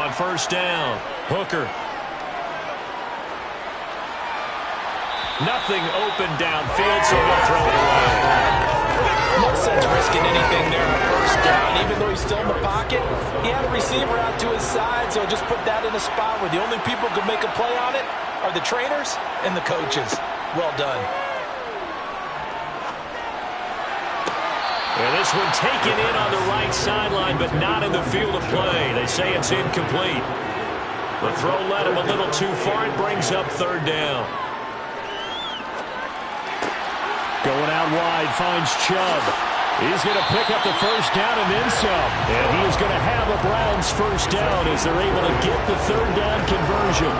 on first down. Hooker. Nothing open downfield, so he'll throw it away. No sense risking anything there on first down. Even though he's still in the pocket, he had a receiver out to his side, so just put that in a spot where the only people who can make a play on it are the trainers and the coaches. Well done. And this one taken in on the right sideline, but not in the field of play. They say it's incomplete. The throw led him a little too far. It brings up third down. Going out wide, finds Chubb. He's going to pick up the first down and then some. And he is going to have a Browns first down as they're able to get the third down conversion.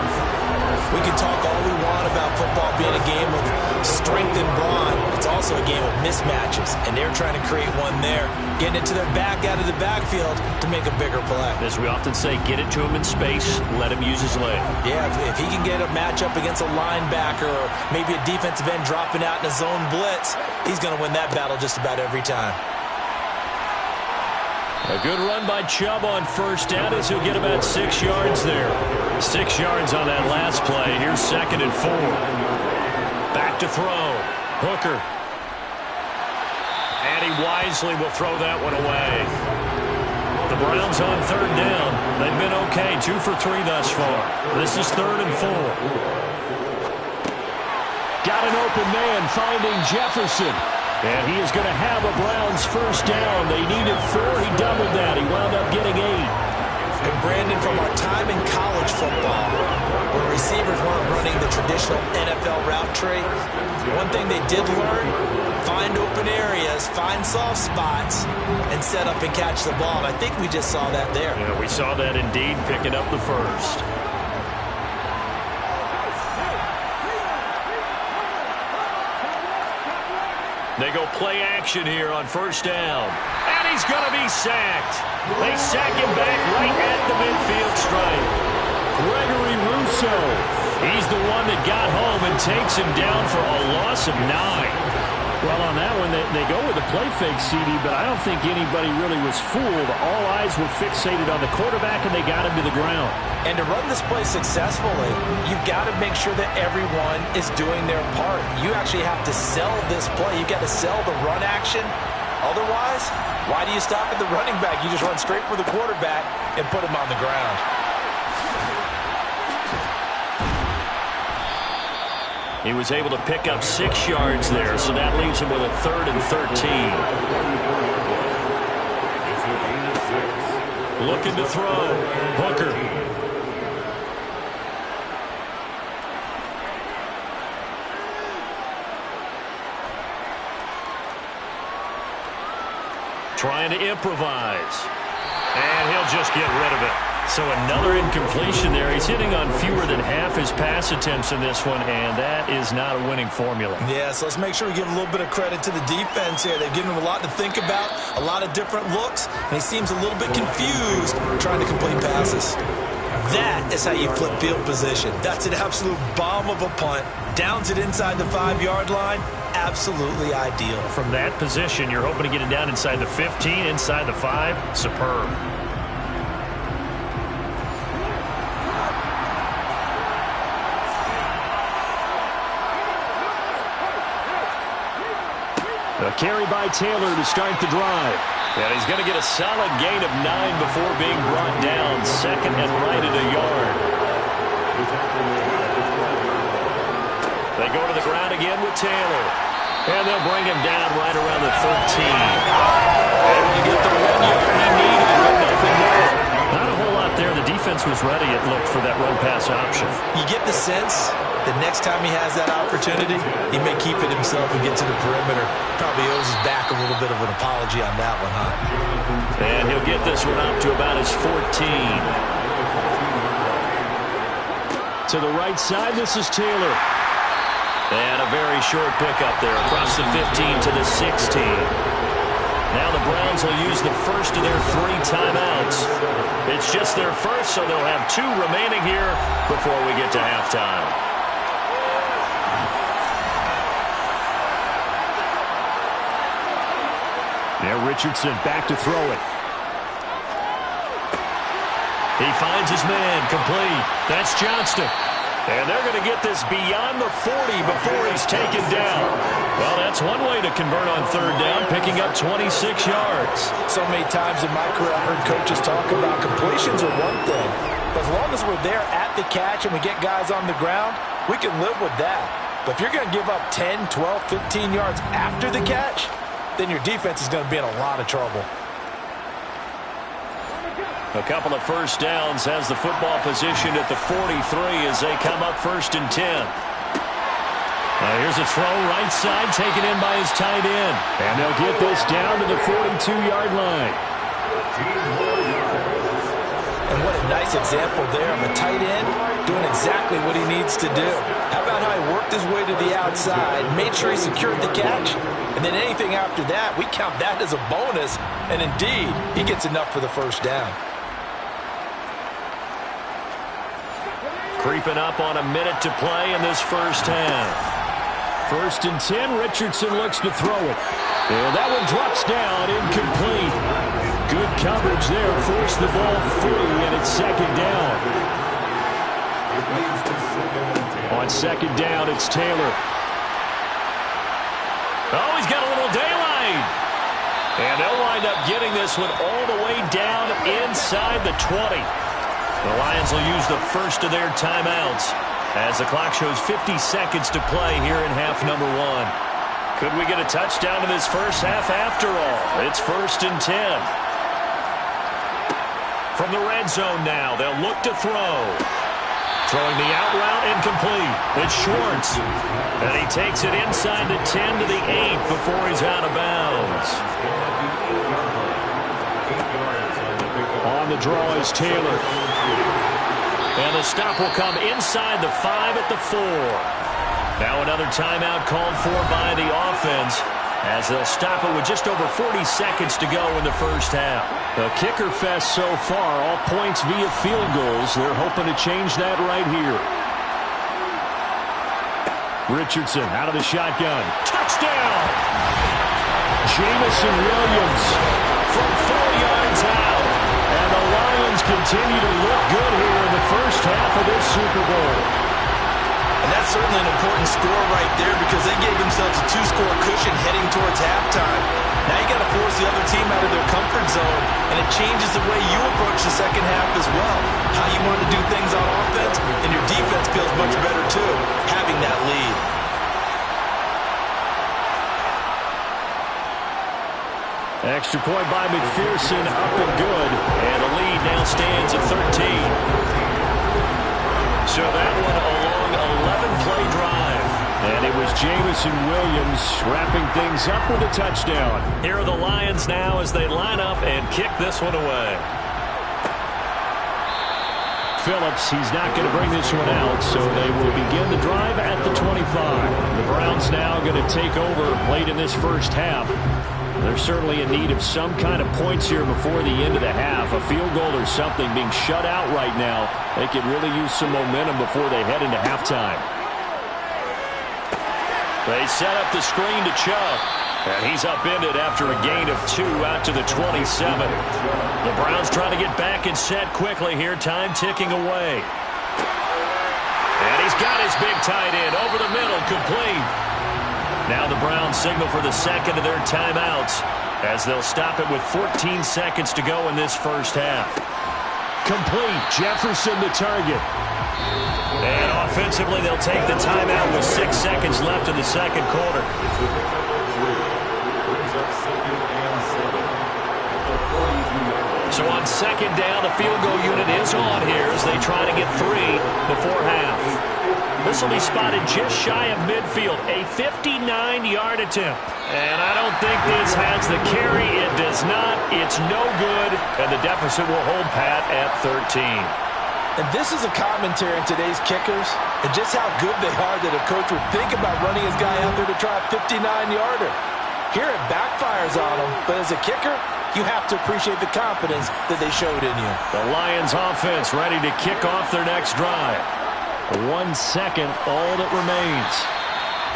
We can talk all we want about football being a game of strength and brawn. It's also a game of mismatches, and they're trying to create one there, getting it to their back out of the backfield to make a bigger play. As we often say, get it to him in space, let him use his leg. Yeah, if he can get a matchup against a linebacker or maybe a defensive end dropping out in a zone blitz, he's going to win that battle just about every time. A good run by Chubb on first down as he'll get about 6 yards there. 6 yards on that last play. Here's 2nd and 4. Back to throw. Hooker. And he wisely will throw that one away. The Browns on third down. They've been okay. 2 for 3 thus far. This is 3rd and 4. Got an open man finding Jefferson. And he is going to have a Browns first down. They needed 4. He doubled that. He wound up getting 8. And Brandon, from our time in college football, where receivers weren't running the traditional NFL route tree, one thing they did learn, find open areas, find soft spots, and set up and catch the ball. And I think we just saw that there. Yeah, we saw that indeed, picking up the first. They go play action here on first down. And he's going to be sacked. They sack him back right at the midfield stripe. Gregory Rousseau. He's the one that got home and takes him down for a loss of 9. Well, on that one, they go with a play fake, CD, but I don't think anybody really was fooled. All eyes were fixated on the quarterback, and they got him to the ground. And to run this play successfully, you've got to make sure that everyone is doing their part. You actually have to sell this play. You've got to sell the run action. Otherwise, why do you stop at the running back? You just run straight for the quarterback and put him on the ground. He was able to pick up 6 yards there, so that leaves him with a 3rd and 13. Looking to throw. Hooker. Trying to improvise. And he'll just get rid of it. So another incompletion there. He's hitting on fewer than half his pass attempts in this one, and that is not a winning formula. Yeah, so let's make sure we give a little bit of credit to the defense here. They've given him a lot to think about, a lot of different looks, and he seems a little bit confused trying to complete passes. That is how you flip field position. That's an absolute bomb of a punt. Downs it inside the 5-yard line. Absolutely ideal. From that position, you're hoping to get it down inside the 15, inside the 5. Superb. A carry by Taylor to start the drive. And he's going to get a solid gain of 9 before being brought down. 2nd and right at a yard. They go to the ground again with Taylor. And they'll bring him down right around the 13. Able to get the 1 yard he needed, but nothing more. Not a whole lot there. The defense was ready, it looked, for that run-pass option. You get the sense the next time he has that opportunity, he may keep it himself and get to the perimeter. Probably owes his back a little bit of an apology on that one, huh? And he'll get this one up to about his 14. To the right side, this is Taylor. And a very short pickup there across the 15 to the 16. Now the Browns will use the first of their 3 timeouts. It's just their first, so they'll have 2 remaining here before we get to halftime. Now Richardson back to throw it. He finds his man, complete. That's Johnston. And they're going to get this beyond the 40 before he's taken down. Well, that's one way to convert on third down, picking up 26 yards. So many times in my career, I've heard coaches talk about completions are one thing. But as long as we're there at the catch and we get guys on the ground, we can live with that. But if you're going to give up 10, 12, 15 yards after the catch, then your defense is going to be in a lot of trouble. A couple of first downs has the football position at the 43 as they come up 1st and 10. Here's a throw right side taken in by his tight end. And they'll get this down to the 42-yard line. And what a nice example there of a tight end doing exactly what he needs to do. How about how he worked his way to the outside, made sure he secured the catch, and then anything after that, we count that as a bonus. And indeed, he gets enough for the first down. Creeping up on a minute to play in this first half. 1st and 10, Richardson looks to throw it. And that one drops down, incomplete. Good coverage there, forced the ball free, and it's 2nd down. On 2nd down, it's Taylor. Oh, he's got a little daylight. And they'll wind up getting this one all the way down inside the 20. The Lions will use the first of their timeouts as the clock shows 50 seconds to play here in half number 1. Could we get a touchdown in this first half after all? It's 1st and 10. From the red zone now, they'll look to throw. Throwing the out route, incomplete. It's Schwartz. And he takes it inside the 10 to the 8 before he's out of bounds. On the draw is Taylor. And the stop will come inside the 5 at the 4. Now another timeout called for by the offense as they'll stop it with just over 40 seconds to go in the first half. A kicker fest so far, all points via field goals. They're hoping to change that right here. Richardson out of the shotgun. Touchdown! Jamison Williams from 4 yards out. And the Lions continue to look good here in the first half of this Super Bowl. And that's certainly an important score right there because they gave themselves a 2-score cushion heading towards halftime. Now you got to force the other team out of their comfort zone, and it changes the way you approach the second half as well. How you want to do things on offense, and your defense feels much better too, having that lead. Extra point by McPherson, up and good. And the lead now stands at 13. So that one a long 11-play drive. And it was Jamison Williams wrapping things up with a touchdown. Here are the Lions now as they line up and kick this one away. Phillips, he's not going to bring this one out, so they will begin the drive at the 25. The Browns now going to take over late in this first half. They're certainly in need of some kind of points here before the end of the half. A field goal or something being shut out right now. They could really use some momentum before they head into halftime. They set up the screen to Chubb. And he's upended after a gain of 2 out to the 27. The Browns trying to get back and set quickly here. Time ticking away. And he's got his big tight end over the middle, complete. Now the Browns signal for the second of their timeouts as they'll stop it with 14 seconds to go in this first half. Complete. Jefferson the target. And offensively, they'll take the timeout with 6 seconds left in the second quarter. So on second down, the field goal unit is on here as they try to get 3 before half. This will be spotted just shy of midfield, a 59-yard attempt. And I don't think this has the carry. It does not. It's no good. And the deficit will hold pat at 13. And this is a commentary on today's kickers and just how good they are that a coach would think about running his guy out there to try a 59-yarder. Here it backfires on him, but as a kicker, you have to appreciate the confidence that they showed in you. The Lions offense ready to kick off their next drive. 1 second, all that remains.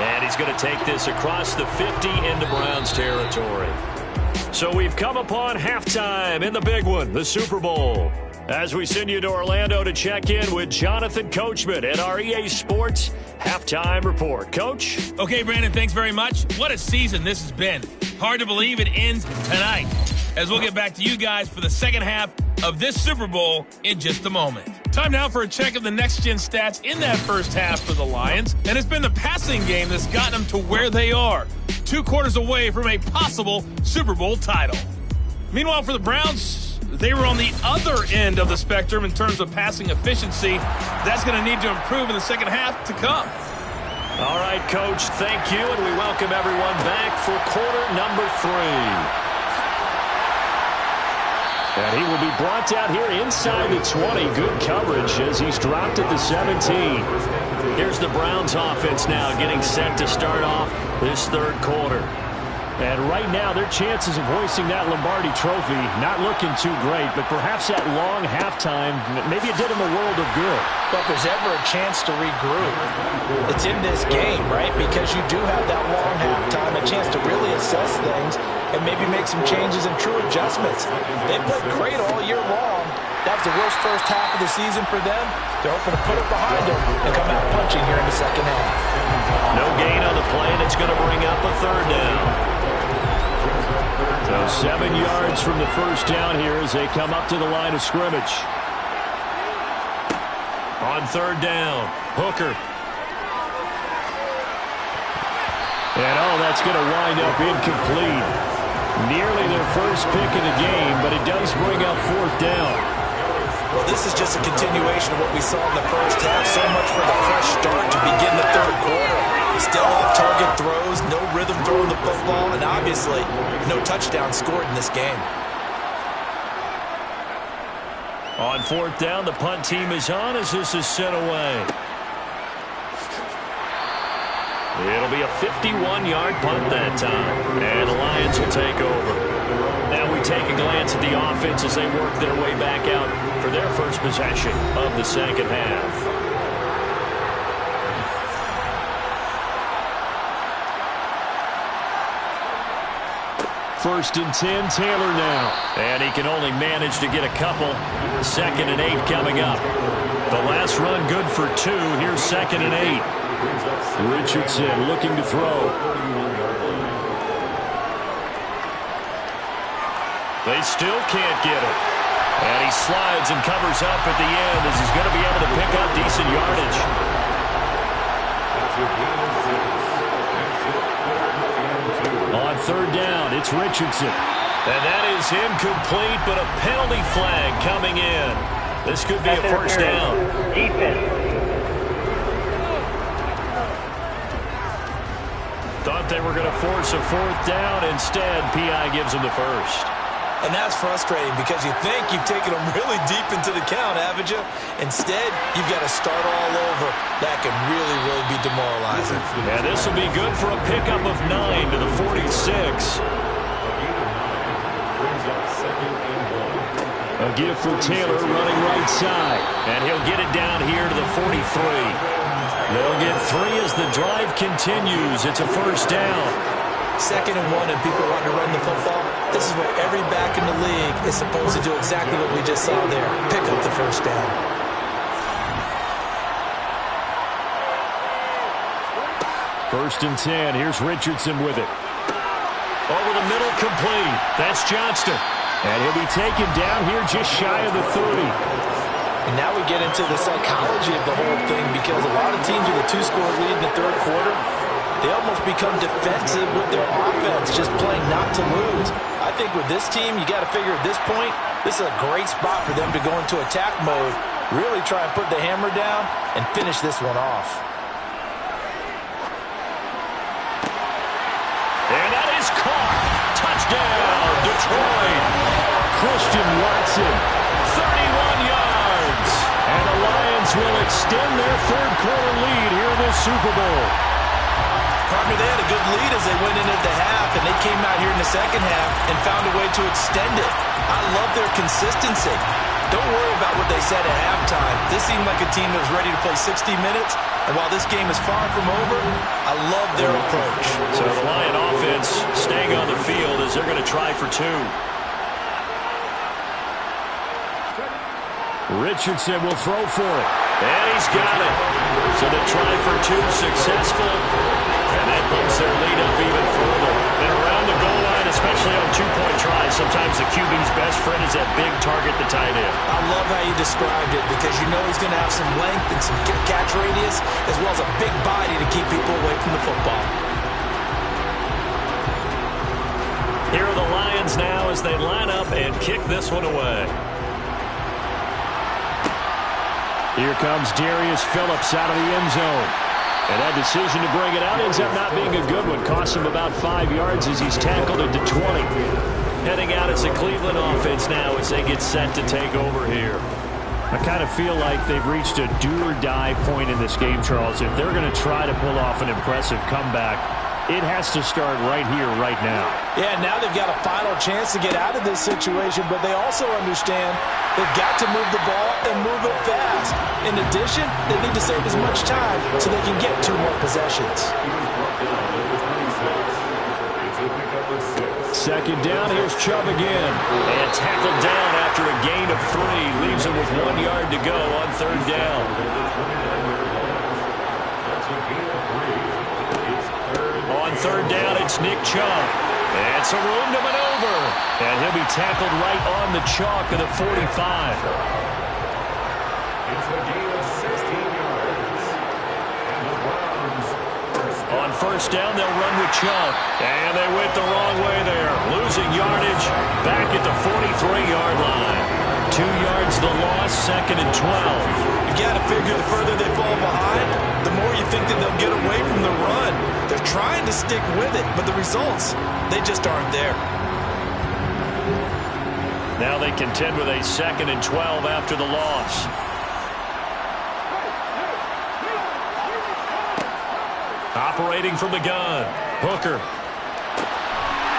And he's going to take this across the 50 into Browns territory. So we've come upon halftime in the big one, the Super Bowl. As we send you to Orlando to check in with Jonathan Coachman at our EA Sports Halftime Report. Coach? Okay, Brandon, thanks very much. What a season this has been. Hard to believe it ends tonight, as we'll get back to you guys for the second half of this Super Bowl in just a moment. Time now for a check of the next-gen stats in that first half for the Lions, and it's been the passing game that's gotten them to where they are, 2 quarters away from a possible Super Bowl title. Meanwhile, for the Browns, they were on the other end of the spectrum in terms of passing efficiency. That's going to need to improve in the second half to come. All right, Coach, thank you, and we welcome everyone back for quarter number 3. And he will be brought down here inside the 20. Good coverage as he's dropped at the 17. Here's the Browns offense now getting set to start off this third quarter. And right now, their chances of hoisting that Lombardi trophy not looking too great, but perhaps that long halftime, maybe it did them a world of good. But if there's ever a chance to regroup, it's in this game, right? Because you do have that long halftime, a chance to really assess things and maybe make some changes and true adjustments. They played great all year long. That was the worst first half of the season for them. They're hoping to put it behind them and come out punching here in the second half. No gain on the play, and it's going to bring up a third down. So 7 yards from the first down here as they come up to the line of scrimmage. On third down, Hooker. And that's going to wind up incomplete. Nearly their first pick of the game, but it does bring up fourth down. Well, this is just a continuation of what we saw in the first half. So much for the fresh start to begin the third quarter. Still off-target throws, no rhythm throwing the football, and obviously no touchdown scored in this game. On fourth down, the punt team is on as this is sent away. It'll be a 51-yard punt that time, and the Lions will take over. Now we take a glance at the offense as they work their way back out for their first possession of the second half. First and 10, Taylor now. And he can only manage to get a couple. 2nd and 8 coming up. The last run good for 2. Here's 2nd and 8. Richardson looking to throw. They still can't get it. And he slides and covers up at the end as he's going to be able to pick up decent yardage. On third down, it's Richardson. And that is incomplete, but a penalty flag coming in. This could be a first down. Thought they were going to force a fourth down. Instead, P.I. gives them the first. And that's frustrating because you think you've taken them really deep into the count, haven't you? Instead, you've got to start all over. That can really, really be demoralizing. And this will be good for a pickup of 9 to the 46. A gift for Taylor running right side. And he'll get it down here to the 43. They'll get 3 as the drive continues. It's a first down. 2nd and 1 and people want to run the football. This is what every back in the league is supposed to do, exactly what we just saw there. Pick up the first down. First and 10. Here's Richardson with it. Over the middle, complete. That's Johnston. And he'll be taken down here just shy of the 30. And now we get into the psychology of the whole thing because a lot of teams with a 2-score lead in the third quarter, they almost become defensive with their offense, just playing not to lose. I think with this team, you got to figure at this point, this is a great spot for them to go into attack mode, really try and put the hammer down and finish this one off. And that is caught. Touchdown, Detroit. Christian Watson. 31 yards. And the Lions will extend their third quarter lead here in this Super Bowl. Partner, they had a good lead as they went into the half, and they came out here in the second half and found a way to extend it. I love their consistency. Don't worry about what they said at halftime. This seemed like a team that was ready to play 60 minutes, and while this game is far from over, I love their approach. So the Lion offense staying on the field as they're going to try for 2. Richardson will throw for it. And he's got it. So the try for two successful. And that bumps their lead up even further. And around the goal line, especially on two-point tries, sometimes the QB's best friend is that big target, the tight end. I love how you described it because you know he's going to have some length and some catch radius as well as a big body to keep people away from the football. Here are the Lions now as they line up and kick this one away. Here comes Darius Phillips out of the end zone. And that decision to bring it out ends up not being a good one. Costs him about 5 yards as he's tackled into 20. Heading out as the Cleveland offense now as they get set to take over here. I kind of feel like they've reached a do-or-die point in this game, Charles. If they're going to try to pull off an impressive comeback, it has to start right here, right now. Yeah, now they've got a final chance to get out of this situation, but they also understand they've got to move the ball and move it fast. In addition, they need to save as much time so they can get 2 more possessions. Second down, here's Chubb again. And tackled down after a gain of 3. Leaves him with 1 yard to go on third down. On third down, it's Nick Chubb. And some room to maneuver. And he'll be tackled right on the chalk of the 45. It's a gain of 16 yards. And the Browns. On first down, they'll run with Chubb. And they went the wrong way there. Losing yardage back at the 43-yard line. 2 yards the loss, second and 12. You got to figure the further they fall behind, the more you think that they'll get away from the run. They're trying to stick with it, but the results, they just aren't there. Now they contend with a second and 12 after the loss. Operating from the gun, Hooker.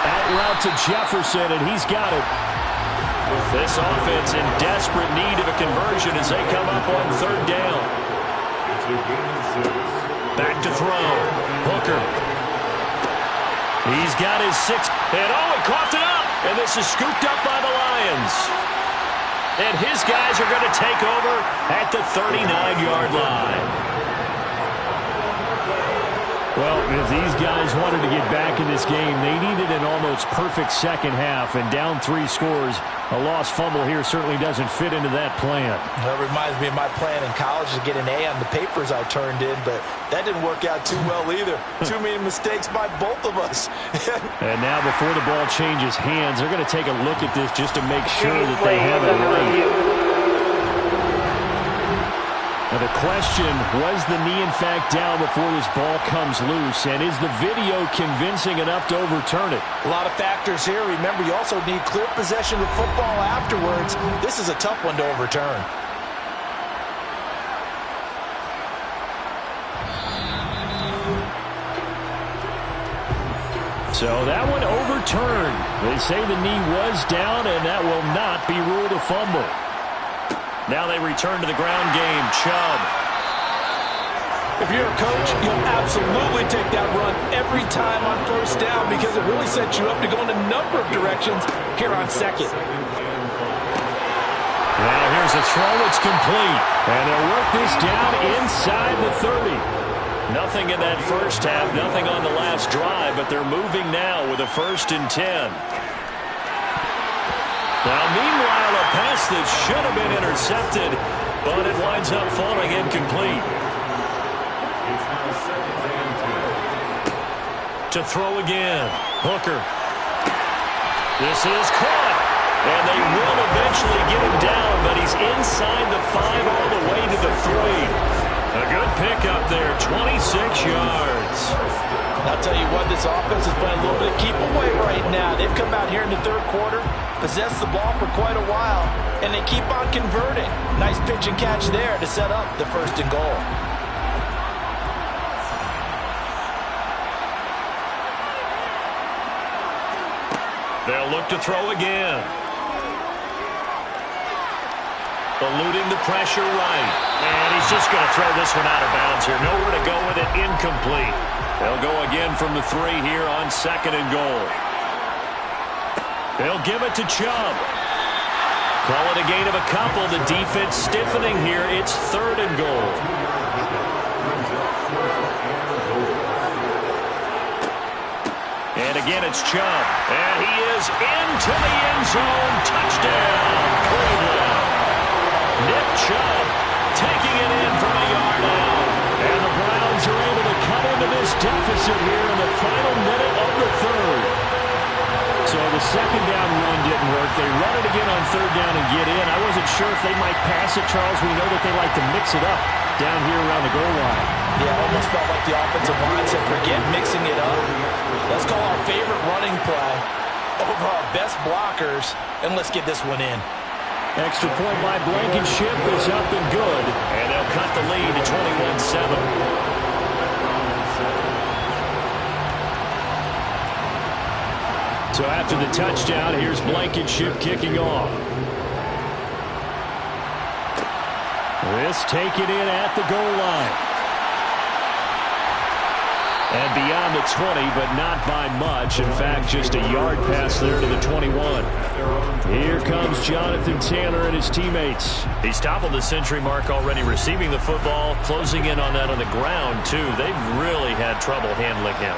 Out route to Jefferson, and he's got it. This offense in desperate need of a conversion as they come up on third down. Back to throw. Hooker. He's got his 6. And he coughed it up. And this is scooped up by the Lions. And his guys are going to take over at the 39-yard line. Well, if these guys wanted to get back in this game, they needed an almost perfect second half, and down 3 scores. A lost fumble here certainly doesn't fit into that plan. That reminds me of my plan in college to get an A on the papers I turned in, but that didn't work out too well either. Too many mistakes by both of us. And now before the ball changes hands, they're going to take a look at this just to make sure that they have it right. Now the question, was the knee in fact down before this ball comes loose? And is the video convincing enough to overturn it? A lot of factors here. Remember, you also need clear possession of football afterwards. This is a tough one to overturn. So that one overturned. They say the knee was down, and that will not be ruled a fumble. Now they return to the ground game. Chubb. If you're a coach, you'll absolutely take that run every time on first down because it really sets you up to go in a number of directions here on second. Now here's a throw. It's complete. And they'll work this down inside the 30. Nothing in that first half, nothing on the last drive, but they're moving now with a 1st and 10. Now, meanwhile, a pass that should have been intercepted, but it winds up falling incomplete. To throw again, Hooker. This is caught, and they will eventually get him down, but he's inside the 5 all the way to the 3. A good pickup there, 26 yards. I'll tell you what, this offense is playing a little bit of keep away right now. They've come out here in the third quarter, possessed the ball for quite a while, and they keep on converting. Nice pitch and catch there to set up the 1st and goal. They'll look to throw again. Eluding the pressure right. And he's just going to throw this one out of bounds here. Nowhere to go with it. Incomplete. They'll go again from the 3 here on 2nd and goal. They'll give it to Chubb. Call it a gain of a couple. The defense stiffening here. It's 3rd and goal. And again, it's Chubb. And he is into the end zone. Touchdown, Cleveland. Nick Chubb taking it in from a yard out. And the Browns are able to cut into this deficit here in the final minute of the 3rd. So the second down run didn't work. They run it again on 3rd down and get in. I wasn't sure if they might pass it, Charles. We know that they like to mix it up down here around the goal line. Yeah, almost felt like the offensive line said, forget mixing it up. Let's call our favorite running play over our best blockers, and let's get this one in. Extra point by Blankenship is up and good. And they'll cut the lead to 21-7. So after the touchdown, here's Blankenship kicking off. This taken in at the goal line. And beyond the 20, but not by much. In fact, just a yard pass there to the 21. Here comes Jonathan Taylor and his teammates. He's toppled the century mark already receiving the football, closing in on that on the ground, too. They've really had trouble handling him.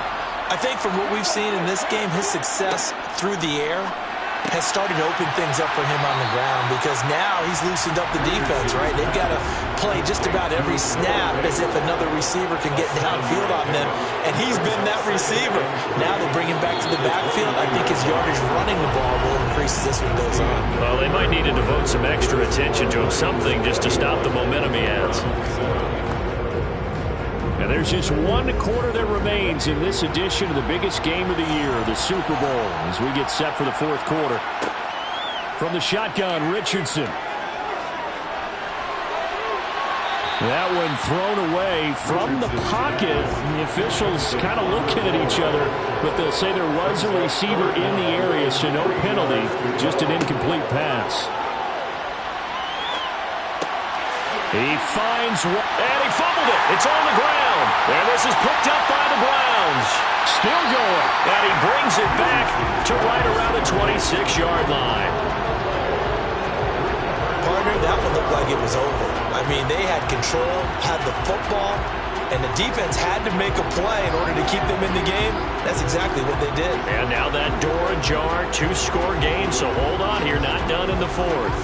I think from what we've seen in this game, his success through the air has started to open things up for him on the ground, because now he's loosened up the defense, right? They've got to play just about every snap as if another receiver can get downfield on them, and he's been that receiver. Now they bring him back to the backfield. I think his yardage running the ball will increase as this one goes on. Well, they might need to devote some extra attention to him, something just to stop the momentum he has. And there's just one quarter that remains in this edition of the biggest game of the year, the Super Bowl, as we get set for the 4th quarter. From the shotgun, Richardson. That one thrown away from the pocket. The officials kind of looking at each other, but they'll say there was a receiver in the area, so no penalty, just an incomplete pass. He finds one, and he fumbled it. It's on the ground. And this is picked up by the Browns. Still going. And he brings it back to right around the 26-yard line. Partner, that one looked like it was over. I mean, they had control, had the football, and the defense had to make a play in order to keep them in the game. That's exactly what they did. And now that door ajar, 2-score game, so hold on here, not done in the 4th.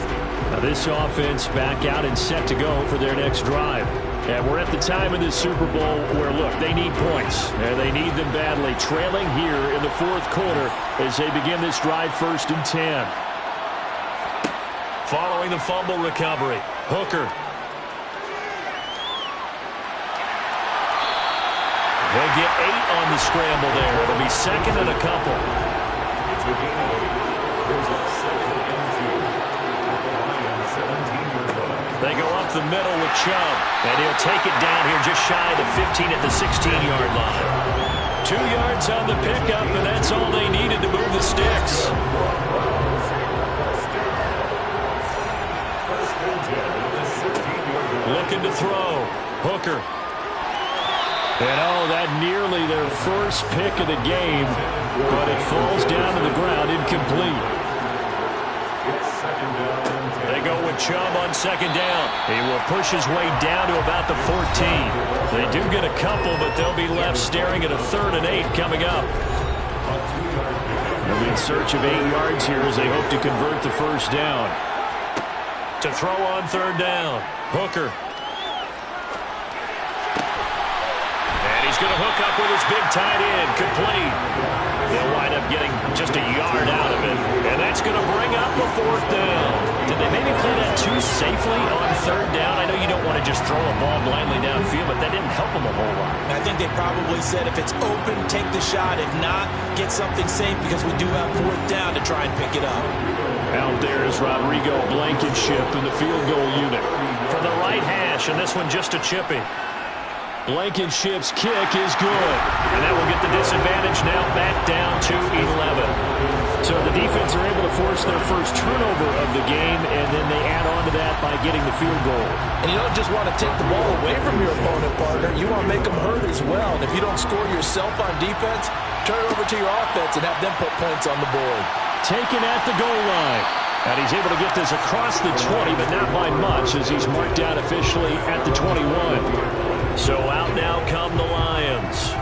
Now this offense back out and set to go for their next drive. And we're at the time of this Super Bowl where, look, they need points. And they need them badly. Trailing here in the 4th quarter as they begin this drive 1st and 10. Following the fumble recovery, Hooker. They'll get 8 on the scramble there. It'll be 2nd and a couple. They go up the middle with Chubb, and he'll take it down here just shy of the 15 at the 16-yard line. 2 yards on the pickup, and that's all they needed to move the sticks. Looking to throw. Hooker. And oh, that nearly their first pick of the game, but it falls down to the ground, incomplete. They go with Chubb on 2nd down. He will push his way down to about the 14. They do get a couple, but they'll be left staring at a 3rd and 8 coming up. They'll be in search of 8 yards here as they hope to convert the 1st down. To throw on 3rd down, Hooker. And he's going to hook up with his big tight end, complete. They'll wind up getting just a yard out of it, and that's going to bring up the 4th down. Did they maybe play that too safely on 3rd down? I know you don't want to just throw a ball blindly downfield, but that didn't help them a whole lot. I think they probably said if it's open, take the shot. If not, get something safe, because we do have 4th down to try and pick it up. Out there is Rodrigo Blankenship in the field goal unit. For the right hash, and this one just a chippy. Blankenship's kick is good. And that will get the disadvantage now back down to 11. So the defense are able to force their first turnover of the game, and then they add on to that by getting the field goal. And you don't just want to take the ball away from your opponent, partner. You want to make them hurt as well. And if you don't score yourself on defense, turn it over to your offense and have them put points on the board. Taken at the goal line. And he's able to get this across the 20, but not by much as he's marked down officially at the 21. So out now come the Lions.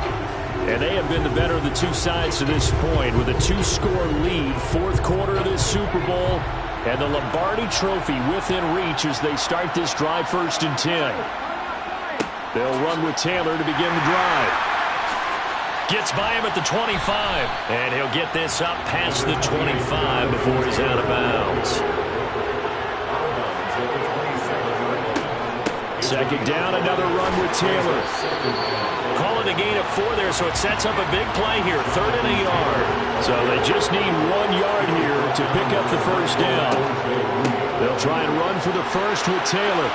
And they have been the better of the two sides to this point with a 2-score lead, fourth quarter of this Super Bowl, and the Lombardi Trophy within reach as they start this drive 1st and 10. They'll run with Taylor to begin the drive. Gets by him at the 25, and he'll get this up past the 25 before he's out of bounds. Second down, another run with Taylor. Calling a gain of 4 there, so it sets up a big play here, 3rd and a yard. So they just need 1 yard here to pick up the first down. They'll try and run for the first with Taylor.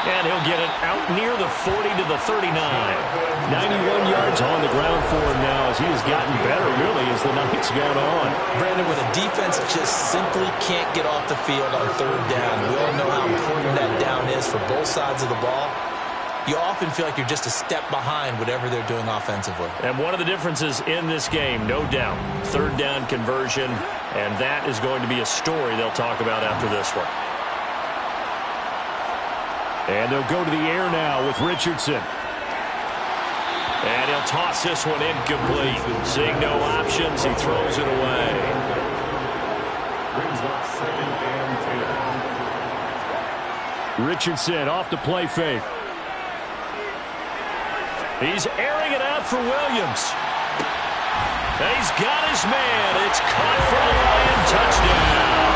And he'll get it out near the 40 to the 39. 91 yards on the ground for him now as he has gotten better, really, as the night's gone on. Brandon, when a defense just simply can't get off the field on 3rd down, we all know how important that down is for both sides of the ball. You often feel like you're just a step behind whatever they're doing offensively. And one of the differences in this game, no doubt, 3rd down conversion, and that is going to be a story they'll talk about after this one. And they'll go to the air now with Richardson. And he'll toss this one incomplete. Seeing no options, he throws it away. Brings up 2nd and 10. Richardson off the play fake. He's airing it out for Williams. And he's got his man. It's caught for a Lion touchdown.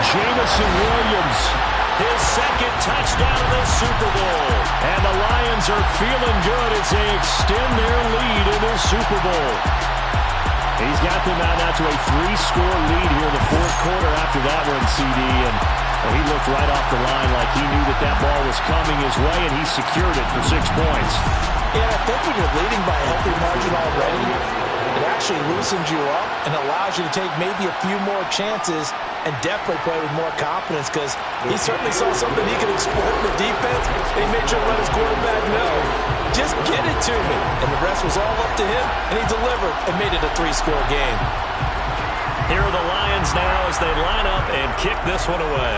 Jamison Williams. His 2nd touchdown of the Super Bowl. And the Lions are feeling good as they extend their lead in this Super Bowl. He's got them out now to a 3-score lead here in the 4th quarter after that one, CD. And he looked right off the line like he knew that ball was coming his way, and he secured it for 6 points. Yeah, I think when you're leading by a healthy margin already, it actually loosens you up and allows you to take maybe a few more chances and definitely play with more confidence because he certainly saw something he could exploit in the defense. He made sure to let his quarterback know, just get it to me. And the rest was all up to him, and he delivered and made it a 3-score game. Here are the Lions now as they line up and kick this one away.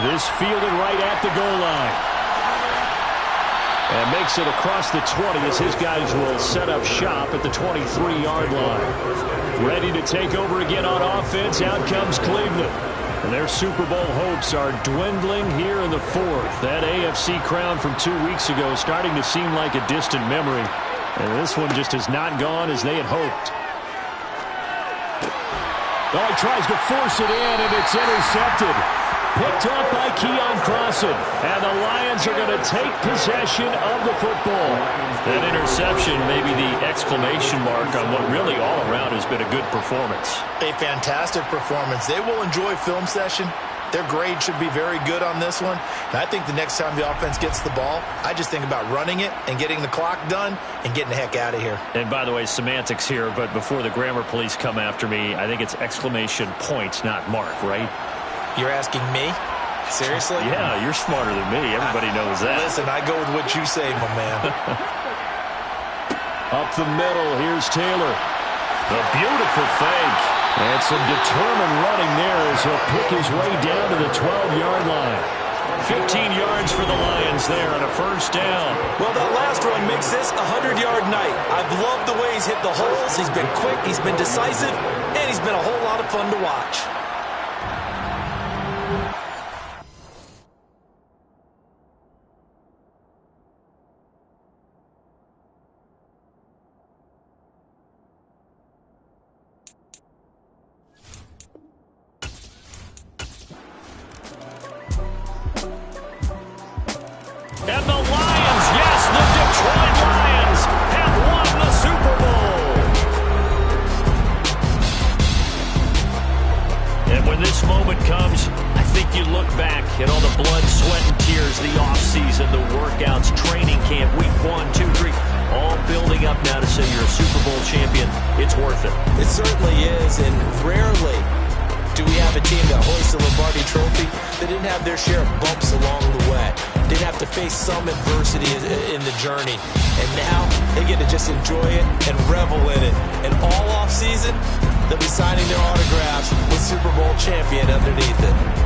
This fielded right at the goal line. And makes it across the 20 as his guys will set up shop at the 23-yard line. Ready to take over again on offense. Out comes Cleveland. And their Super Bowl hopes are dwindling here in the 4th. That AFC crown from 2 weeks ago is starting to seem like a distant memory. And this one just has not gone as they had hoped. Oh, he tries to force it in, and it's intercepted. Picked up by Keon Crossan. And the Lions are going to take possession of the football. That interception may be the exclamation mark on what really all around has been a good performance. A fantastic performance. They will enjoy film session. Their grade should be very good on this one. And I think the next time the offense gets the ball, I just think about running it and getting the clock done and getting the heck out of here. And by the way, semantics here, but before the grammar police come after me, I think it's exclamation point, not mark, right? You're asking me? Seriously? Yeah, you're smarter than me. Everybody knows that. Listen, I go with what you say, my man. Up the middle, here's Taylor. A beautiful fake. And some determined running there as he'll pick his way down to the 12-yard line. 15 yards for the Lions there on a 1st down. Well, that last run makes this a 100-yard night. I've loved the way he's hit the holes. He's been quick, he's been decisive, and he's been a whole lot of fun to watch. And the Lions, yes, the Detroit Lions have won the Super Bowl. And when this moment comes, I think you look back at all the blood, sweat, and tears, the offseason, the workouts, training camp, week 1, 2, 3, all building up now to say you're a Super Bowl champion. It's worth it. It certainly is, and rarely do we have a team that hoists the Lombardi Trophy that didn't have their share of bumps along the way. did have to face some adversity in the journey. And now they get to just enjoy it and revel in it. And all offseason, they'll be signing their autographs with Super Bowl champion underneath it.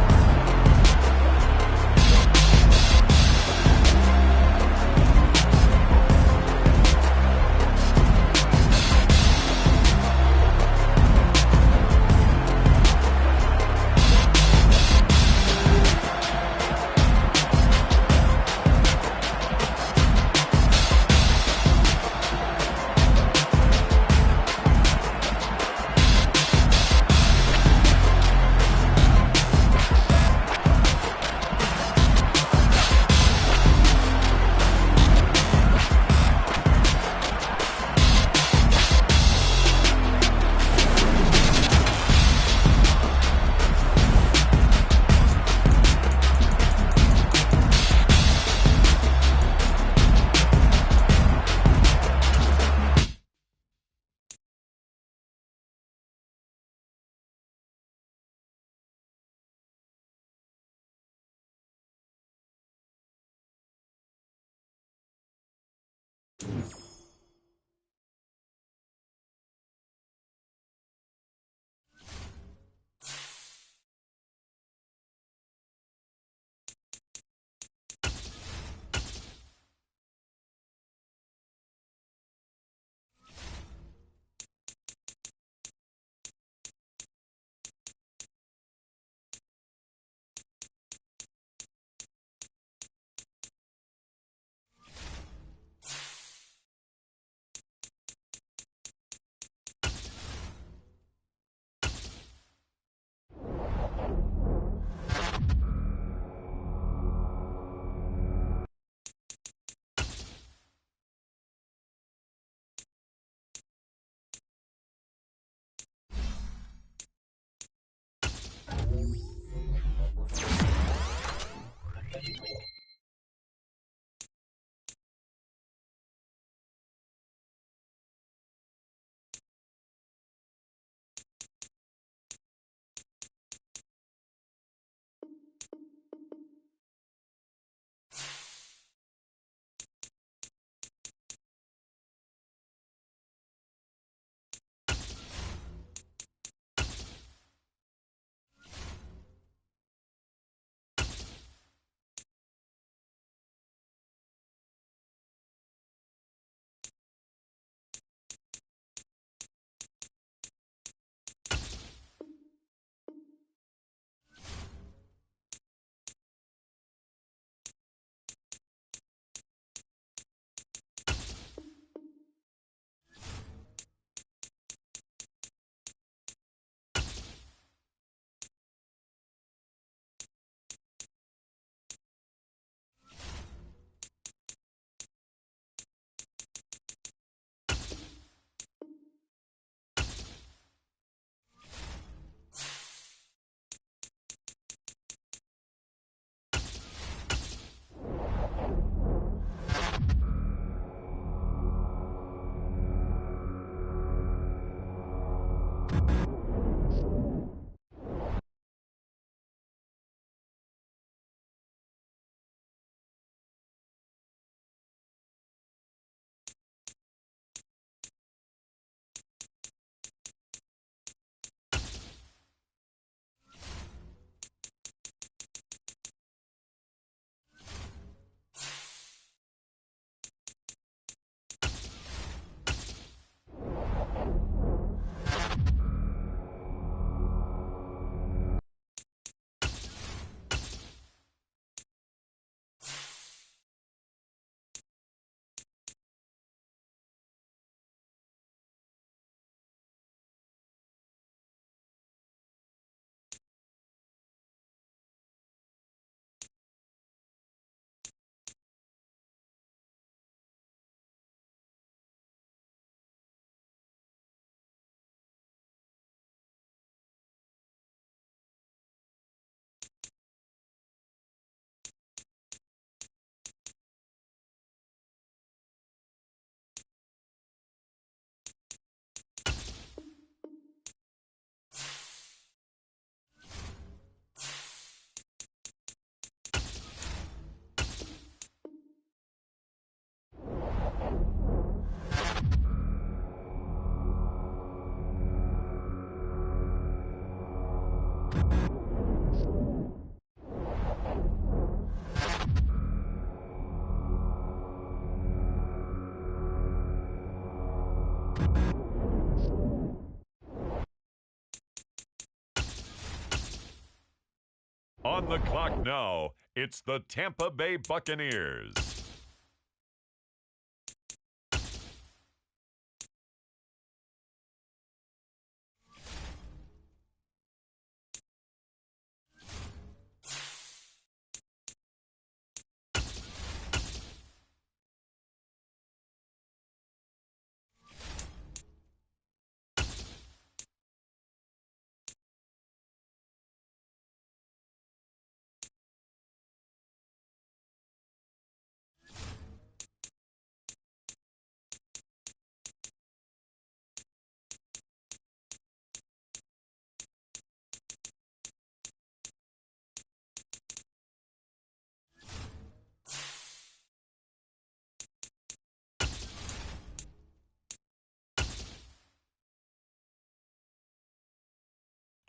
On the clock now, it's the Tampa Bay Buccaneers.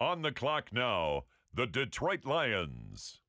On the clock now, the Detroit Lions.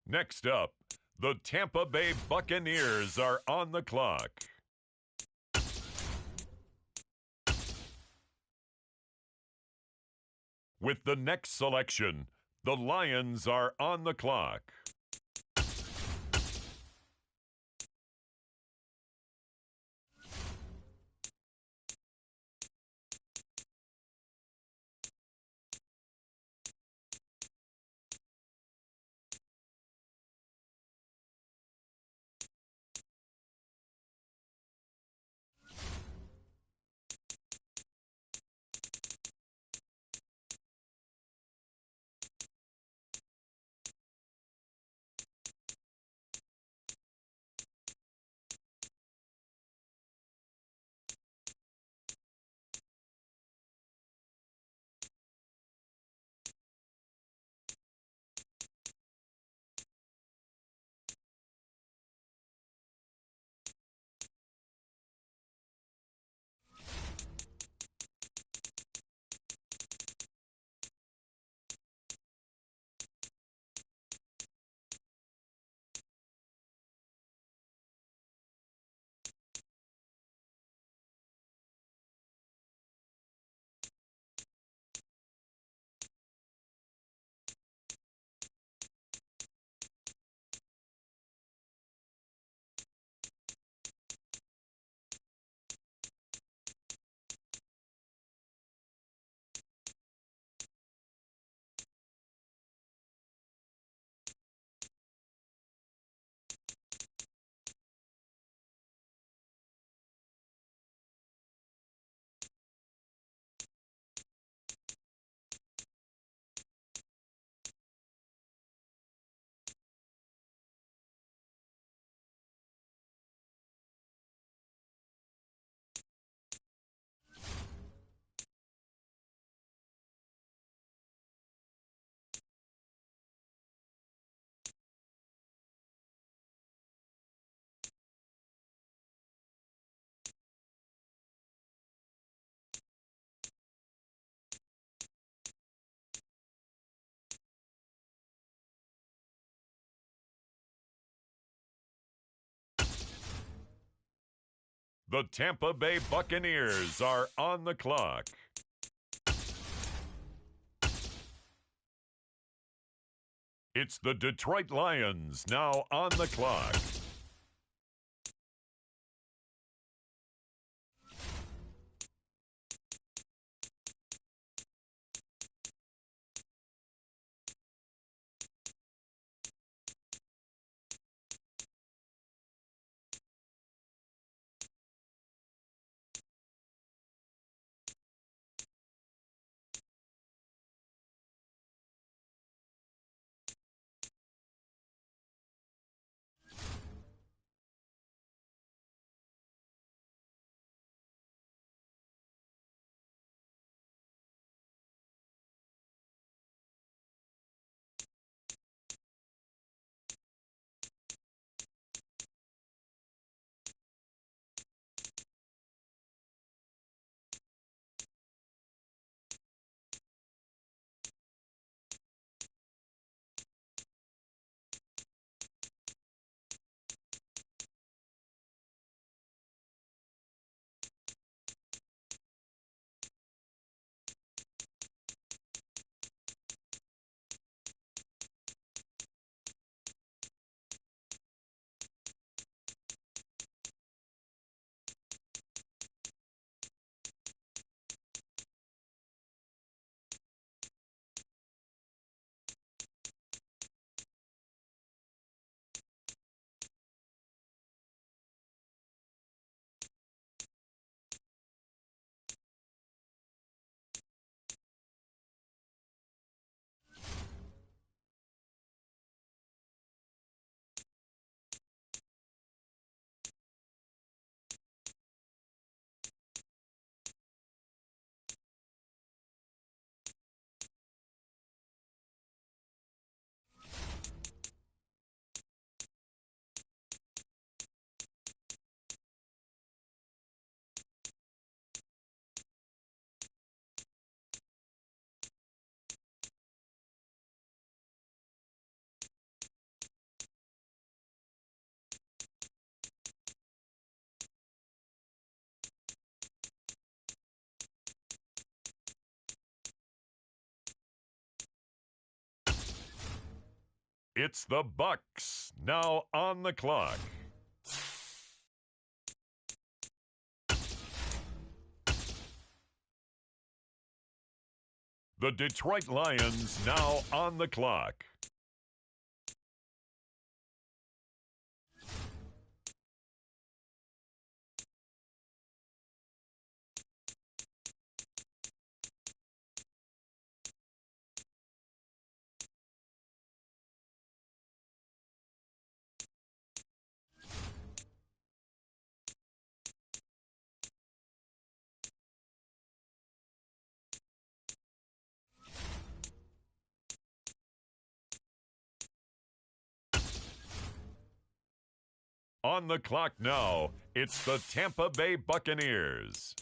Next up, the Tampa Bay Buccaneers are on the clock. With the next selection, the Lions are on the clock. The Tampa Bay Buccaneers are on the clock. It's the Detroit Lions now on the clock. it's the Bucks now on the clock. The Detroit Lions now on the clock. On the clock now, it's the Tampa Bay Buccaneers.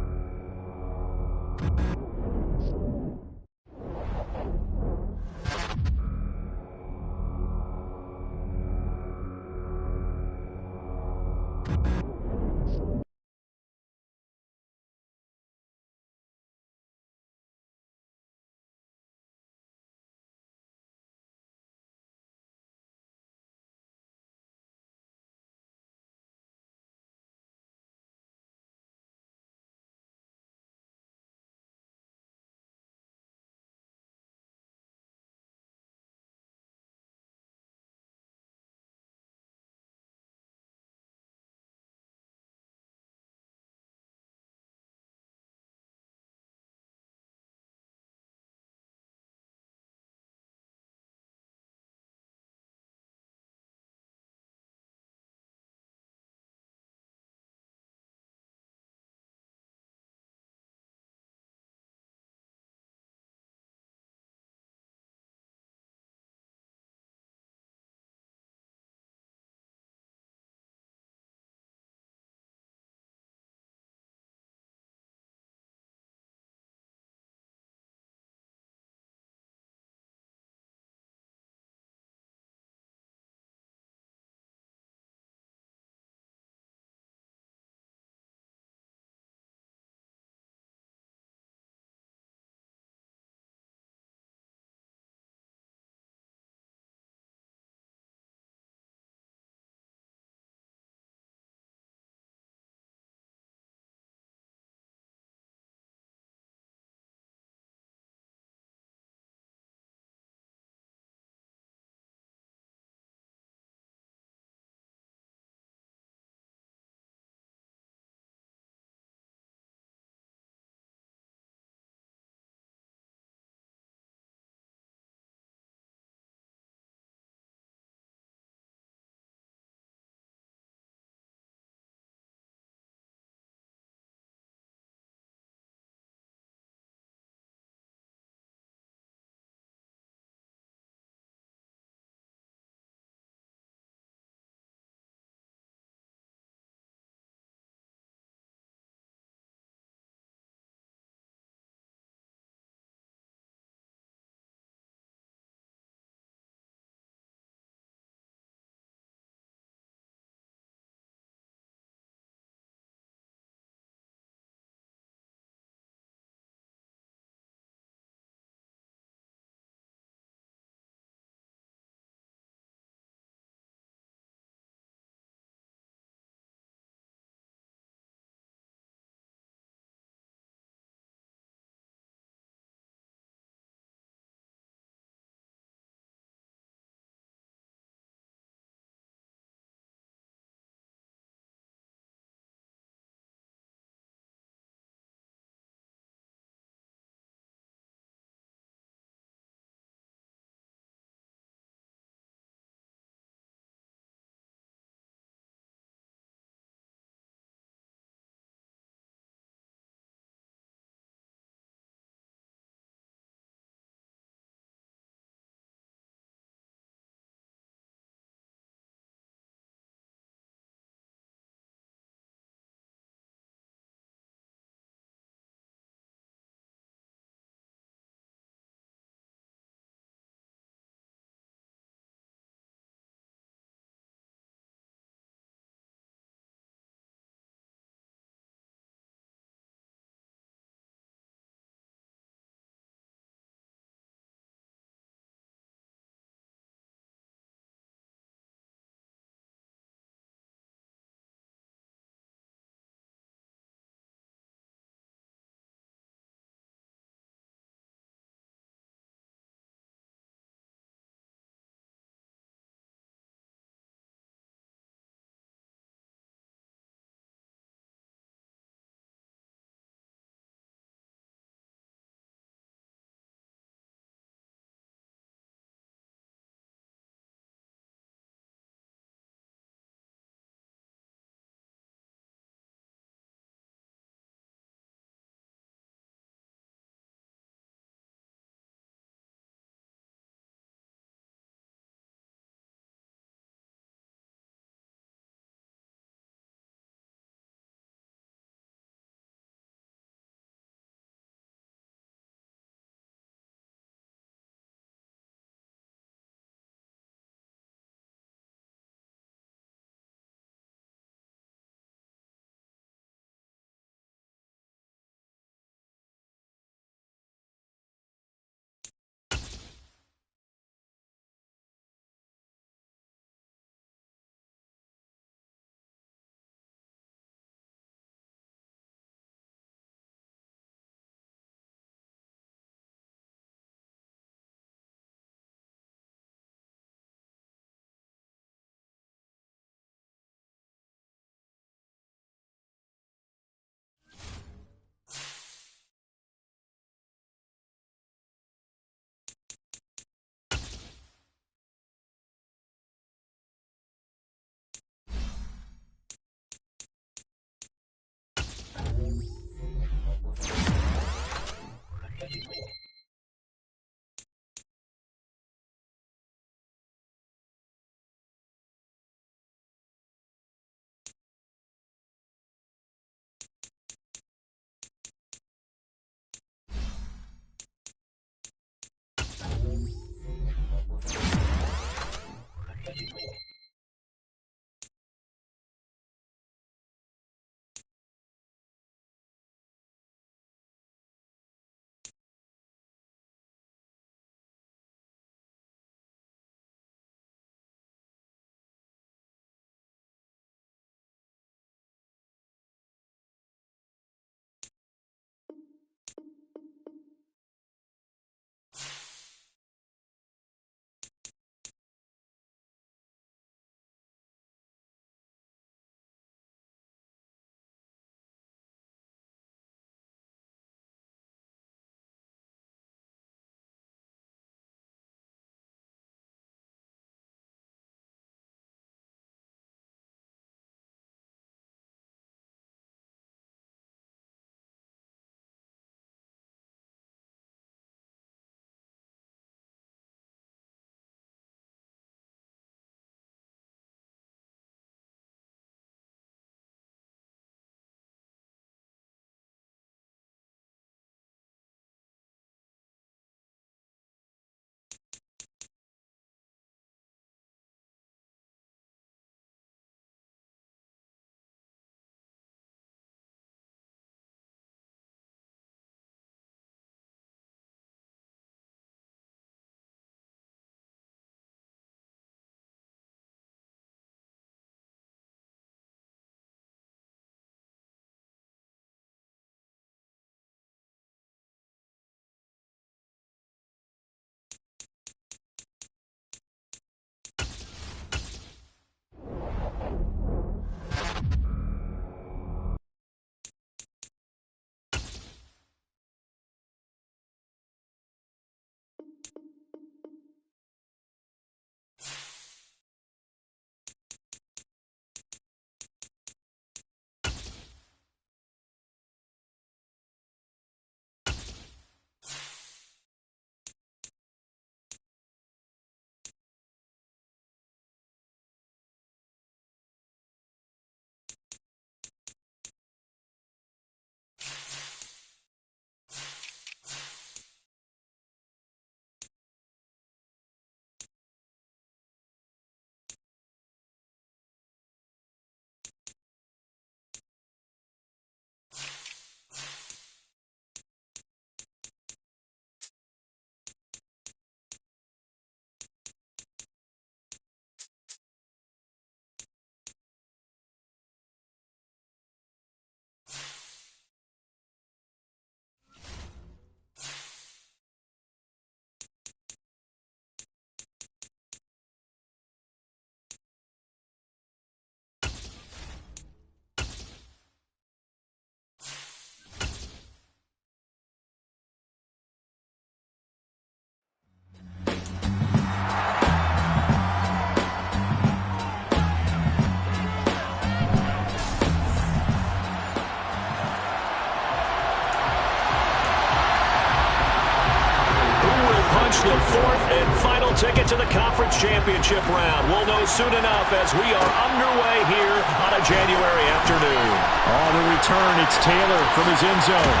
the fourth and final ticket to the conference championship round. We'll know soon enough as we are underway here on a January afternoon. On the return, it's Taylor from his end zone.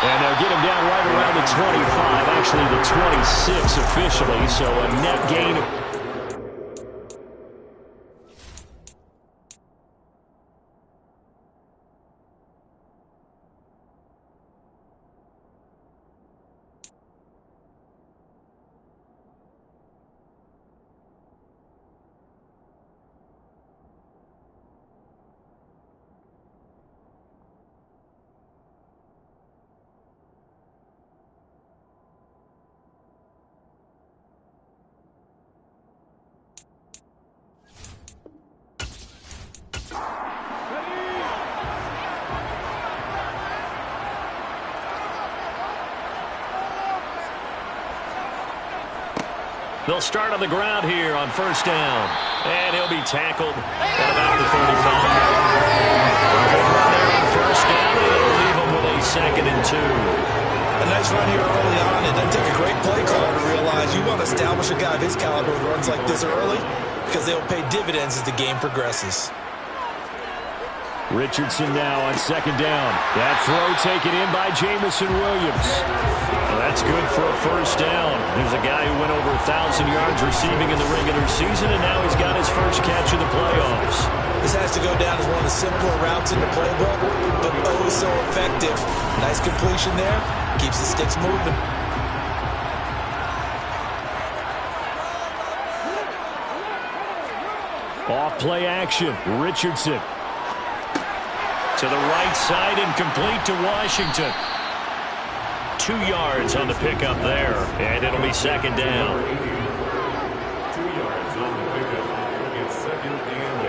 And they'll get him down right around the 25, actually the 26 officially, so a net gain of... They'll start on the ground here on first down. And he'll be tackled at about the 35. Good run there on first down, and it'll leave him with a 2nd and 2. A nice run here early on. It doesn't take a great play caller to realize you want to establish a guy of his caliber who runs like this early because they'll pay dividends as the game progresses. Richardson now on 2nd down. That throw taken in by Jamison Williams. Well, that's good for a first down. There's a guy who went over 1,000 yards receiving in the regular season, and now he's got his first catch in the playoffs. This has to go down as one of the simpler routes in the playbook, but oh so effective. Nice completion there. Keeps the sticks moving. Off play action. Richardson. To the right side and complete to Washington. 2 yards on the pickup there, and it'll be 2nd down. 2 yards on the pickup. It's 2nd and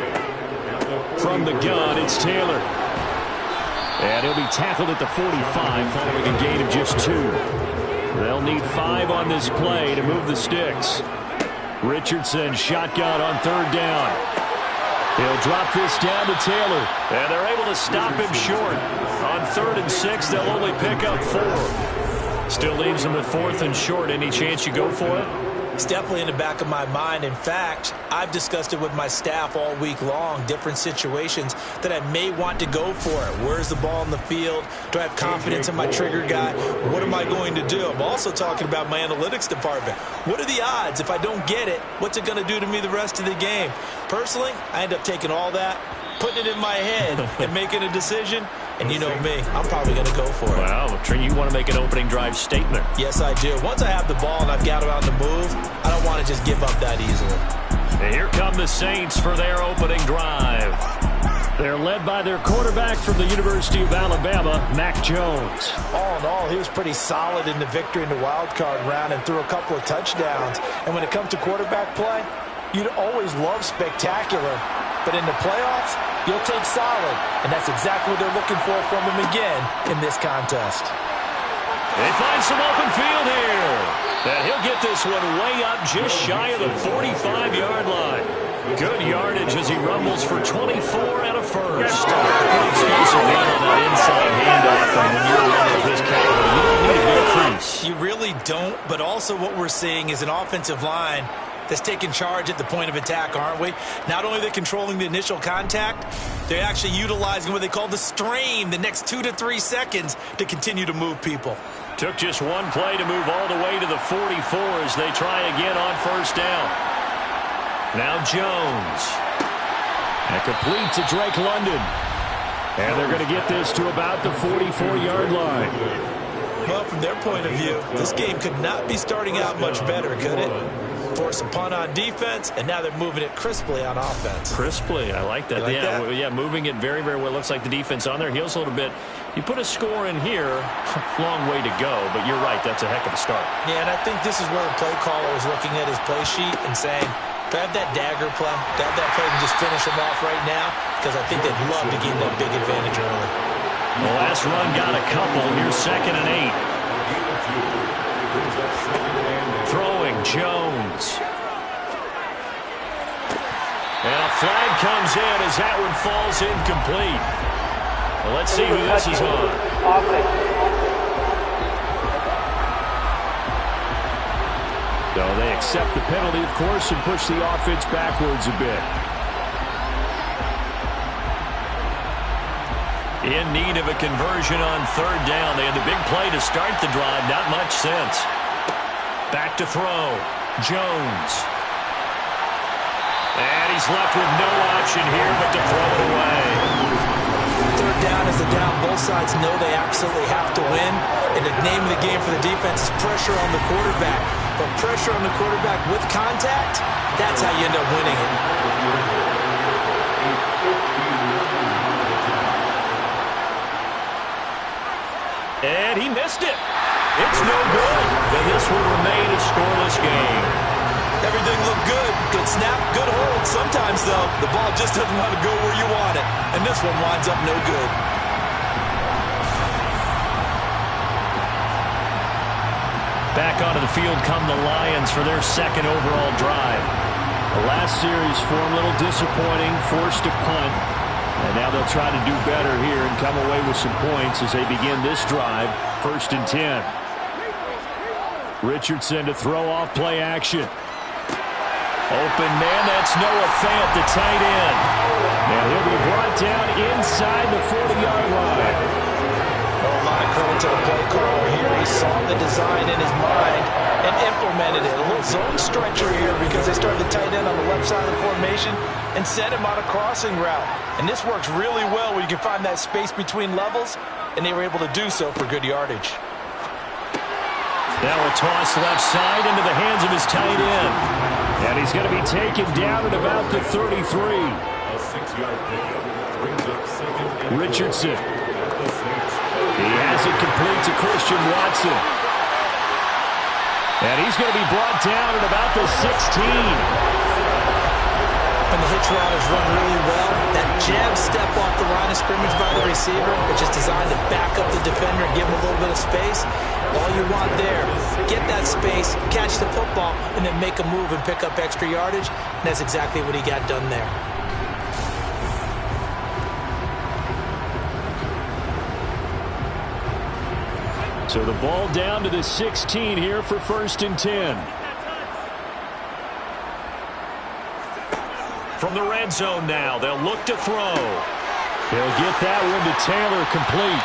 8. From the gun, it's Taylor. And he'll be tackled at the 45 following a gain of just 2. They'll need 5 on this play to move the sticks. Richardson shotgun on 3rd down. He'll drop this down to Taylor. And they're able to stop him short. On 3rd and 6, they'll only pick up 4. Still leaves them with 4th and short. Any chance you go for it? It's definitely in the back of my mind. In fact, I've discussed it with my staff all week long, different situations that I may want to go for it. Where's the ball in the field? Do I have confidence in my trigger guy? What am I going to do? I'm also talking about my analytics department. What are the odds? If I don't get it, what's it going to do to me the rest of the game? Personally, I end up taking all that, putting it in my head, and making a decision. And you know me, I'm probably going to go for it. Wow, you want to make an opening drive statement. Yes, I do. Once I have the ball and I've got it on the move, I don't want to just give up that easily. And here come the Saints for their opening drive. They're led by their quarterback from the University of Alabama, Mac Jones. All in all, he was pretty solid in the victory in the wild card round and threw a couple of touchdowns. And when it comes to quarterback play, you'd always love spectacular. But in the playoffs, you'll take solid. And that's exactly what they're looking for from him again in this contest. They find some open field here. And he'll get this one way up just shy of the 45-yard line. Good yardage as he rumbles for 24 and a first. Good explosive run on that inside handoff. And when you're running with his caliber, you don't need a big crease. You really don't. But also what we're seeing is an offensive line that's taking charge at the point of attack, aren't we? Not only are they controlling the initial contact, they're actually utilizing what they call the strain, the next 2 to 3 seconds, to continue to move people. Took just one play to move all the way to the 44 as they try again on first down. Now Jones. And complete to Drake London. And they're going to get this to about the 44-yard line. Well, from their point of view, this game could not be starting out much better, could it? Force a punt on defense, and now they're moving it crisply on offense. Crisply, I like that. Yeah, moving it very, very well. Looks like the defense on their heels a little bit. You put a score in here, long way to go, but you're right, that's a heck of a start. Yeah, and I think this is where the play caller is looking at his play sheet and saying, do I have that dagger play? Do I have that play and just finish him off right now? Because I think they'd love to gain that big advantage early. The last run got a couple. Here's 2nd and 8. Throwing Jones. And a flag comes in as that one falls incomplete. Well, let's see who this is on. accept the penalty, of course, and push the offense backwards a bit. In need of a conversion on third down. They had the big play to start the drive. Not much sense. Back to throw. Jones. And he's left with no option here but to throw it away. Third down is the down. Both sides know they absolutely have to win. And the name of the game for the defense is pressure on the quarterback. But pressure on the quarterback with contact, that's how you end up winning it. And he missed it. It's no good. And this will remain a scoreless game. Everything looked good. Good snap, good hold. Sometimes, though, the ball just doesn't want to go where you want it. And this one winds up no good. Back onto the field come the Lions for their second overall drive. The last series for them, a little disappointing, forced to punt. And now they'll try to do better here and come away with some points as they begin this drive. 1st and 10. Richardson to throw off play action. Open man, that's Noah Fant, the tight end. And he'll be brought down inside the 40-yard line. A lot of credit to the play caller here. He saw the design in his mind and implemented it. A little zone stretcher here because they started the tight end on the left side of the formation and sent him on a crossing route. And this works really well when you can find that space between levels, and they were able to do so for good yardage. Now a toss left side into the hands of his tight end. And he's going to be taken down at about the 33. A 6-yard pickup brings up second and Richardson. He has it complete to Christian Watson. And he's going to be brought down at about the 16. And the hitch route is run really well. That jab step off the line of scrimmage by the receiver, which is designed to back up the defender and give him a little bit of space. All you want there, get that space, catch the football, and then make a move and pick up extra yardage. And that's exactly what he got done there. So the ball down to the 16 here for 1st and 10. From the red zone now, they'll look to throw. They'll get that one to Taylor complete.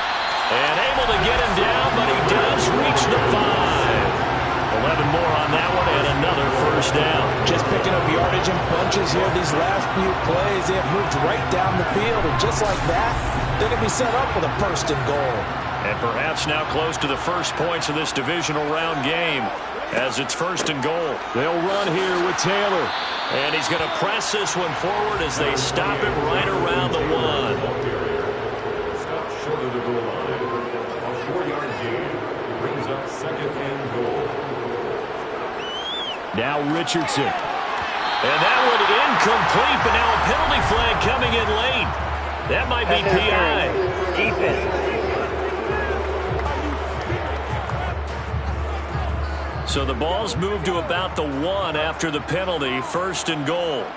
And able to get him down, but he does reach the 5. 11 more on that one and another 1st down. Just picking up yardage in bunches here these last few plays. They have moved right down the field, and just like that, they're going to be set up with a 1st and goal. And perhaps now close to the first points of this divisional round game as it's 1st and goal. They'll run here with Taylor. And he's going to press this one forward as they stop it right around the 1. Stop short of the goal line. A 4-yard gain brings up second and goal. Now Richardson. And that one incomplete, but now a penalty flag coming in late. That might be PI. Defense. So the ball's moved to about the 1 after the penalty. 1st and goal.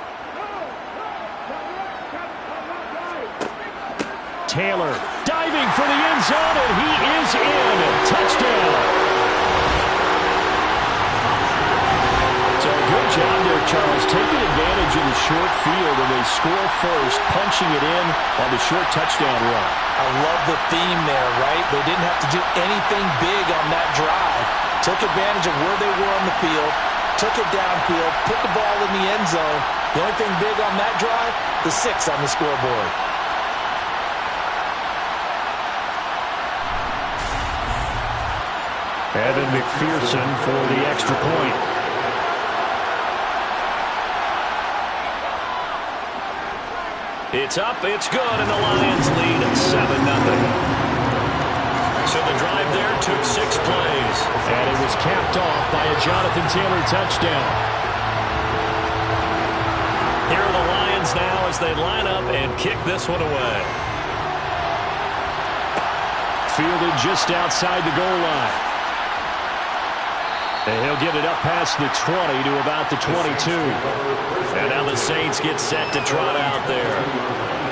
Taylor diving for the end zone, and he is in. Touchdown. So good job there, Charles, taking advantage of the short field, and they score first, punching it in on the short touchdown run. I love the theme there, right? They didn't have to do anything big on that drive. Took advantage of where they were on the field, took it downfield, put the ball in the end zone. The only thing big on that drive, the 6 on the scoreboard. Evan McPherson for the extra point. It's up, it's good, and the Lions lead at 7-0. So the drive there took 6 plays. And it was capped off by a Jonathan Taylor touchdown. Here are the Lions now as they line up and kick this one away. Fielded just outside the goal line. And he'll get it up past the 20 to about the 22. And now the Saints get set to trot out there.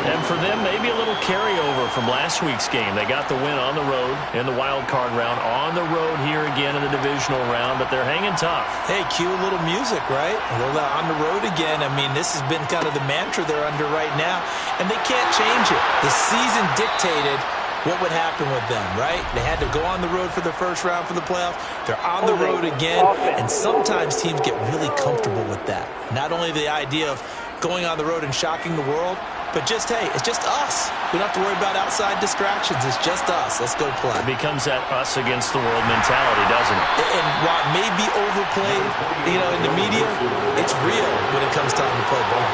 And for them, maybe a little carryover from last week's game. They got the win on the road in the wild card round, on the road here again in the divisional round, but they're hanging tough. Hey, cue a little music, right? A little on the road again. I mean, this has been kind of the mantra they're under right now, and they can't change it. The season dictated what would happen with them, right? They had to go on the road for the first round for the playoffs. They're on the road again, and sometimes teams get really comfortable with that. Not only the idea of going on the road and shocking the world, but just, hey, it's just us. We don't have to worry about outside distractions. It's just us. Let's go play. It becomes that us against the world mentality, doesn't it? And while it may be overplayed, in the media, it's real when it comes time to play ball.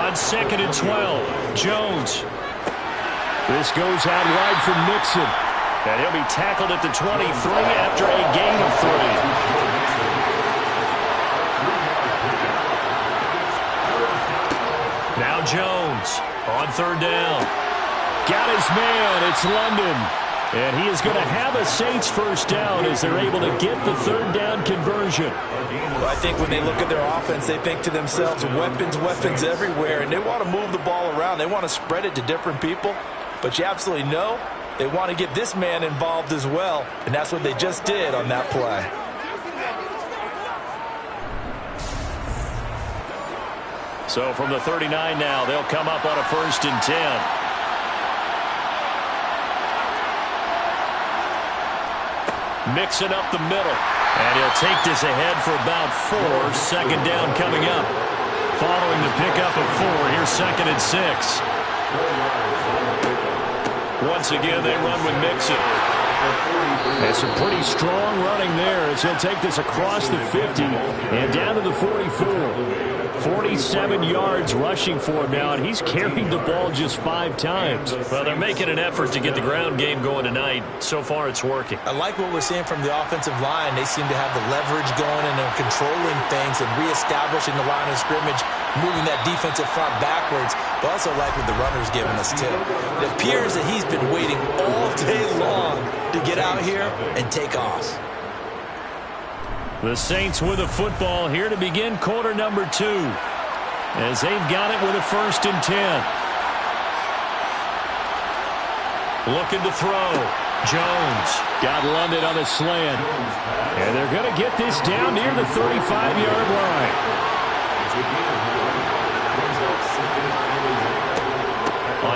On 2nd and 12, Jones. This goes out wide for Mixon. And he'll be tackled at the 23 after a gain of 3. Now Jones on 3rd down. Got his man. It's London. And he is going to have a Saints first down as they're able to get the 3rd down conversion. Well, I think when they look at their offense, they think to themselves, weapons everywhere, and they want to move the ball around. They want to spread it to different people. But you absolutely know they want to get this man involved as well, and that's what they just did on that play. So from the 39 now, they'll come up on a 1st and 10. Mixing up the middle. And he'll take this ahead for about 4. 2nd down coming up. Following the pickup of 4, here's 2nd and 6. Once again, they run with Mixon. And some pretty strong running there as he'll take this across the 50 and down to the 44. 47 yards rushing for him now, and he's carried the ball just 5 times. Well, they're making an effort to get the ground game going tonight. So far, it's working. I like what we're seeing from the offensive line. They seem to have the leverage going, and they're controlling things and reestablishing the line of scrimmage, moving that defensive front backwards. But also like what the runner's giving us, too. It appears that he's been waiting all day long to get out here and take off. The Saints with a football here to begin quarter number 2. As they've got it with a 1st and 10. Looking to throw. Jones got London on a slant. And they're going to get this down near the 35-yard line.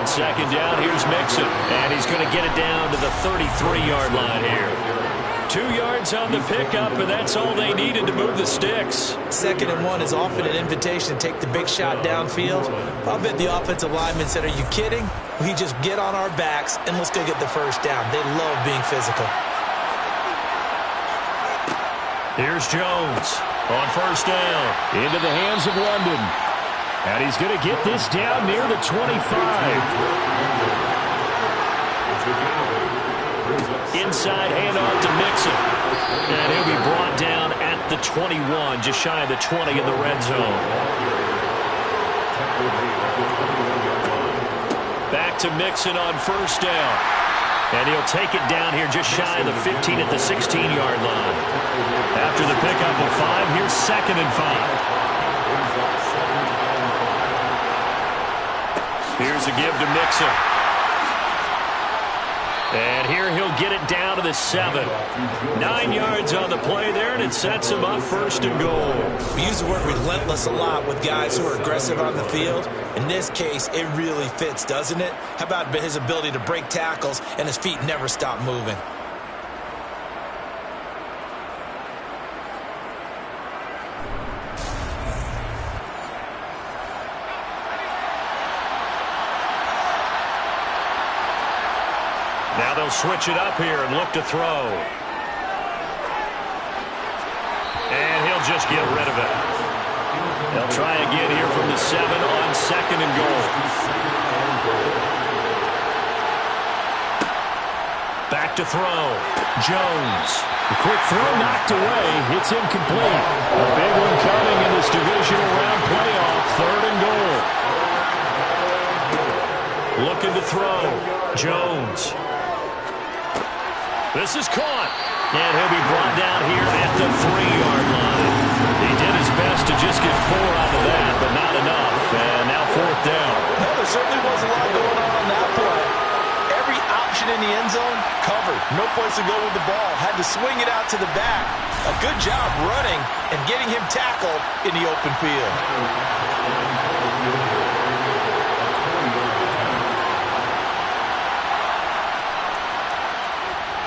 On 2nd down, here's Mixon. And he's going to get it down to the 33-yard line here. 2 yards on the pickup, and that's all they needed to move the sticks. 2nd and 1 is often an invitation to take the big shot downfield. I'll bet the offensive lineman said, are you kidding? We just get on our backs, and let's go get the first down. They love being physical. Here's Jones on 1st down. Into the hands of London. And he's going to get this down near the 25. Inside handoff to Mixon. And he'll be brought down at the 21, just shy of the 20 in the red zone. Back to Mixon on 1st down. And he'll take it down here just shy of the 15 at the 16-yard line. After the pickup of 5, here's 2nd and 5. Here's a give to Mixon. And here he'll get it down to the 7. 9 yards on the play there, and it sets him up 1st and goal. We use the word relentless a lot with guys who are aggressive on the field. In this case, it really fits, doesn't it? How about his ability to break tackles and his feet never stop moving? Now they'll switch it up here and look to throw. And he'll just get rid of it. They'll try again here from the 7 on 2nd and goal. Back to throw. Jones. The quick throw knocked away. It's incomplete. A big one coming in this divisional round playoff. 3rd and goal. Looking to throw. Jones. This is caught. And he'll be brought down here at the 3-yard line. He did his best to just get 4 out of that, but not enough. And now 4th down. Well, there certainly was a lot going on that play. Every option in the end zone covered. No place to go with the ball. Had to swing it out to the back. A good job running and getting him tackled in the open field.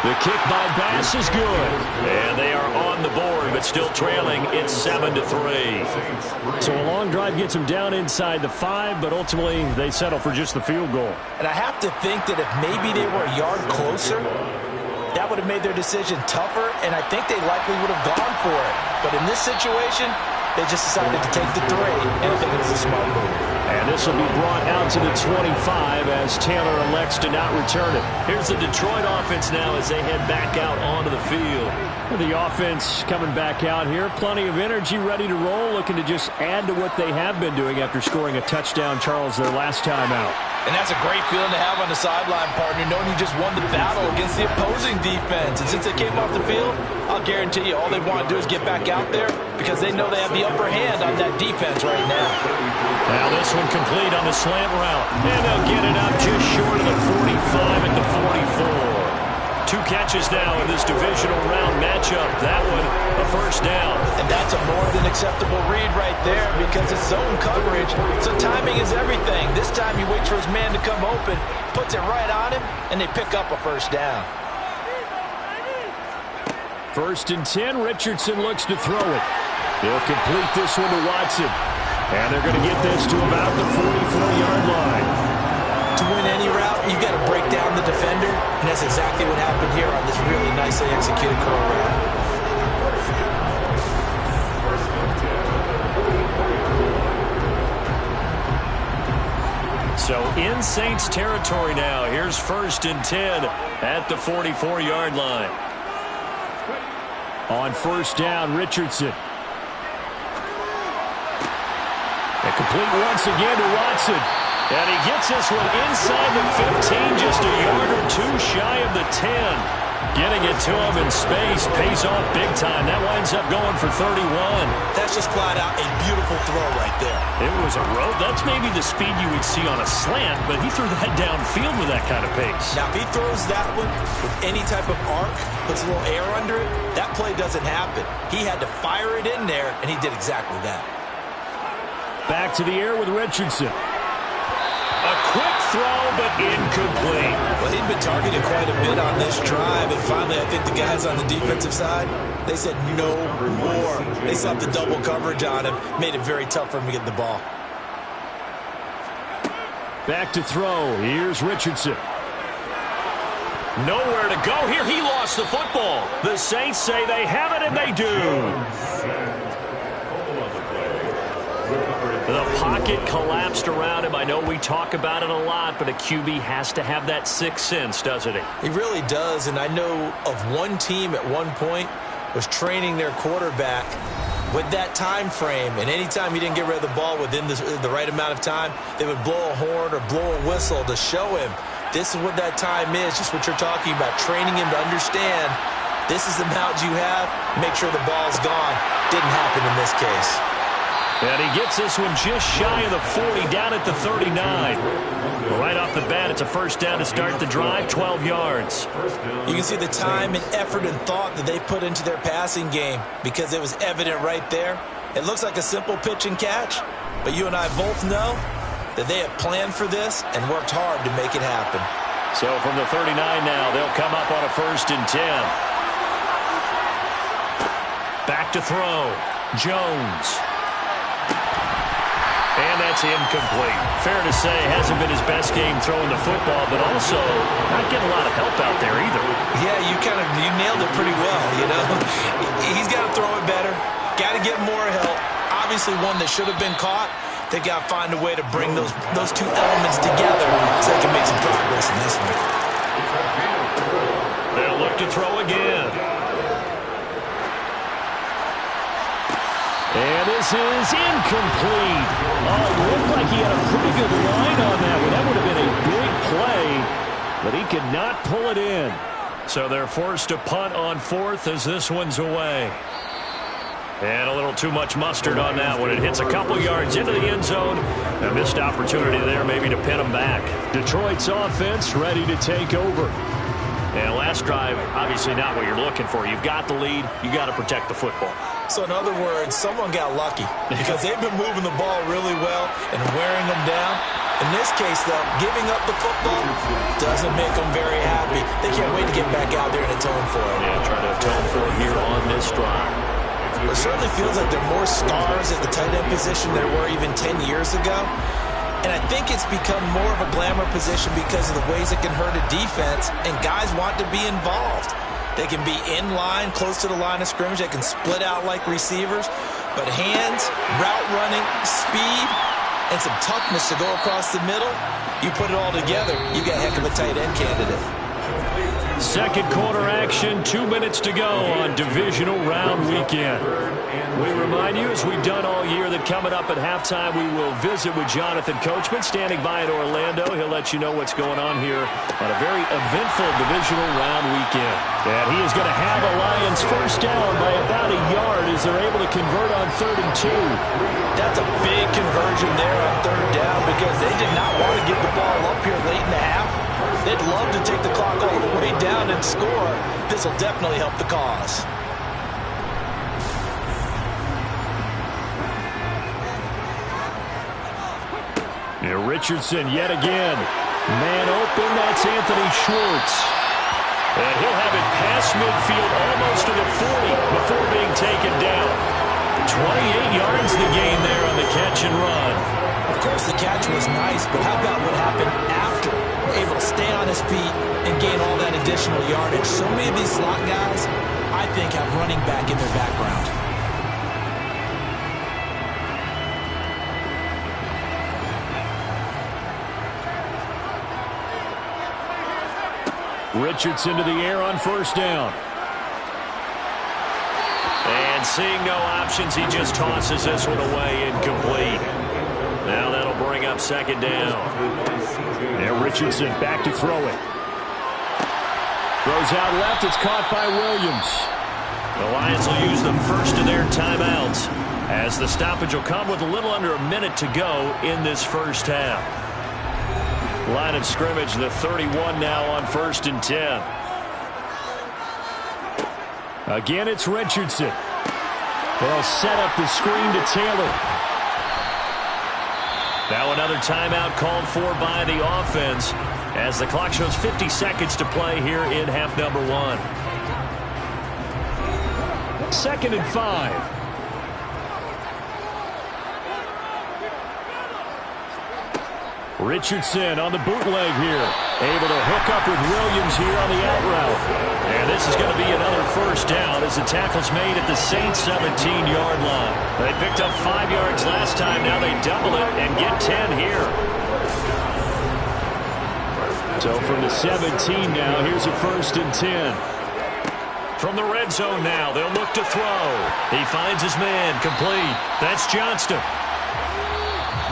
The kick by Bass is good. And they are on the board, but still trailing. It's 7-3. So a long drive gets them down inside the 5, but ultimately they settle for just the field goal. And I have to think that if maybe they were a yard closer, that would have made their decision tougher, and I think they likely would have gone for it. But in this situation, they just decided to take the 3, and I think it was a smart move. And this will be brought out to the 25 as Taylor elects to not return it. Here's the Detroit offense now as they head back out onto the field. The offense coming back out here. Plenty of energy, ready to roll, looking to just add to what they have been doing after scoring a touchdown, Charles, their last time out. And that's a great feeling to have on the sideline, partner, knowing you just won the battle against the opposing defense. And since they came off the field, I'll guarantee you all they want to do is get back out there because they know they have the upper hand on that defense right now. Now this one complete on the slant route. And they'll get it up just short of the 45 at the 44. 2 catches now in this divisional round matchup. That one, a first down. And that's a more than acceptable read right there because it's zone coverage, so timing is everything. This time he waits for his man to come open, puts it right on him, and they pick up a first down. 1st and 10, Richardson looks to throw it. He'll complete this one to Watson. And they're going to get this to about the 44-yard line. To win any route, you've got to break down the defender, and that's exactly what happened here on this really nicely executed curl route. So in Saints territory now. Here's 1st and 10 at the 44-yard line. On 1st down, Richardson. And complete once again to Watson. And he gets this one inside the 15, just a yard or 2 shy of the 10. Getting it to him in space pays off big time. That winds up going for 31. That's just flat out a beautiful throw right there. It was a road. That's maybe the speed you would see on a slant, but he threw that downfield with that kind of pace. Now, if he throws that one with any type of arc, puts a little air under it, that play doesn't happen. He had to fire it in there, and he did exactly that. Back to the air with Richardson. A quick throw, but incomplete. Well, he'd been targeted quite a bit on this drive, and finally I think the guys on the defensive side, they said no more. They slapped the double coverage on him, made it very tough for him to get the ball. Back to throw. Here's Richardson. Nowhere to go here. He lost the football. The Saints say they have it, and they do. The pocket collapsed around him. I know we talk about it a lot, but a QB has to have that sixth sense, doesn't he? He really does, and I know of one team at one point was training their quarterback with that time frame, and anytime he didn't get rid of the ball within the right amount of time, they would blow a horn or blow a whistle to show him this is what that time is, just what you're talking about, training him to understand this is the amount you have, make sure the ball's gone. Didn't happen in this case. And he gets this one just shy of the 40, down at the 39. Right off the bat, it's a first down to start the drive, 12 yards. You can see the time and effort and thought that they put into their passing game because it was evident right there. It looks like a simple pitch and catch, but you and I both know that they have planned for this and worked hard to make it happen. So from the 39 now, they'll come up on a 1st and 10. Back to throw. Jones. And that's incomplete. Fair to say, hasn't been his best game throwing the football, but also not getting a lot of help out there either. Yeah, you nailed it pretty well, you know. He's got to throw it better. Got to get more help. Obviously one that should have been caught. They got to find a way to bring those two elements together so they can make some progress in this one. They'll look to throw again. And this is incomplete. Oh, it looked like he had a pretty good line on that one. That would have been a big play, but he could not pull it in. So they're forced to punt on fourth as this one's away. And a little too much mustard on that one. It hits a couple yards into the end zone. A missed opportunity there maybe to pin them back. Detroit's offense ready to take over. And last drive, obviously not what you're looking for. You've got the lead. You got to protect the football. So in other words, someone got lucky because they've been moving the ball really well and wearing them down. In this case, though, giving up the football doesn't make them very happy. They can't wait to get back out there and atone for it. Yeah, trying to atone for it here on this drive. It certainly feels like there are more stars at the tight end position than there were even 10 years ago. And I think it's become more of a glamour position because of the ways it can hurt a defense, and guys want to be involved. They can be in line, close to the line of scrimmage. They can split out like receivers. But hands, route running, speed, and some toughness to go across the middle, you put it all together, you got a heck of a tight end candidate. Second quarter action, 2 minutes to go on divisional round weekend. We remind you, as we've done all year, that coming up at halftime, we will visit with Jonathan Coachman, standing by in Orlando. He'll let you know what's going on here on a very eventful divisional round weekend. And he is going to have the Lions first down by about a yard as they're able to convert on 3rd and 2. That's a big conversion there on 3rd down because they did not want to give the ball up here late in the half. They'd love to take the clock all the way down and score. This will definitely help the cause. Here Richardson yet again. Man open, that's Anthony Schwartz. And he'll have it past midfield almost to the 40 before being taken down. 28 yards the gain there on the catch and run. Of course, the catch was nice, but how about what happened after? Able to stay on his feet and gain all that additional yardage. So many of these slot guys, I think, have running back in their background. Richardson to the air on first down. And seeing no options, he just tosses this one away, incomplete. Now that'll bring up second down. And Richardson back to throw it. Throws out left. It's caught by Williams. The Lions will use the first of their timeouts as the stoppage will come with a little under a minute to go in this first half. Line of scrimmage, the 31 now on 1st and 10. Again, it's Richardson. They'll set up the screen to Taylor. Now another timeout called for by the offense as the clock shows 50 seconds to play here in half number 1. 2nd and 5. Richardson on the bootleg here. Able to hook up with Williams here on the out route. And this is going to be another first down as the tackle's made at the Saints' 17-yard line. They picked up 5 yards last time. Now they double it and get 10 here. So from the 17 now, here's a 1st and 10. From the red zone now, they'll look to throw. He finds his man, complete. That's Johnston.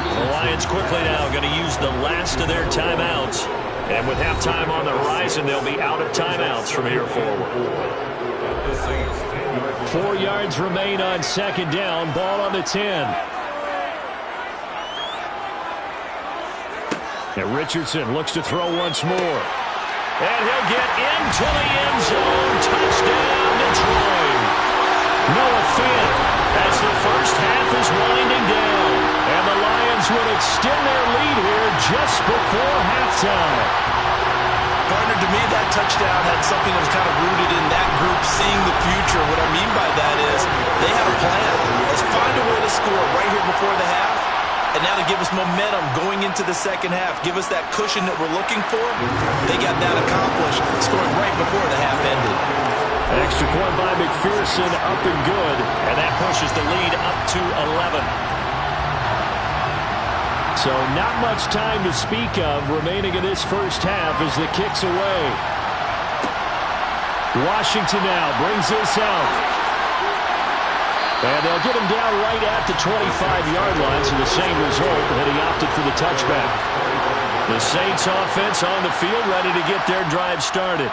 The Lions quickly now going to use the last of their timeouts. And with halftime on the horizon, they'll be out of timeouts from here forward. 4 yards remain on second down. Ball on the 10. And Richardson looks to throw once more. And he'll get into the end zone. Touchdown, Detroit. Noah Fant as the first half is winding down. And the Lions will extend their lead here just before halftime. Partner, to me, that touchdown had something that was kind of rooted in that group seeing the future. What I mean by that is they had a plan. Let's find a way to score right here before the half. And now to give us momentum going into the second half, give us that cushion that we're looking for. They got that accomplished, scoring right before the half ended. An extra point by McPherson, up and good. And that pushes the lead up to 11. So not much time to speak of remaining in this first half as the kick's away. Washington now brings this out. And they'll get him down right at the 25-yard line, so the same result that he opted for the touchback. The Saints offense on the field ready to get their drive started.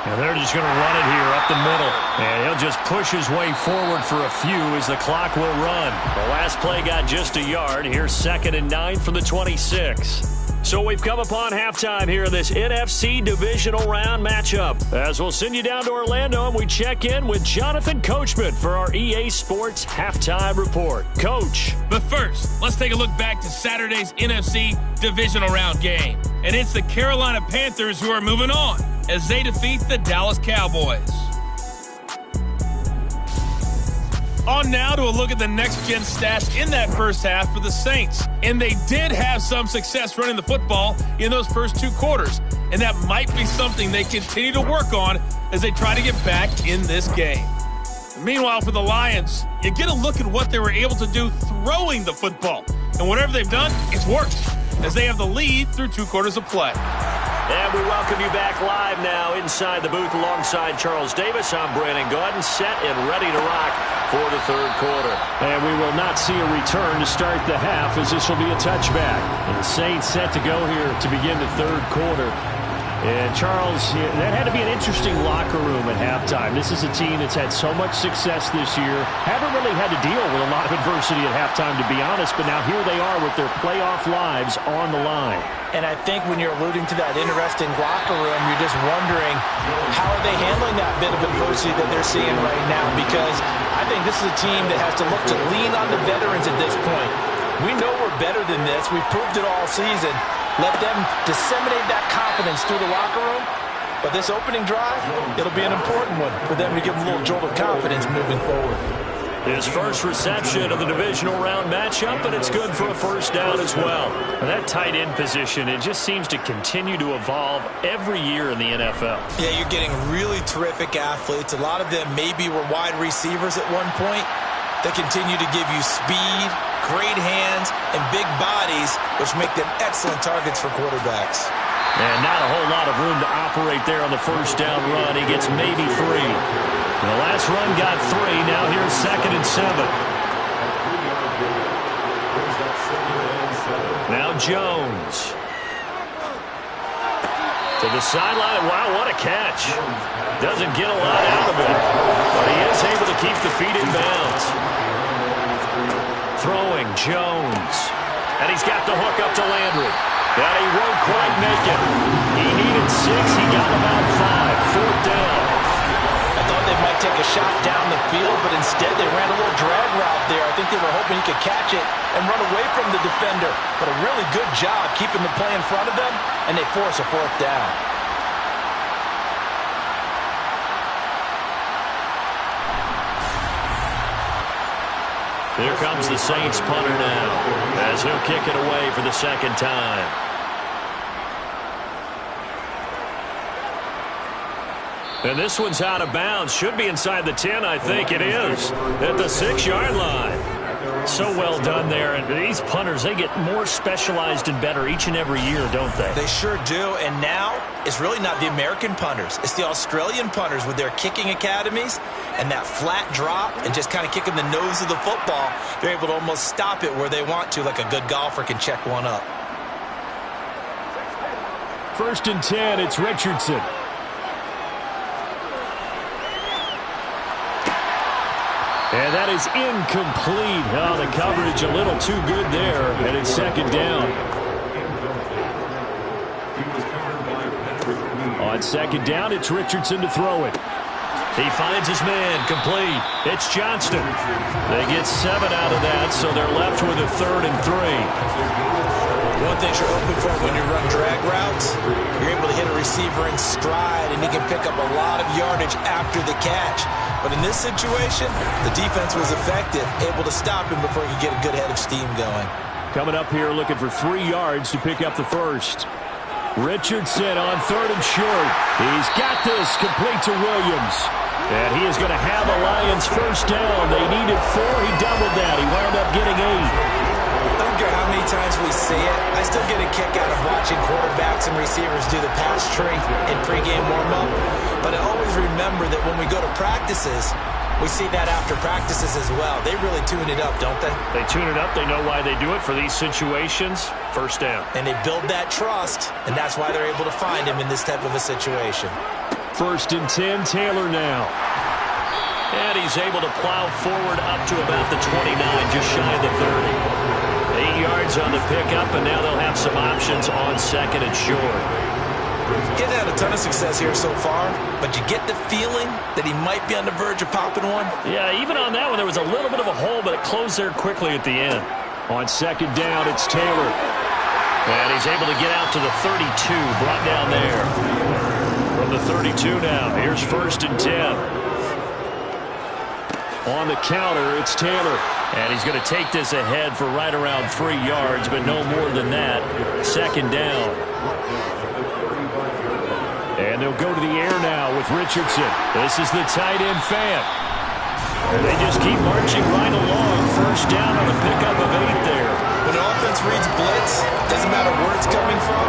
And they're just going to run it here up the middle. And he'll just push his way forward for a few as the clock will run. The last play got just a yard. Here's 2nd and 9 from the 26. So we've come upon halftime here in this NFC divisional round matchup. As we'll send you down to Orlando and we check in with Jonathan Coachman for our EA Sports Halftime Report. Coach. But first, let's take a look back to Saturday's NFC divisional round game. And it's the Carolina Panthers who are moving on as they defeat the Dallas Cowboys. On now to a look at the next-gen stats in that first half for the Saints. And they did have some success running the football in those first 2 quarters. And that might be something they continue to work on as they try to get back in this game. Meanwhile, for the Lions, you get a look at what they were able to do throwing the football. And whatever they've done, it's worked, as they have the lead through 2 quarters of play. And we welcome you back live now inside the booth alongside Charles Davis. I'm Brandon Gaudin, set and ready to rock for the 3rd quarter. And we will not see a return to start the half, as this will be a touchback. And the Saints set to go here to begin the 3rd quarter. And Charles, that had to be an interesting locker room at halftime. This is a team that's had so much success this year. Haven't really had to deal with a lot of adversity at halftime, to be honest, but now here they are with their playoff lives on the line. And I think when you're alluding to that interesting locker room, you're just wondering how are they handling that bit of adversity that they're seeing right now, because I think this is a team that has to look to lean on the veterans at this point. We know we're better than this. We've proved it all season. Let them disseminate that confidence through the locker room. But this opening drive, it'll be an important one for them to give them a little jolt of confidence moving forward. His first reception of the divisional round matchup, and it's good for a first down as well. And that tight end position, it just seems to continue to evolve every year in the NFL. Yeah, you're getting really terrific athletes. A lot of them maybe were wide receivers at one point. They continue to give you speed, great hands, and big bodies, which make them excellent targets for quarterbacks. And not a whole lot of room to operate there on the first down run. He gets maybe 3. The last run got 3. Now here's 2nd and 7. Now Jones. To the sideline. Wow, what a catch. Doesn't get a lot out of it, but he is able to keep the feet in bounds. Throwing Jones. And he's got the hook up to Landry. That he won't quite make it. He needed 6. He got about 5. 4th down. I thought they might take a shot down the field, but instead they ran a little drag route there. I think they were hoping he could catch it and run away from the defender. But a really good job keeping the play in front of them, and they force a 4th down. Here comes the Saints punter now, as he'll kick it away for the 2nd time. And this one's out of bounds. Should be inside the 10, I think it is, at the 6-yard line. So well done there. And these punters, they get more specialized and better each and every year, don't they? They sure do. And now it's really not the American punters. It's the Australian punters with their kicking academies and that flat drop and just kind of kicking the nose of the football. They're able to almost stop it where they want to, like a good golfer can check one up. 1st and 10, it's Richardson. And that is incomplete. Oh, the coverage a little too good there, and it's 2nd down. On 2nd down, it's Richardson to throw it. He finds his man, complete. It's Johnston. They get 7 out of that, so they're left with a 3rd and 3. One thing you're hoping for when you run drag routes, you're able to hit a receiver in stride, and he can pick up a lot of yardage after the catch. But in this situation, the defense was effective, able to stop him before he could get a good head of steam going. Coming up here looking for 3 yards to pick up the first. Richardson on 3rd and short. He's got this, complete to Williams. And he is going to have the Lions first down. They needed 4. He doubled that. He wound up getting 8. I don't care how many times we see it. I still get a kick out of watching quarterbacks and receivers do the pass tree in pregame warm-up. But I always remember that when we go to practices, we see that after practices as well. They really tune it up, don't they? They tune it up. They know why they do it for these situations. First down. And they build that trust, and that's why they're able to find him in this type of a situation. First and 10, Taylor now. And he's able to plow forward up to about the 29, just shy of the 30. 8 yards on the pickup, and now they'll have some options on second and short. Getting had a ton of success here so far, but you get the feeling that he might be on the verge of popping one. Yeah, even on that one, there was a little bit of a hole, but it closed there quickly at the end. On second down, it's Taylor. And he's able to get out to the 32, brought down there. From the 32 now, here's first and 10. On the counter, it's Taylor. And he's going to take this ahead for right around 3 yards, but no more than that. Second down. And they'll go to the air now with Richardson. This is the tight end fan. And they just keep marching right along. First down on a pickup of 8 there. When an offense reads blitz, doesn't matter where it's coming from,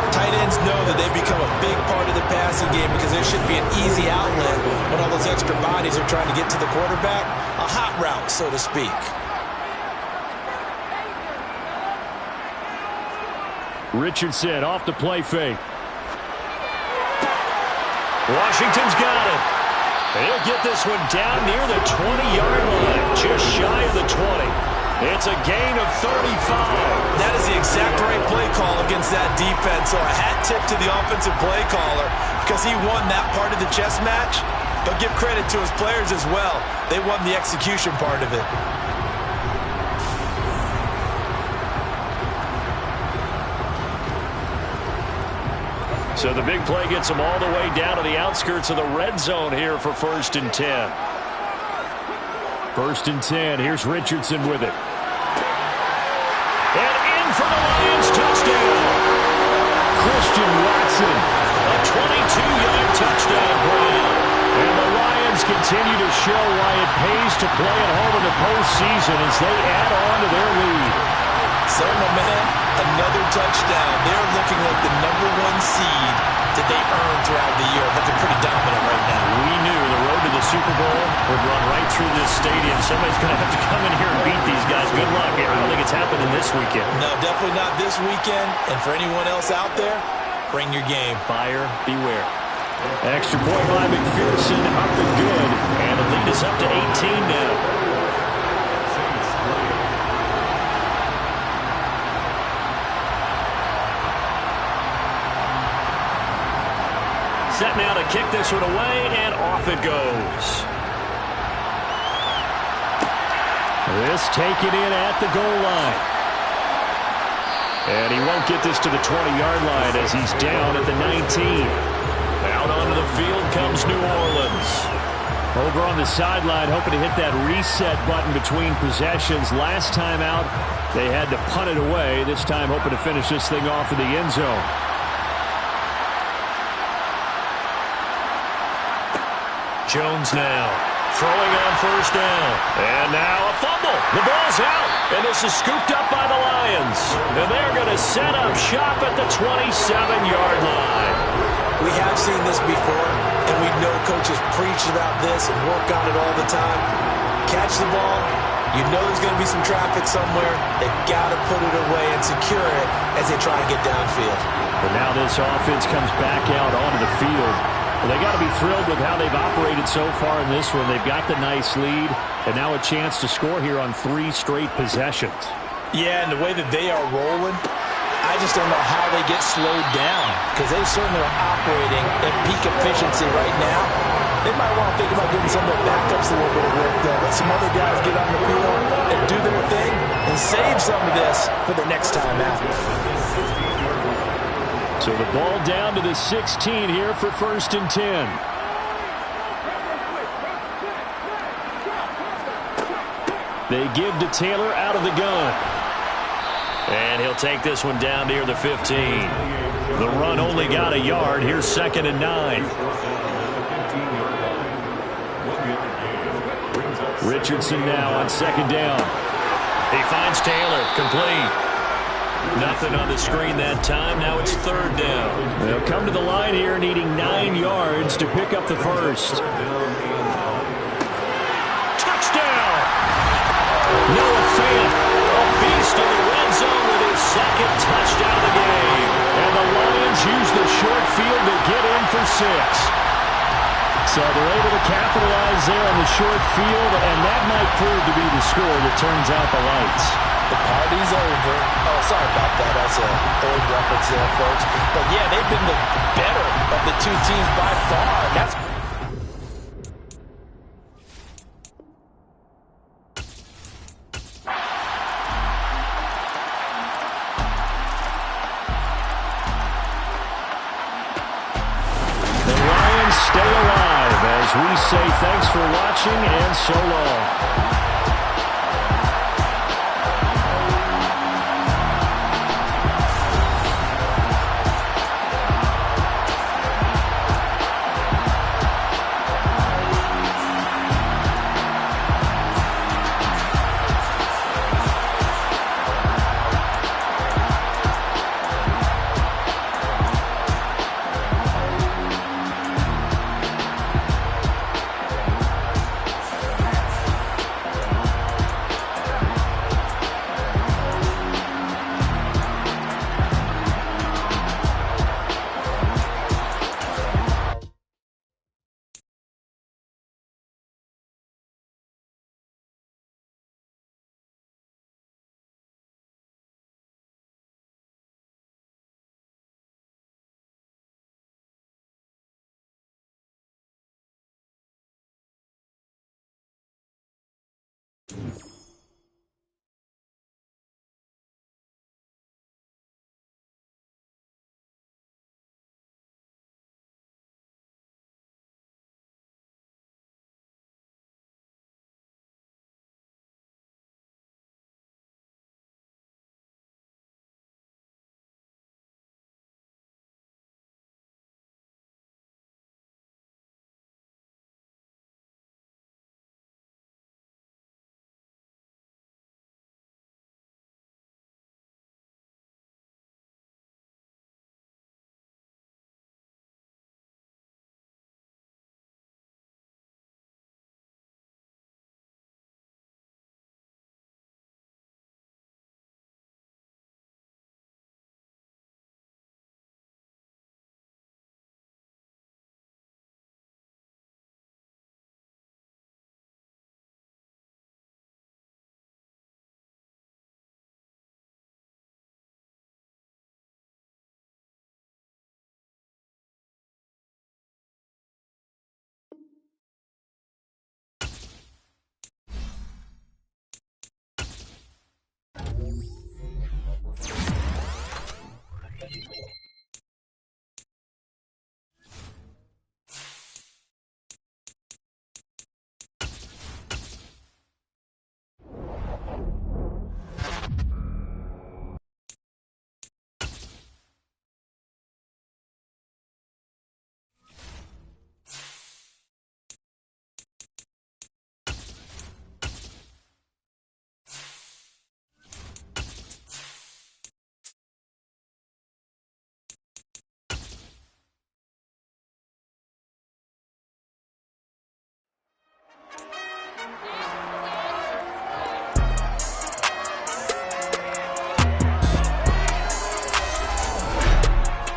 tight ends know that they become a big part of the passing game because there should be an easy outlet when all those extra bodies are trying to get to the quarterback. A hot route, so to speak. Richardson off the play fake. Washington's got it. He'll get this one down near the 20-yard line, just shy of the 20. It's a gain of 35. That is the exact right play call against that defense. So a hat tip to the offensive play caller because he won that part of the chess match. But give credit to his players as well. They won the execution part of it. So the big play gets them all the way down to the outskirts of the red zone here for first and 10. First and 10. Here's Richardson with it. And in for the Lions touchdown. Christian Watson. A 22-yard touchdown grab. And the Lions continue to show why it pays to play at home in the postseason as they add on to their lead. So, my man, another touchdown. They're looking like the #1 seed that they earned throughout the year. Looking pretty dominant right now. We knew the road to the Super Bowl would run right through this stadium. Somebody's going to have to come in here and beat these guys. Good luck. I don't think it's happening this weekend. No, definitely not this weekend. And for anyone else out there, bring your game. Buyer beware. Extra point by McPherson, up and good. And the lead is up to 18 now. Set now to kick this one away, and off it goes. This taken in at the goal line. And he won't get this to the 20-yard line as he's down at the 19. Out onto the field comes New Orleans. Over on the sideline, hoping to hit that reset button between possessions. Last time out, they had to punt it away. This time, hoping to finish this thing off in the end zone. Jones now throwing on first down. And now a fumble. The ball's out. And this is scooped up by the Lions. And they're going to set up shop at the 27-yard line. We have seen this before, and we know coaches preach about this and work on it all the time. Catch the ball. You know there's going to be some traffic somewhere. They've got to put it away and secure it as they try and get downfield. But now this offense comes back out onto the field. Well, they got to be thrilled with how they've operated so far in this one. They've got the nice lead, and now a chance to score here on 3 straight possessions. Yeah, and the way that they are rolling, I just don't know how they get slowed down because they certainly are operating at peak efficiency right now. They might want to think about giving some of their backups a little bit of work, though. Let some other guys get on the field and do their thing and save some of this for the next time out. So the ball down to the 16 here for first and 10. They give to Taylor out of the gun. And he'll take this one down near the 15. The run only got a yard. Here's second and 9. Richardson now on second down. He finds Taylor. Complete. Nothing on the screen that time. Now it's third down. They'll come to the line here needing 9 yards to pick up the first. Touchdown! Noah Fant, a beast in the red zone with his second touchdown of the game. And the Lions use the short field to get in for 6. So they're able to capitalize there on the short field, and that might prove to be the score that turns out the lights. The party's over. Oh, sorry about that. That's an old reference there, folks. But, yeah, they've been the better of the two teams by far. That's stay alive as we say thanks for watching and so long.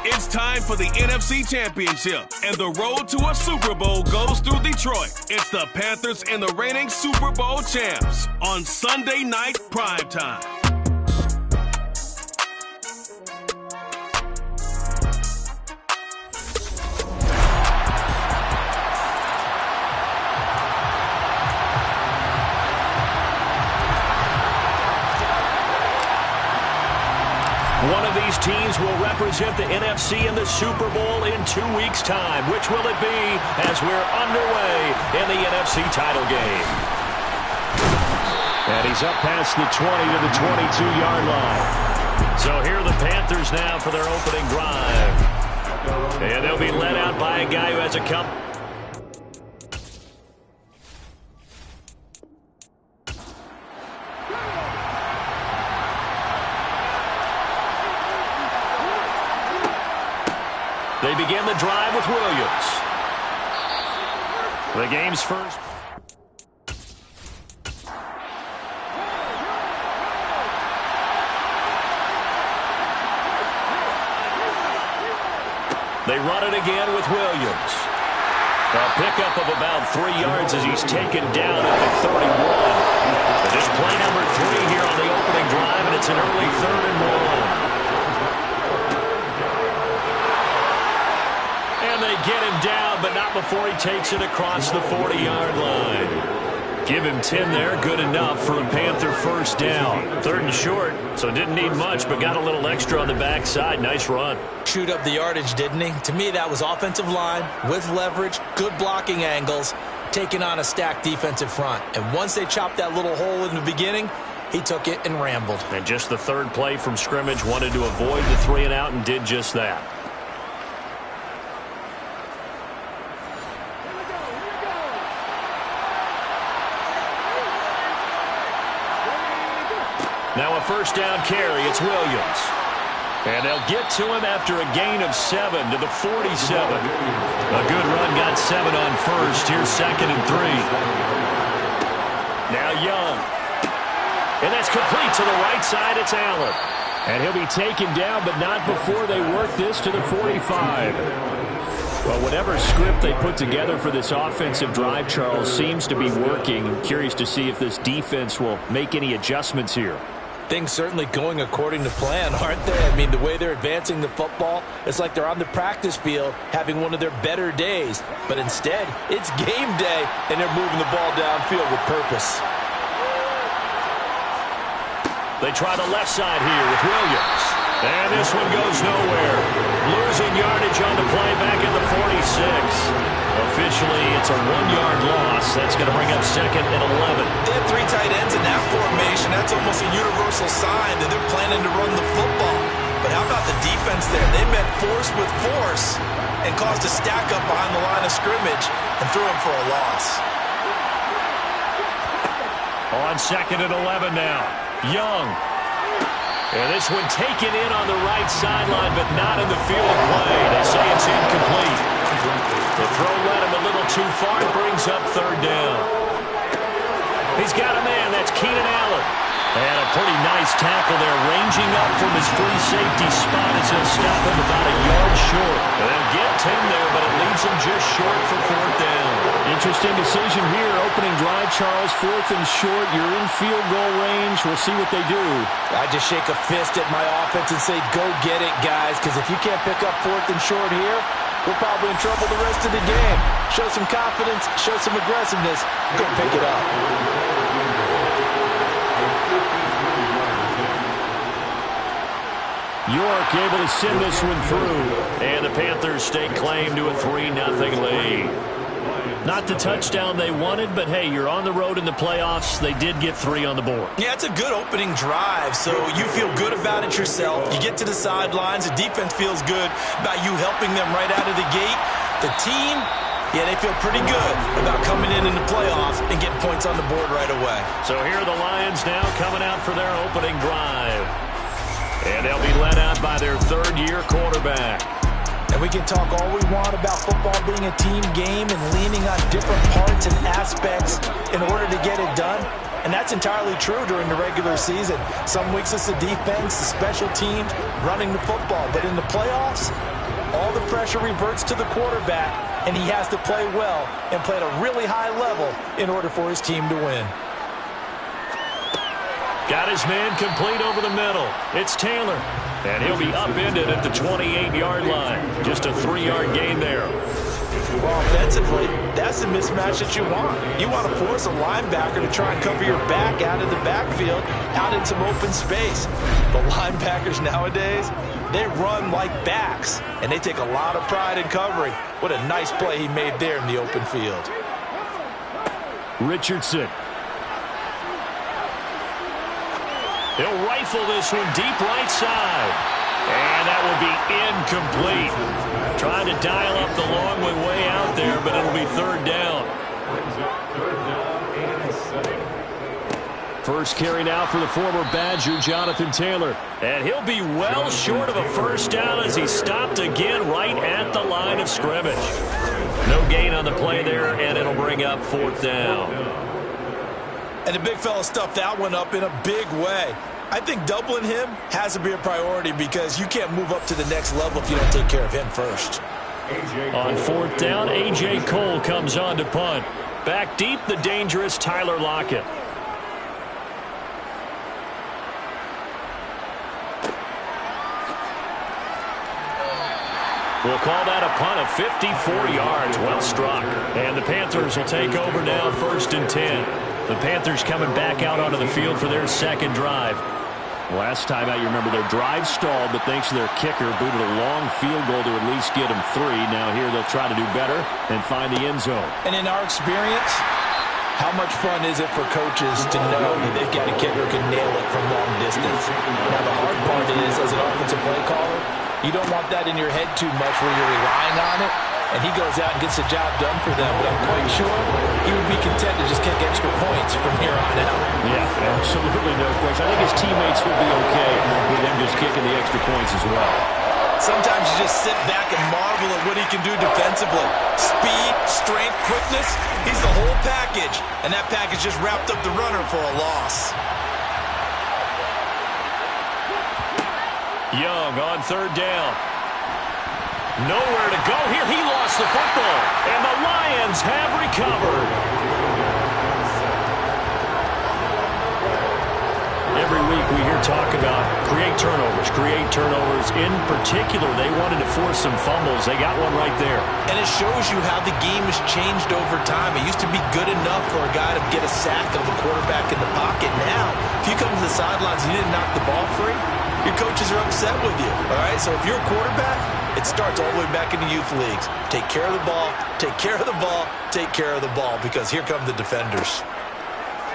It's time for the NFC Championship, and the road to a Super Bowl goes through Detroit. It's the Panthers and the reigning Super Bowl champs on Sunday Night Primetime. One of these teams will represent the NFC in the Super Bowl in 2 weeks' time. Which will it be as we're underway in the NFC title game? And he's up past the 20 to the 22-yard line. So here are the Panthers now for their opening drive. And they'll be led out by a guy who has a couple. They begin the drive with Williams. The game's first. They run it again with Williams. A pickup of about 3 yards as he's taken down at the 31. But just play number 3 here on the opening drive, and it's an early 3rd and 1. And they get him down, but not before he takes it across the 40-yard line. Give him 10 there, good enough for a Panther first down. 3rd and short, so didn't need much, but got a little extra on the backside. Nice run. Chewed up the yardage, didn't he? To me, that was offensive line with leverage, good blocking angles, taking on a stacked defensive front. And once they chopped that little hole in the beginning, he took it and rambled. And just the 3rd play from scrimmage, wanted to avoid the 3 and out and did just that. Now a first down carry. It's Williams. And they'll get to him after a gain of 7 to the 47. A good run, got 7 on first. Here's 2nd and 3. Now Young. And that's complete to the right side. It's Allen. And he'll be taken down, but not before they work this to the 45. Well, whatever script they put together for this offensive drive, Charles, seems to be working. I'm curious to see if this defense will make any adjustments here. Things certainly going according to plan, aren't they? I mean, the way they're advancing the football, it's like they're on the practice field having one of their better days. But instead, it's game day, and they're moving the ball downfield with purpose. They try the left side here with Williams. And this one goes nowhere. Losing yardage on the play back at the 46. Officially, it's a 1-yard loss. That's going to bring up 2nd and 11. They have 3 tight ends in that formation. That's almost a universal sign that they're planning to run the football. But how about the defense there? They met force with force and caused a stack up behind the line of scrimmage and threw him for a loss. On 2nd and 11 now. Young. And this one taken in on the right sideline, but not in the field of play. They say it's incomplete. The throw led him a little too far. Brings up 3rd down. He's got a man. That's Keenan Allen. And a pretty nice tackle there, ranging up from his free safety spot as he'll stop him about a yard short. And they'll get 10 there, but it leaves him just short for 4th down. Interesting decision here. Opening drive, Charles, 4th and short. You're in field goal range. We'll see what they do. I just shake a fist at my offense and say, go get it, guys, because if you can't pick up 4th and short here, we're probably in trouble the rest of the game. Show some confidence, show some aggressiveness, go pick it up. York able to send this one through. And the Panthers stake claim to a 3-0 lead. Not the touchdown they wanted, but hey, you're on the road in the playoffs. They did get 3 on the board. Yeah, it's a good opening drive, so you feel good about it yourself. You get to the sidelines, the defense feels good about you helping them right out of the gate. The team, yeah, they feel pretty good about coming in the playoffs and getting points on the board right away. So here are the Lions now coming out for their opening drive. And they'll be led out by their 3rd-year quarterback. And we can talk all we want about football being a team game and leaning on different parts and aspects in order to get it done. And that's entirely true during the regular season. Some weeks it's the defense, the special teams, running the football. But in the playoffs, all the pressure reverts to the quarterback, and he has to play well and play at a really high level in order for his team to win. Got his man complete over the middle. It's Taylor. And he'll be upended at the 28-yard line. Just a 3-yard gain there. Well, offensively, that's the mismatch that you want. You want to force a linebacker to try and cover your back out of the backfield, out in some open space. But linebackers nowadays, they run like backs, and they take a lot of pride in covering. What a nice play he made there in the open field. Richardson. He'll rifle this one deep right side. And that will be incomplete. Trying to dial up the long way out there, but it'll be 3rd down. First carry now for the former Badger, Jonathan Taylor. And he'll be well short of a first down as he stopped again right at the line of scrimmage. No gain on the play there, and it'll bring up 4th down. And the big fella stuffed that one up in a big way. I think doubling him has to be a priority because you can't move up to the next level if you don't take care of him first. On fourth down, A.J. Cole comes on to punt. Back deep, the dangerous Tyler Lockett. We'll call that a punt of 54 yards. Well struck. And the Panthers will take over now, 1st and 10. The Panthers coming back out onto the field for their second drive. Last time out, you remember their drive stalled, but thanks to their kicker, booted a long field goal to at least get them 3. Now here they'll try to do better and find the end zone. And in our experience, how much fun is it for coaches to know that they've got a kicker who can nail it from long distance? Now the hard part is, as an offensive play caller, you don't want that in your head too much where you're relying on it. And he goes out and gets the job done for them. But I'm quite sure he would be content to just kick extra points from here on out. Yeah, absolutely no question. I think his teammates would be okay with him just kicking the extra points as well. Sometimes you just sit back and marvel at what he can do defensively. Speed, strength, quickness. He's the whole package. And that package just wrapped up the runner for a loss. Young on 3rd down. Nowhere to go here. He lost the football. And the Lions have recovered. Every week we hear talk about create turnovers. In particular, they wanted to force some fumbles. They got one right there. And it shows you how the game has changed over time. It used to be good enough for a guy to get a sack of the quarterback in the pocket. Now, if you come to the sidelines and you didn't knock the ball free, your coaches are upset with you. All right, so if you're a quarterback, it starts all the way back in the youth leagues. Take care of the ball, take care of the ball, take care of the ball, because here come the defenders.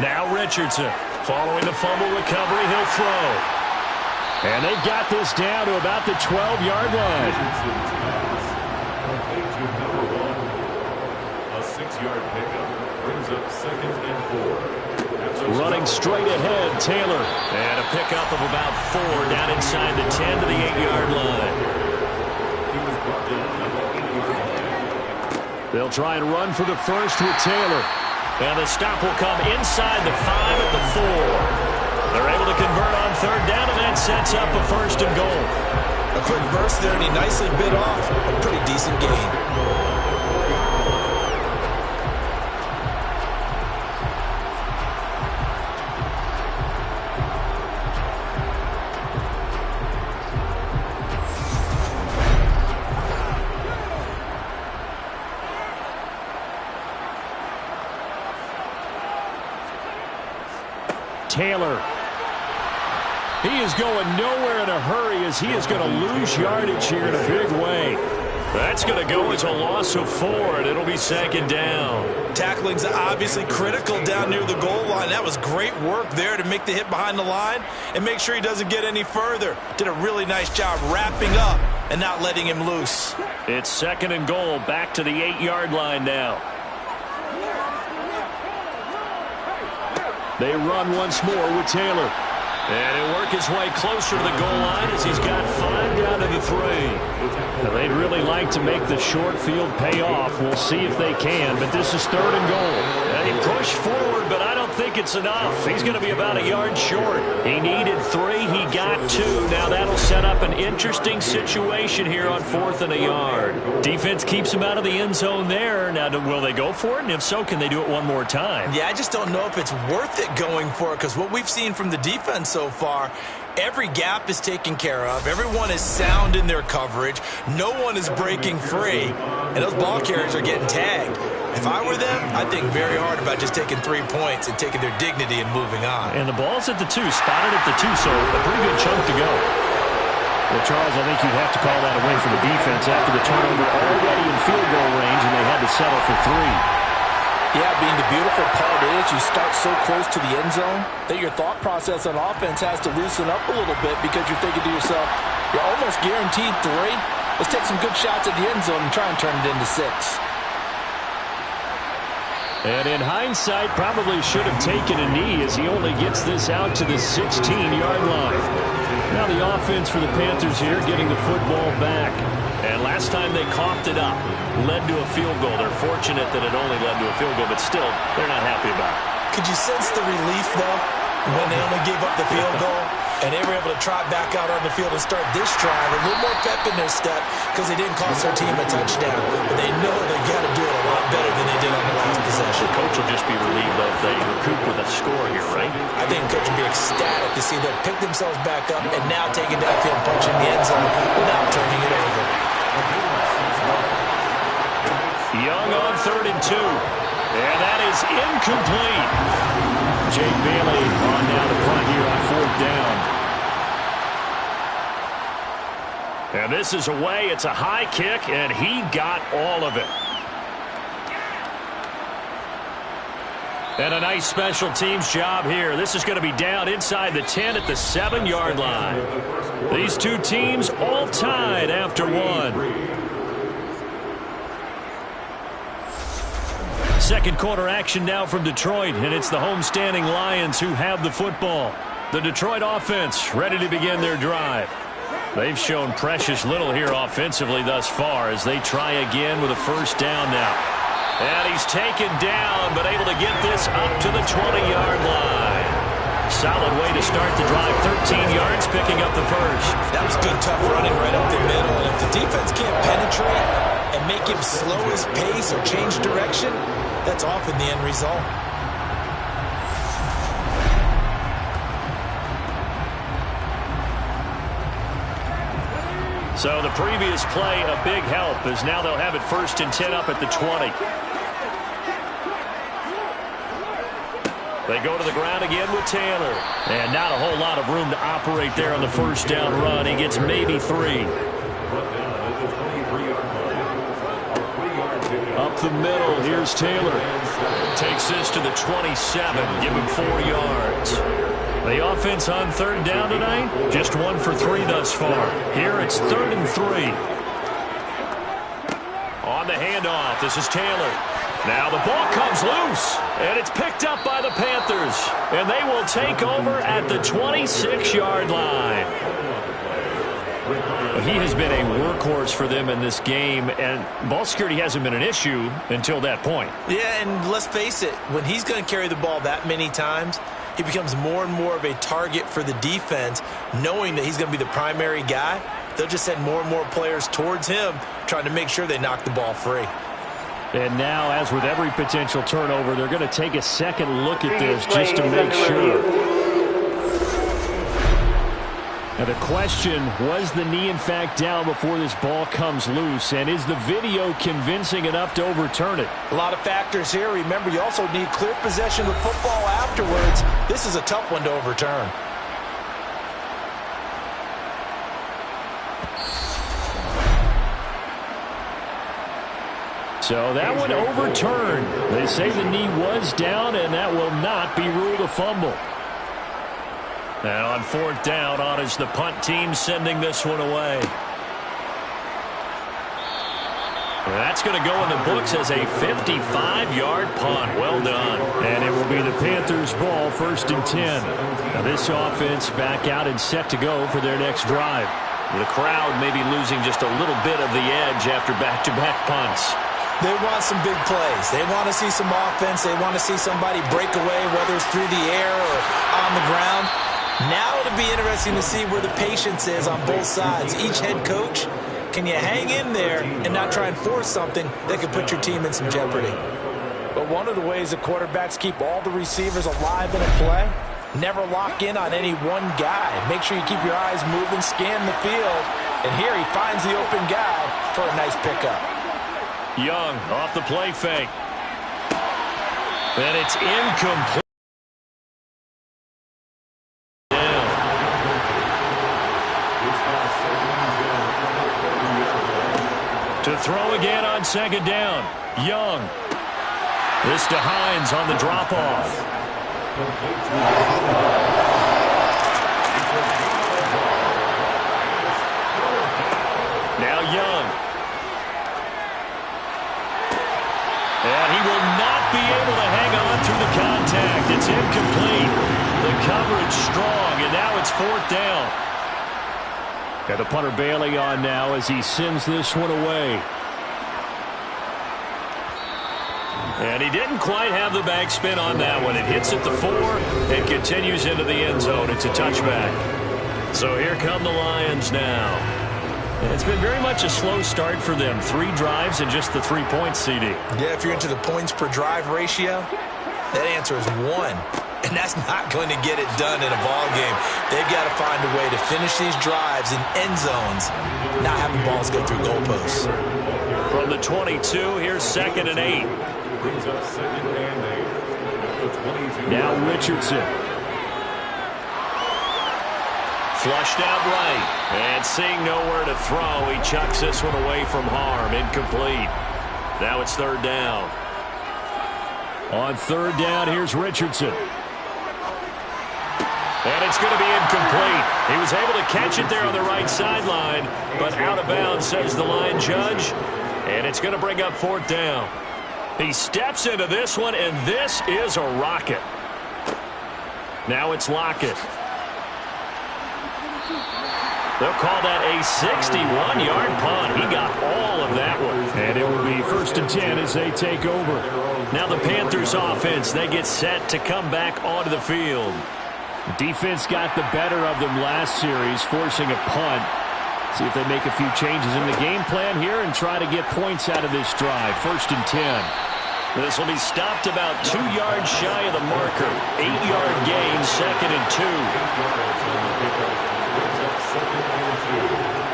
Now Richardson, following the fumble recovery, he'll throw. And they've got this down to about the 12-yard line. A 6-yard pickup brings up 2nd and 4. Running straight ahead, Taylor. And a pickup of about 4 down inside the 10 to the 8-yard line. They'll try and run for the first with Taylor. And the stop will come inside the 5 at the 4. They're able to convert on 3rd down, and that sets up a 1st and goal. A quick burst there, and he nicely bit off a pretty decent gain. Taylor. He is going nowhere in a hurry as he is going to lose yardage here in a big way. That's going to go as a loss of 4, and it'll be 2nd down. Tackling's obviously critical down near the goal line. That was great work there to make the hit behind the line and make sure he doesn't get any further. Did a really nice job wrapping up and not letting him loose. It's 2nd and goal, back to the 8-yard line now. They run once more with Taylor. And he'll work his way closer to the goal line as he's got 5 down to the 3. Now, they'd really like to make the short field pay off. We'll see if they can, but this is 3rd and goal. And he pushed forward, but I don't think it's enough. He's going to be about a yard short. He needed 3. He got 2. Now that'll set up an interesting situation here on 4th and a yard. Defense keeps him out of the end zone there. Now, will they go for it? And if so, can they do it one more time? Yeah, I just don't know if it's worth it going for it, because what we've seen from the defense so far, every gap is taken care of. Everyone is sound in their coverage. No one is breaking free. And those ball carriers are getting tagged. If I were them, I'd think very hard about just taking 3 points and taking their dignity and moving on. And the ball's at the 2, spotted at the 2, so a pretty good chunk to go. Well, Charles, I think you'd have to call that a win for the defense after the turnover already in field goal range, and they had to settle for 3. Yeah, being the beautiful part is you start so close to the end zone that your thought process on offense has to loosen up a little bit, because you're thinking to yourself, you're almost guaranteed 3. Let's take some good shots at the end zone and try and turn it into 6. And in hindsight, probably should have taken a knee as he only gets this out to the 16-yard line. Now the offense for the Panthers here getting the football back. And last time they coughed it up, led to a field goal. They're fortunate that it only led to a field goal, but still, they're not happy about it. Could you sense the relief, though, when they only gave up the field goal and they were able to trot back out on the field and start this drive a little more pep in their step because they didn't cost their team a touchdown. But they know they got to do it a lot better than they did on the last possession. The coach will just be relieved that they recoup with a score here, right? I think the coach will be ecstatic to see them pick themselves back up and now take it downfield, punch in the end zone without turning it over. Young on 3rd and 2. And that is incomplete. Jake Bailey on down the punt here on 4th down. And this is away. It's a high kick, and he got all of it. And a nice special teams job here. This is going to be down inside the 10 at the 7-yard line. These two teams all tied after one. Second quarter action now from Detroit, and it's the homestanding Lions who have the football. The Detroit offense ready to begin their drive. They've shown precious little here offensively thus far as they try again with a first down now. And he's taken down, but able to get this up to the 20-yard line. Solid way to start the drive, 13 yards, picking up the first. That was good, tough running right up the middle. And if the defense can't penetrate and make him slow his pace or change direction, that's often the end result. So the previous play, a big help, as now they'll have it 1st and 10 up at the 20. They go to the ground again with Taylor. And not a whole lot of room to operate there on the first down run. He gets maybe 3. Up the middle, here's Taylor. Takes this to the 27, give him 4 yards. The offense on 3rd down tonight, just 1 for 3 thus far. Here it's 3rd and 3. On the handoff, this is Taylor. Now the ball comes loose, and it's picked up by the Panthers. And they will take over at the 26-yard line. He has been a workhorse for them in this game, and ball security hasn't been an issue until that point. Yeah, and let's face it, when he's going to carry the ball that many times, he becomes more and more of a target for the defense, knowing that he's going to be the primary guy. They'll just send more and more players towards him, trying to make sure they knock the ball free. And now, as with every potential turnover, they're going to take a second look at this just to make sure. Now the question, was the knee in fact down before this ball comes loose? And is the video convincing enough to overturn it? A lot of factors here. Remember, you also need clear possession of football afterwards. This is a tough one to overturn. So that one overturned. They say the knee was down, and that will not be ruled a fumble. Now on 4th down, on is the punt team sending this one away. That's going to go in the books as a 55-yard punt. Well done. And it will be the Panthers' ball, 1st and 10. Now this offense back out and set to go for their next drive. The crowd may be losing just a little bit of the edge after back-to-back punts. They want some big plays. They want to see some offense. They want to see somebody break away, whether it's through the air or on the ground. Now it'll be interesting to see where the patience is on both sides. Each head coach, can you hang in there and not try and force something that could put your team in some jeopardy? But one of the ways that quarterbacks keep all the receivers alive in a play, never lock in on any one guy. Make sure you keep your eyes moving, scan the field, and here he finds the open guy for a nice pickup. Young off the play fake. And it's incomplete. To throw again on 2nd down. Young. This to Hines on the drop-off. Now Young. And he will not be able to hang on through the contact. It's incomplete. The coverage strong, and now it's 4th down. Got the punter Bailey on now as he sends this one away. And he didn't quite have the backspin on that one. It hits at the 4 and continues into the end zone. It's a touchback. So here come the Lions now. It's been very much a slow start for them. 3 drives and just the 3 points, CD. Yeah, if you're into the points per drive ratio, that answer is 1. And that's not going to get it done in a ball game. They've got to find a way to finish these drives in end zones, not having balls go through goalposts. From the 22, here's 2nd and 8. Brings up 2nd and 8. Now Richardson. Flushed out right. And seeing nowhere to throw, he chucks this one away from harm. Incomplete. Now it's 3rd down. On 3rd down, here's Richardson. And it's going to be incomplete. He was able to catch it there on the right sideline, but out of bounds, says the line judge. And it's going to bring up 4th down. He steps into this one, and this is a rocket. Now it's Lockett. They'll call that a 61-yard punt. He got all of that one. And it will be 1st and 10 as they take over. Now the Panthers offense, they get set to come back onto the field. Defense got the better of them last series, forcing a punt. See if they make a few changes in the game plan here and try to get points out of this drive. 1st and 10. This will be stopped about 2 yards shy of the marker. 8-yard gain, 2nd and 2.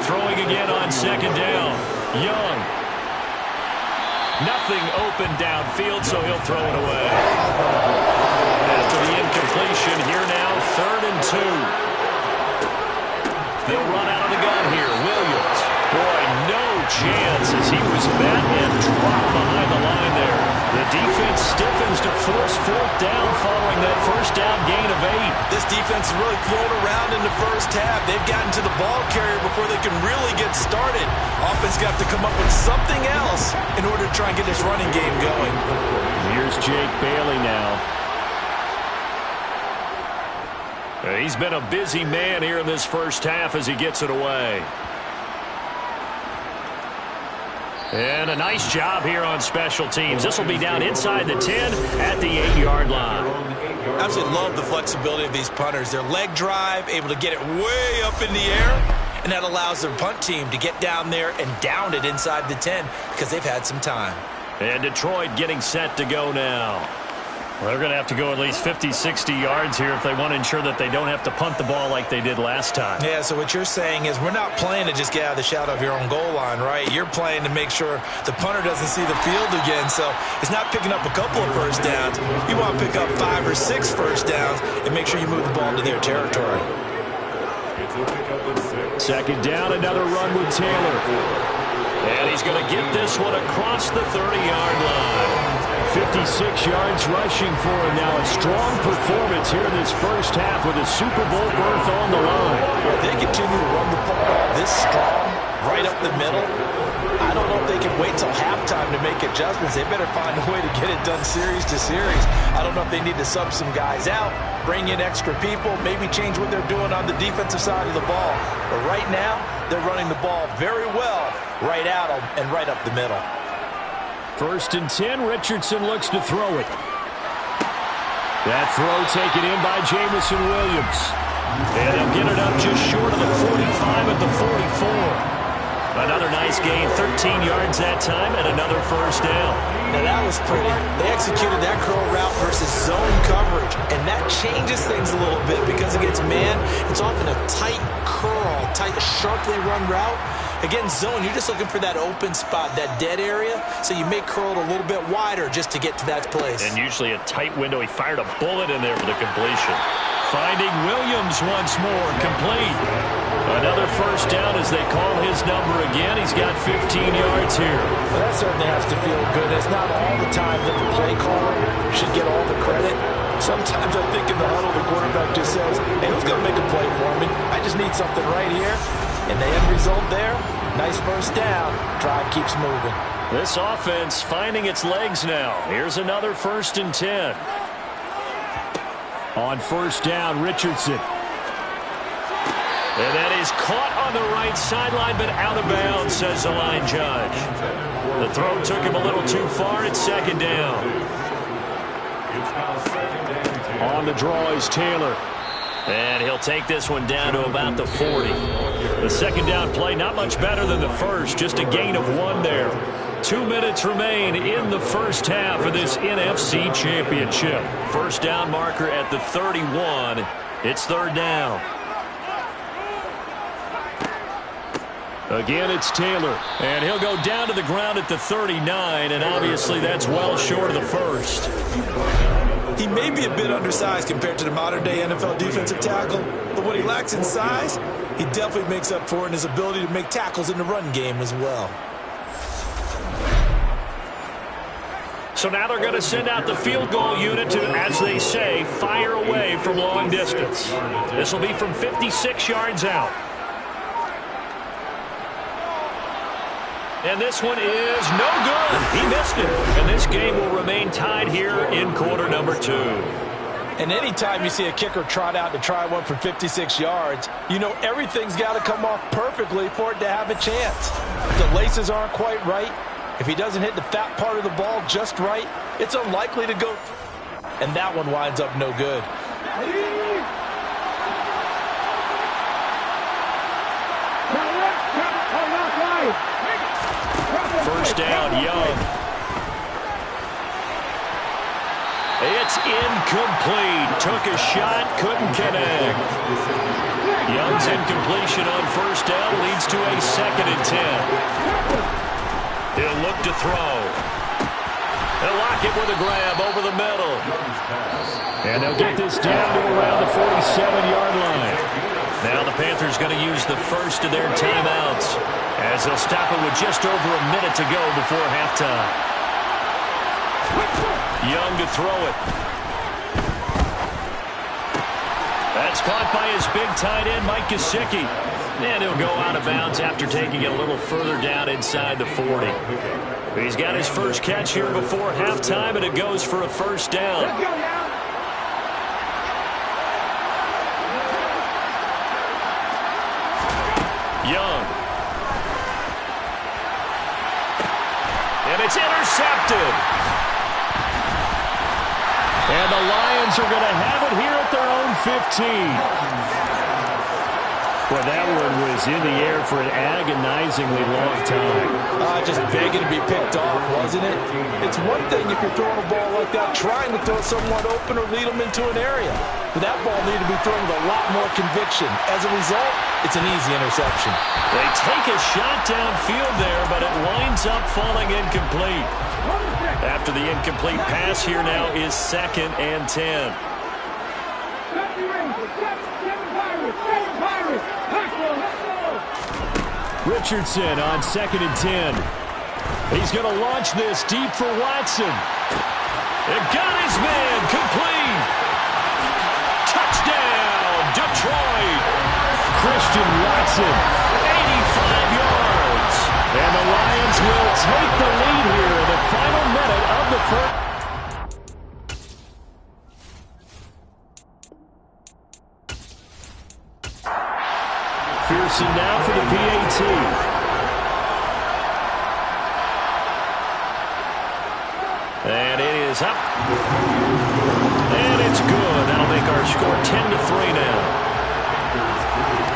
Throwing again on 2nd down. Young. Nothing open downfield, so he'll throw it away. After the incompletion, here now, 3rd and 2. They'll run out of the gun here. Williams. Boy, no chance as he was met and dropped behind the line there. The defense stiffens to force 4th down following that 1st down gain of 8. This defense is really thrown around in the first half. They've gotten to the ball carrier before they can really get started. Offense got to come up with something else in order to try and get this running game going. Here's Jake Bailey now. He's been a busy man here in this first half as he gets it away. And a nice job here on special teams. This will be down inside the 10 at the 8-yard line. I absolutely love the flexibility of these punters. Their leg drive, able to get it way up in the air, and that allows their punt team to get down there and down it inside the 10 because they've had some time. And Detroit getting set to go now. Well, they're going to have to go at least 50, 60 yards here if they want to ensure that they don't have to punt the ball like they did last time. Yeah, so what you're saying is we're not playing to just get out of the shadow of your own goal line, right? You're playing to make sure the punter doesn't see the field again. So it's not picking up a couple of first downs. You want to pick up 5 or 6 first downs and make sure you move the ball into their territory. 2nd down, another run with Taylor. And he's going to get this one across the 30-yard line. 56 yards rushing for him now. A strong performance here in this first half with a Super Bowl berth on the line. If they continue to run the football this strong, right up the middle, I don't know if they can wait till halftime to make adjustments. They better find a way to get it done series to series. I don't know if they need to sub some guys out, bring in extra people, maybe change what they're doing on the defensive side of the ball. But right now, they're running the ball very well right out and right up the middle. 1st and 10, Richardson looks to throw it. That throw taken in by Jamison Williams. And they'll get it up just short of the 45 at the 44. Another nice gain, 13 yards that time, and another 1st down. Now that was pretty. They executed that curl route versus zone coverage, and that changes things a little bit because against man, it's often a tight curl, tight, sharply run route. Against zone, you're just looking for that open spot, that dead area, so you may curl it a little bit wider just to get to that place. And usually a tight window. He fired a bullet in there for the completion. Finding Williams once more, complete. Another 1st down as they call his number again. He's got 15 yards here. Well, that certainly has to feel good. It's not all the time that the play caller should get all the credit. Sometimes I think in the huddle, the quarterback just says, hey, who's going to make a play for me? I just need something right here. And the end result there, nice 1st down. Drive keeps moving. This offense finding its legs now. Here's another 1st and 10. On 1st down, Richardson. And that is caught on the right sideline, but out of bounds, says the line judge. The throw took him a little too far. It's 2nd down. On the draw is Taylor. And he'll take this one down to about the 40. The second down play, not much better than the first, just a gain of 1 there. 2 minutes remain in the first half of this NFC Championship. First down marker at the 31. It's third down. Again, it's Taylor, and he'll go down to the ground at the 39, and obviously that's well short of the first. He may be a bit undersized compared to the modern-day NFL defensive tackle, but what he lacks in size, he definitely makes up for in his ability to make tackles in the run game as well. So now they're going to send out the field goal unit to, as they say, fire away from long distance. This will be from 56 yards out. And this one is no good. He missed it. And this game will remain tied here in quarter number 2. And anytime you see a kicker trot out to try one from 56 yards, you know everything's got to come off perfectly for it to have a chance. If the laces aren't quite right, if he doesn't hit the fat part of the ball just right, it's unlikely to go. And that one winds up no good. First down, Young. It's incomplete. Took a shot, couldn't connect. Young's incompletion on first down leads to a 2nd and 10. He'll look to throw. They'll lock it with a grab over the middle. And they'll get this down to around the 47-yard line. Now the Panthers going to use the first of their timeouts, as they'll stop it with just over a minute to go before halftime. Young to throw it. That's caught by his big tight end, Mike Gesicki. And he'll go out of bounds after taking it a little further down inside the 40. He's got his first catch here before halftime, and it goes for a first down. Young. And it's intercepted. And the Lions are going to have it here at their own 15. Well, that one was in the air for an agonizingly long time. Just begging to be picked off, wasn't it? It's one thing if you're throwing a ball like that, trying to throw someone open or lead them into an area. But that ball needed to be thrown with a lot more conviction. As a result, it's an easy interception. They take a shot downfield there, but it winds up falling incomplete. After the incomplete pass, here now is 2nd and 10. Richardson on 2nd and 10. He's going to launch this deep for Watson. It got his man complete. Touchdown, Detroit. Christian Watson, 85 yards. And the Lions will take the lead here in the final minute of the first. Pearson now for the PAT. And it is up. And it's good. That'll make our score 10-3 now.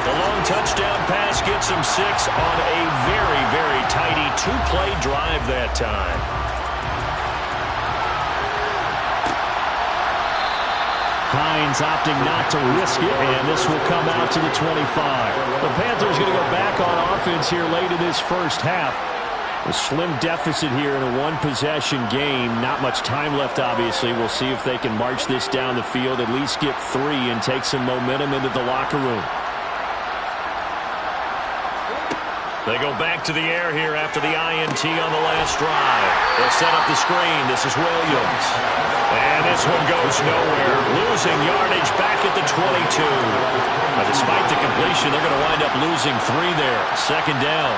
The long touchdown pass gets him 6 on a very, very tidy 2-play drive that time. Hines opting not to risk it, and this will come out to the 25. The Panthers going to go back on offense here late in this first half. A slim deficit here in a one-possession game. Not much time left, obviously. We'll see if they can march this down the field, at least get 3, and take some momentum into the locker room. They go back to the air here after the INT on the last drive. They'll set up the screen. This is Williams. And this one goes nowhere. Losing yardage back at the 22. But despite the completion, they're going to wind up losing 3 there. 2nd down.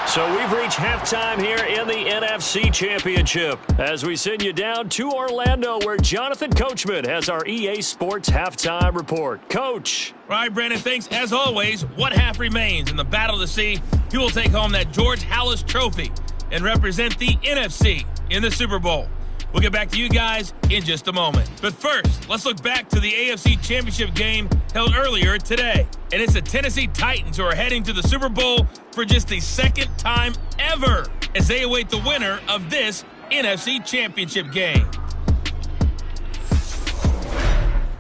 So we've reached halftime here in the NFC Championship as we send you down to Orlando, where Jonathan Coachman has our EA Sports Halftime Report. Coach. All right, Brandon, thanks. As always, one half remains in the battle to see who will take home that George Halas Trophy and represent the NFC in the Super Bowl. We'll get back to you guys in just a moment. But first, let's look back to the AFC Championship game held earlier today. And it's the Tennessee Titans who are heading to the Super Bowl for just the second time ever as they await the winner of this NFC Championship game.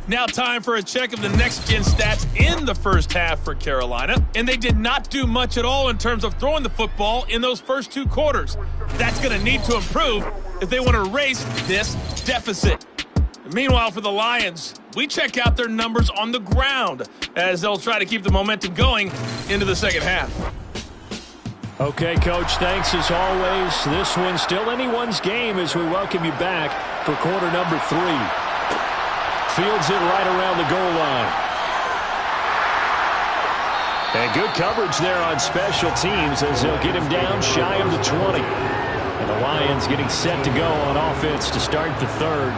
Now time for a check of the next-gen stats in the first half for Carolina. And they did not do much at all in terms of throwing the football in those first two quarters. That's going to need to improve if they want to erase this deficit. Meanwhile, for the Lions, we check out their numbers on the ground as they'll try to keep the momentum going into the second half. Okay, Coach, thanks as always. This one's still anyone's game as we welcome you back for quarter number 3. Fields it right around the goal line. And good coverage there on special teams as they'll get him down shy of the 20. And the Lions getting set to go on offense to start the third.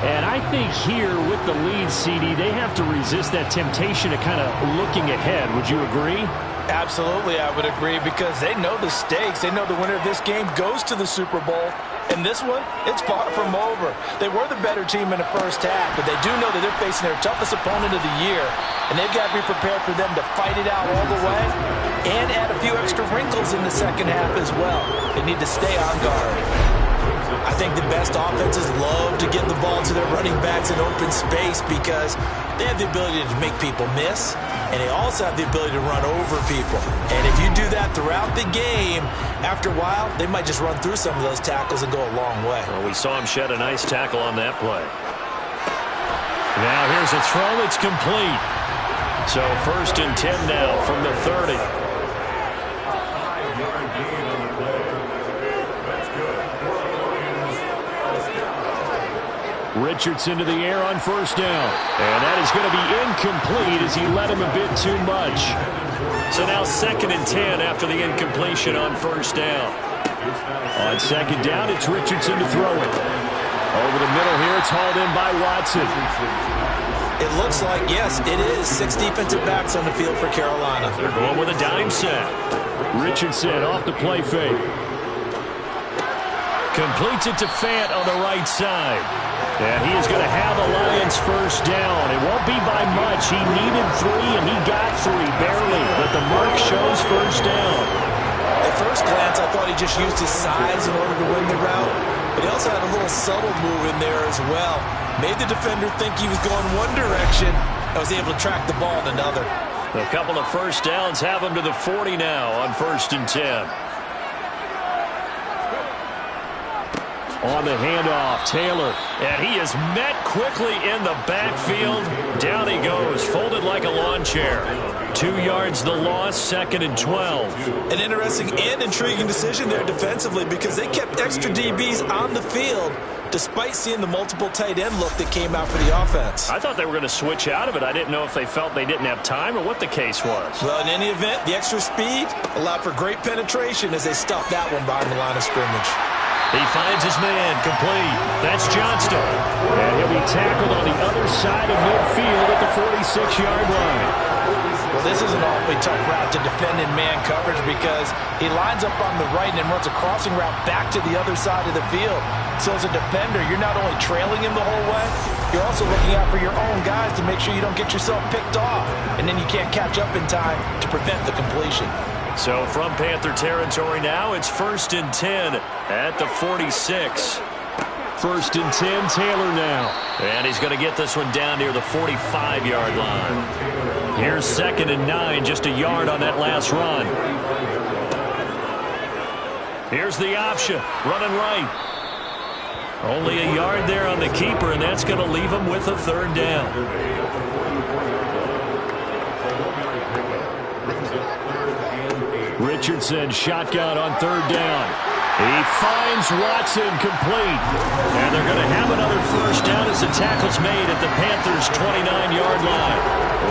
And I think here with the lead, CD, they have to resist that temptation of kind of looking ahead. Would you agree? Absolutely, I would agree, because they know the stakes. They know the winner of this game goes to the Super Bowl. And this one, it's far from over. They were the better team in the first half, but they do know that they're facing their toughest opponent of the year, and they've got to be prepared for them to fight it out all the way and add a few extra wrinkles in the second half as well. They need to stay on guard. I think the best offenses love to get the ball to their running backs in open space because they have the ability to make people miss, and they also have the ability to run over people. And if you do that throughout the game, after a while, they might just run through some of those tackles and go a long way. Well, we saw him shed a nice tackle on that play. Now here's a throw that's complete. So 1st and 10 now from the 30. Richardson to the air on 1st down. And that is going to be incomplete as he led him a bit too much. So now 2nd and 10 after the incompletion on 1st down. On 2nd down, it's Richardson to throw it. Over the middle here, it's hauled in by Watson. It looks like, yes, it is 6 defensive backs on the field for Carolina. They're going with a dime set. Richardson off the play fake. Completes it to Fant on the right side. And he is going to have the Lions 1st down. It won't be by much. He needed 3, and he got 3, barely. But the mark shows 1st down. At first glance, I thought he just used his size in order to win the route. But he also had a little subtle move in there as well. Made the defender think he was going one direction and was able to track the ball in another. A couple of 1st downs have him to the 40 now on 1st and 10. On the handoff, Taylor. And he is met quickly in the backfield. Down he goes, folded like a lawn chair. 2 yards the loss, 2nd and 12. An interesting and intriguing decision there defensively because they kept extra DBs on the field despite seeing the multiple tight end look that came out for the offense. I thought they were going to switch out of it. I didn't know if they felt they didn't have time or what the case was. Well, in any event, the extra speed allowed for great penetration as they stuffed that one behind the line of scrimmage. He finds his man, complete. That's Johnston. And he'll be tackled on the other side of midfield at the 46-yard line. Well, this is an awfully tough route to defend in man coverage because he lines up on the right and then runs a crossing route back to the other side of the field. So as a defender, you're not only trailing him the whole way, you're also looking out for your own guys to make sure you don't get yourself picked off. And then you can't catch up in time to prevent the completion. So from Panther territory now, it's 1st and 10 at the 46. 1st and 10, Taylor now. And he's going to get this one down near the 45-yard line. Here's 2nd and 9, just a yard on that last run. Here's the option, running right. Only a yard there on the keeper, and that's going to leave him with a 3rd down. Richardson, shotgun on 3rd down. He finds Watson, complete. And they're going to have another 1st down as the tackle's made at the Panthers' 29-yard line.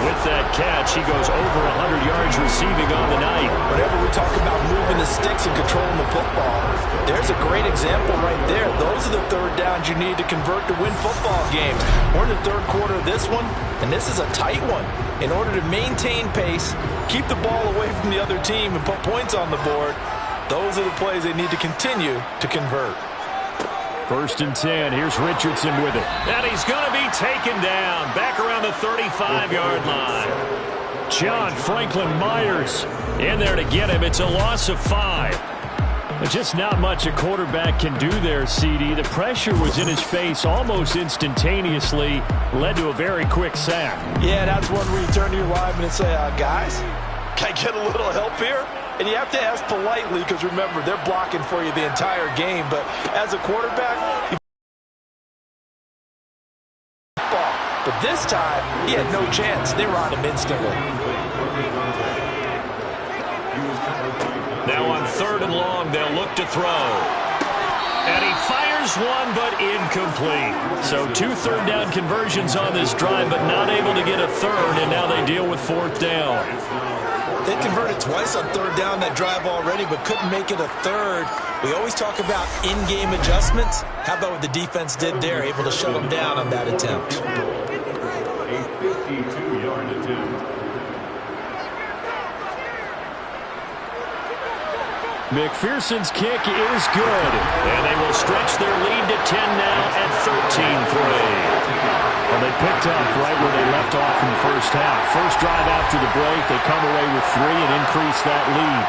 With that catch, he goes over 100 yards receiving on the night. Whenever we talk about moving the sticks and controlling the football, there's a great example right there. Those are the 3rd downs you need to convert to win football games. We're in the 3rd quarter of this one, and this is a tight one. In order to maintain pace, keep the ball away from the other team, and put points on the board, those are the plays they need to continue to convert. First and 10. Here's Richardson with it. And he's going to be taken down back around the 35-yard line. John Franklin Myers in there to get him. It's a loss of 5. But just not much a quarterback can do there, CD. The pressure was in his face almost instantaneously. Led to a very quick sack. Yeah, that's one where you turn to your lineman and say, guys, can I get a little help here? And you have to ask politely because, remember, they're blocking for you the entire game. But as a quarterback, but this time, he had no chance. They were on him instantly. Now on 3rd and long, they'll look to throw. And he fires one, but incomplete. So 2 third-down conversions on this drive, but not able to get a third, and now they deal with 4th down. They converted twice on 3rd down that drive already, but couldn't make it a third. We always talk about in-game adjustments. How about what the defense did there, able to shut them down on that attempt? A 52-yard attempt. McPherson's kick is good. And they will stretch their lead to 10 now at 13-3. Well, they picked up right where they left off in the first half. First drive after the break, they come away with 3 and increase that lead.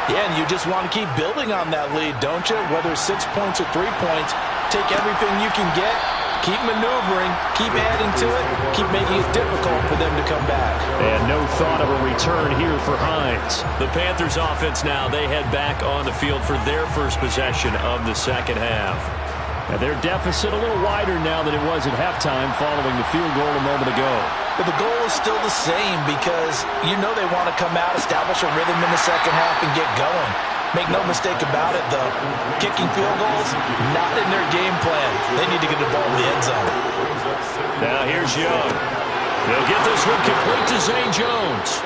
Yeah, and you just want to keep building on that lead, don't you? Whether it's 6 points or 3 points, take everything you can get, keep maneuvering, keep adding to it, keep making it difficult for them to come back. And no thought of a return here for Hines. The Panthers offense now, they head back on the field for their first possession of the second half. And their deficit a little wider now than it was at halftime following the field goal a moment ago. But the goal is still the same because you know they want to come out, establish a rhythm in the second half, and get going. Make no mistake about it, though. Kicking field goals, not in their game plan. They need to get the ball in the end zone. Now here's Young. They'll get this one complete to Zay Jones.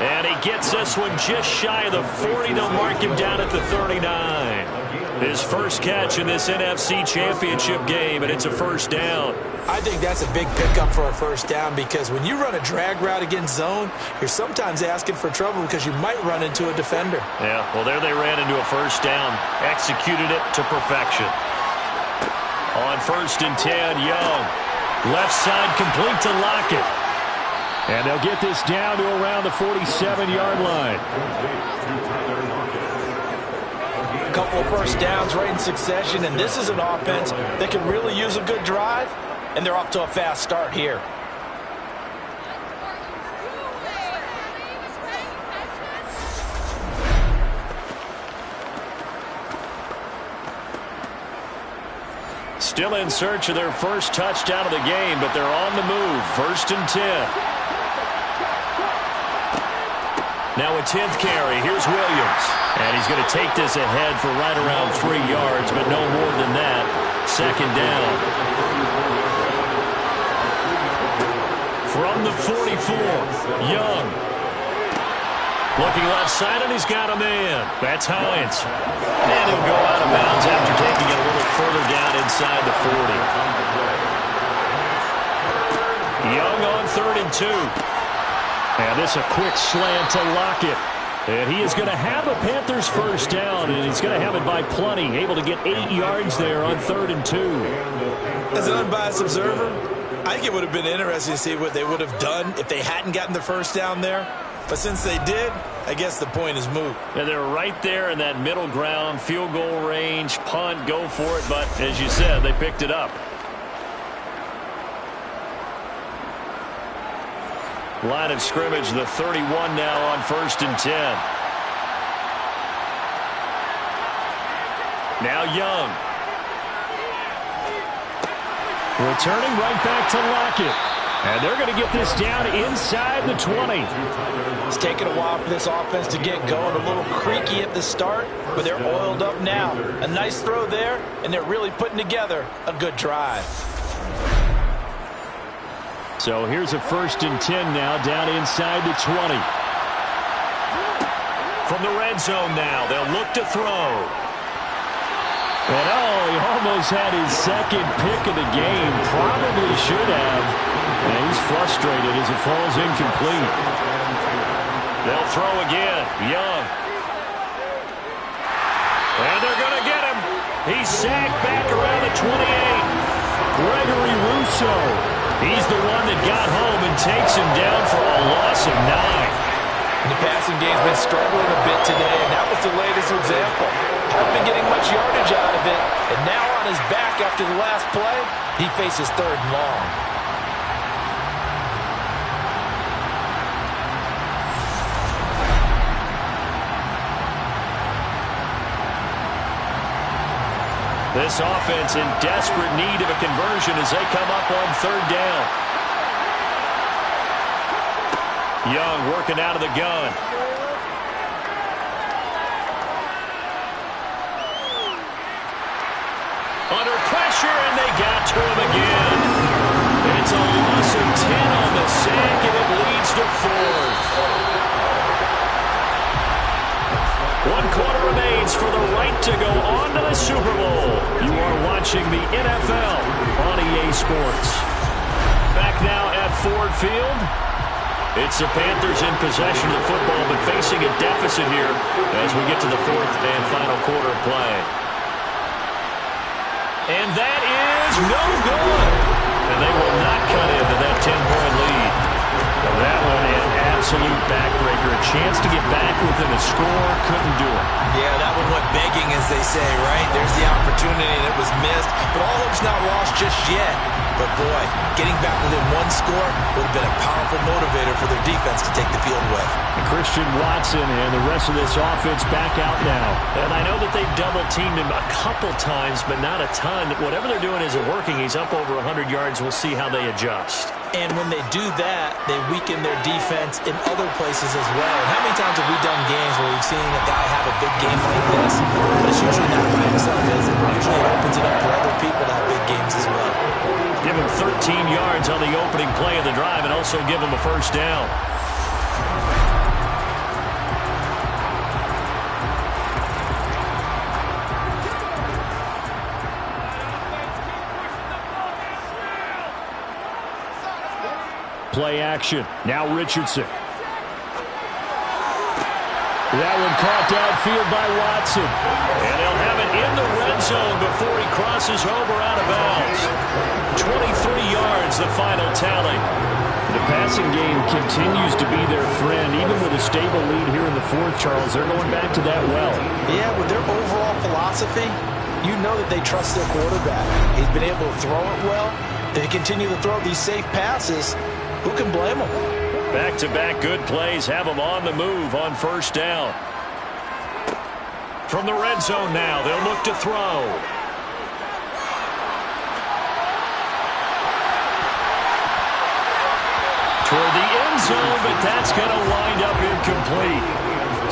And he gets this one just shy of the 40. They'll mark him down at the 39. His first catch in this NFC Championship game, and it's a first down. I think that's a big pickup for a first down because when you run a drag route against zone, you're sometimes asking for trouble because you might run into a defender. Yeah, well, there they ran into a first down. Executed it to perfection. On 1st and 10, Young. Left side complete to Lockett. And they'll get this down to around the 47-yard line. A couple of first downs right in succession, and this is an offense that can really use a good drive, and they're off to a fast start here. Still in search of their first touchdown of the game, but they're on the move. 1st and 10. Now a 10th carry. Here's Williams. And he's going to take this ahead for right around 3 yards, but no more than that. 2nd down. From the 44, Young. Looking left side, and he's got a man. That's Hines. And he'll go out of bounds after taking it a little further down inside the 40. Young on 3rd and 2. And this a quick slant to Lockett. And he is going to have a Panthers first down, and he's going to have it by plenty. Able to get 8 yards there on 3rd and 2. As an unbiased observer, I think it would have been interesting to see what they would have done if they hadn't gotten the first down there. But since they did, I guess the point is moot. Yeah, they're right there in that middle ground, field goal range, punt, go for it. But as you said, they picked it up. Line of scrimmage, the 31 now on 1st and 10. Now Young. Returning right back to Lockett. And they're going to get this down inside the 20. It's taken a while for this offense to get going. A little creaky at the start, but they're oiled up now. A nice throw there, and they're really putting together a good drive. So here's a 1st and 10 now down inside the 20. From the red zone now, they'll look to throw. And he almost had his second pick of the game. Probably should have. And he's frustrated as it falls incomplete. They'll throw again. Young. And they're going to get him. He's sacked back around the 28. Gregory Rousseau. He's the one that got home and takes him down for a loss of 9. The passing game's been struggling a bit today, and that was the latest example. Hasn't been getting much yardage out of it, and now on his back after the last play, he faces 3rd and long. This offense in desperate need of a conversion as they come up on 3rd down. Young working out of the gun. Under pressure, and they got to him again. And it's a loss of 10 on the sack, and it leads to 4th. 1 quarter remains for the right to go on to the Super Bowl. You are watching the NFL on EA Sports. Back now at Ford Field. It's the Panthers in possession of the football, but facing a deficit here as we get to the 4th and final quarter of play. And that is no good. And they will not cut into that 10-point lead. Well, that one an absolute backbreaker. A chance to get back within a score, couldn't do it. Yeah, that one went begging, as they say, right? There's the opportunity, and it was missed. But all hope's not lost just yet. But, boy, getting back within 1 score would have been a powerful motivator for their defense to take the field with. And Christian Watson and the rest of this offense back out now. And I know that they've double-teamed him a couple times, but not a ton. Whatever they're doing isn't working. He's up over 100 yards. We'll see how they adjust. And when they do that, they weaken their defense in other places as well. And how many times have we done games where we've seen a guy have a big game like this? But it's usually not by himself, is it? Usually it opens it up for other people to have big games as well. Give him 13 yards on the opening play of the drive and also give him a 1st down. Play action. Now Richardson. That one caught downfield by Watson. And they'll have it in the red zone before he crosses over out of bounds. 23 yards, the final tally. The passing game continues to be their friend. Even with a stable lead here in the 4th, Charles, they're going back to that well. Yeah, with their overall philosophy, you know that they trust their quarterback. He's been able to throw it well. They continue to throw these safe passes. Who can blame them? Back-to-back good plays have them on the move on 1st down. From the red zone now, they'll look to throw. Toward the end zone, but that's going to wind up incomplete.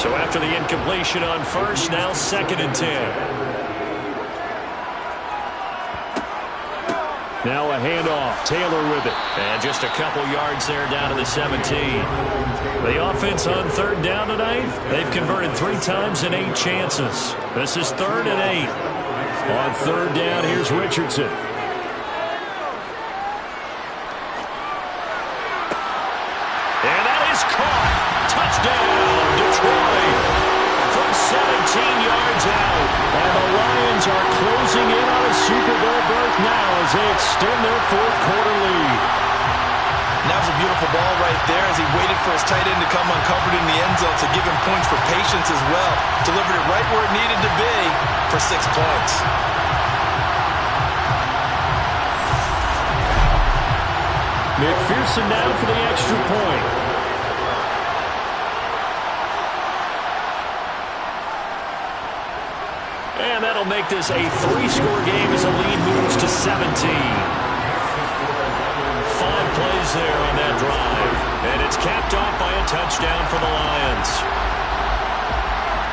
So after the incompletion on 1st, now 2nd and 10. Now a handoff. Taylor with it. And just a couple yards there down to the 17. The offense on 3rd down tonight, they've converted 3 times in 8 chances. This is 3rd and 8. On 3rd down, here's Richardson. And that is caught. Touchdown, Detroit. From 17 yards out. And the Lions are closing in on a Super Bowl berth now as they extend their 4th quarter lead. And that was a beautiful ball right there as he waited for his tight end to come uncovered in the end zone to give him points for patience as well. Delivered it right where it needed to be for 6 points. McPherson down for the extra point. And that'll make this a 3-score game as the lead moves to 17. 5 plays there on that drive. And it's capped off by a touchdown for the Lions.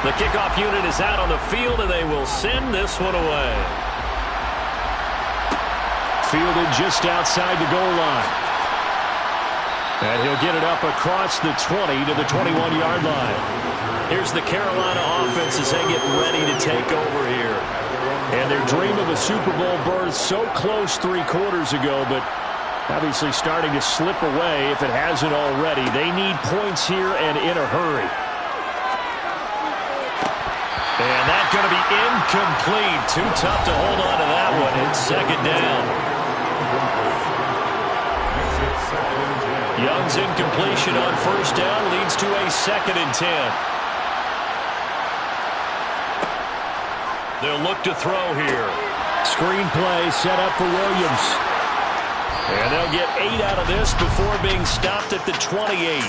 The kickoff unit is out on the field, and they will send this one away. Fielded just outside the goal line. And he'll get it up across the 20 to the 21-yard line. Here's the Carolina offense as they get ready to take over here. And their dream of a Super Bowl berth so close 3 quarters ago, but obviously starting to slip away if it hasn't already. They need points here and in a hurry. And that's going to be incomplete. Too tough to hold on to that one. It's second down. Young's incompletion on first down leads to a 2nd and 10. They'll look to throw here. Screen play set up for Williams. And they'll get 8 out of this before being stopped at the 28.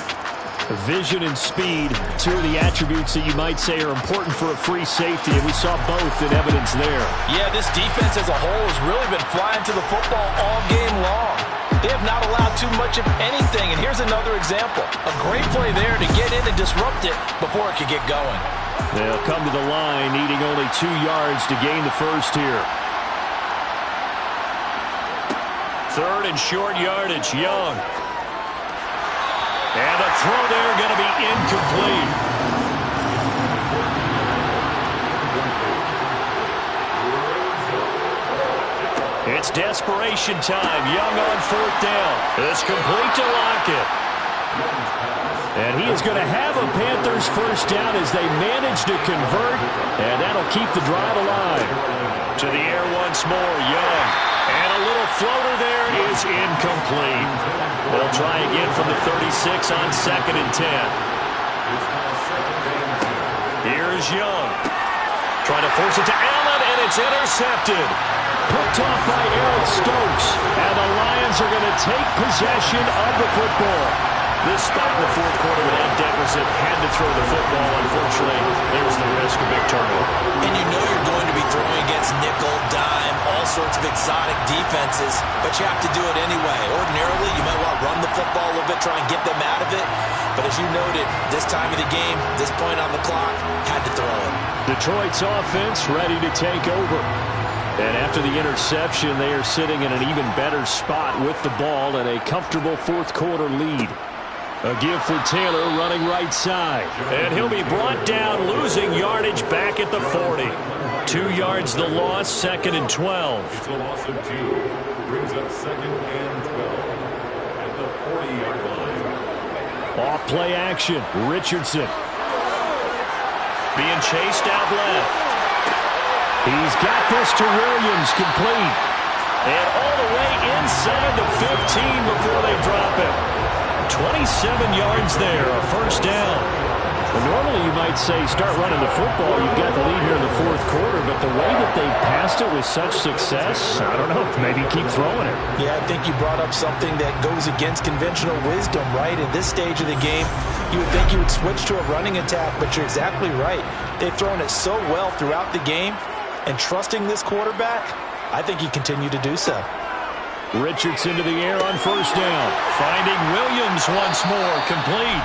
Vision and speed, two of the attributes that you might say are important for a free safety, and we saw both in evidence there. Yeah, this defense as a whole has really been flying to the football all game long. They have not allowed too much of anything, and here's another example. A great play there to get in and disrupt it before it could get going. They'll come to the line needing only 2 yards to gain the first here. 3rd and short yardage, Young. And the throw there going to be incomplete. It's desperation time. Young on 4th down. It's complete to Lockett. And he is going to have a Panthers first down as they manage to convert. And that'll keep the drive alive. To the air once more, Young. And a little floater there is incomplete. They'll try again from the 36 on 2nd and 10. Here's Young. Trying to force it to Allen, and it's intercepted. Picked off by Eric Stokes. And the Lions are going to take possession of the football. This spot in the 4th quarter with that deficit had to throw the football. Unfortunately, there's the risk of big turnover. And you know you're going to be throwing against nickel, dime, all sorts of exotic defenses, but you have to do it anyway. Ordinarily, you might want to run the football a little bit, try and get them out of it. But as you noted, this time of the game, this point on the clock, had to throw it. Detroit's offense ready to take over. And after the interception, they are sitting in an even better spot with the ball and a comfortable 4th quarter lead. A give for Taylor running right side. And he'll be brought down, losing yardage back at the 40. 2 yards the loss, 2nd and 12. It's a loss of 2. Brings up 2nd and 12 at the 40-yard line. Off play action. Richardson. Being chased out left. He's got this to Williams, complete. And all the way inside the 15 before they drop it. 27 yards there, a first down. Well, normally you might say start running the football. You've got the lead here in the 4th quarter, but the way that they've passed it with such success, I don't know, maybe keep throwing it. Yeah, I think you brought up something that goes against conventional wisdom, right? At this stage of the game, you would think you would switch to a running attack, but you're exactly right. They've thrown it so well throughout the game, and trusting this quarterback, I think you continue to do so. Richardson to the air on first down. Finding Williams once more, complete.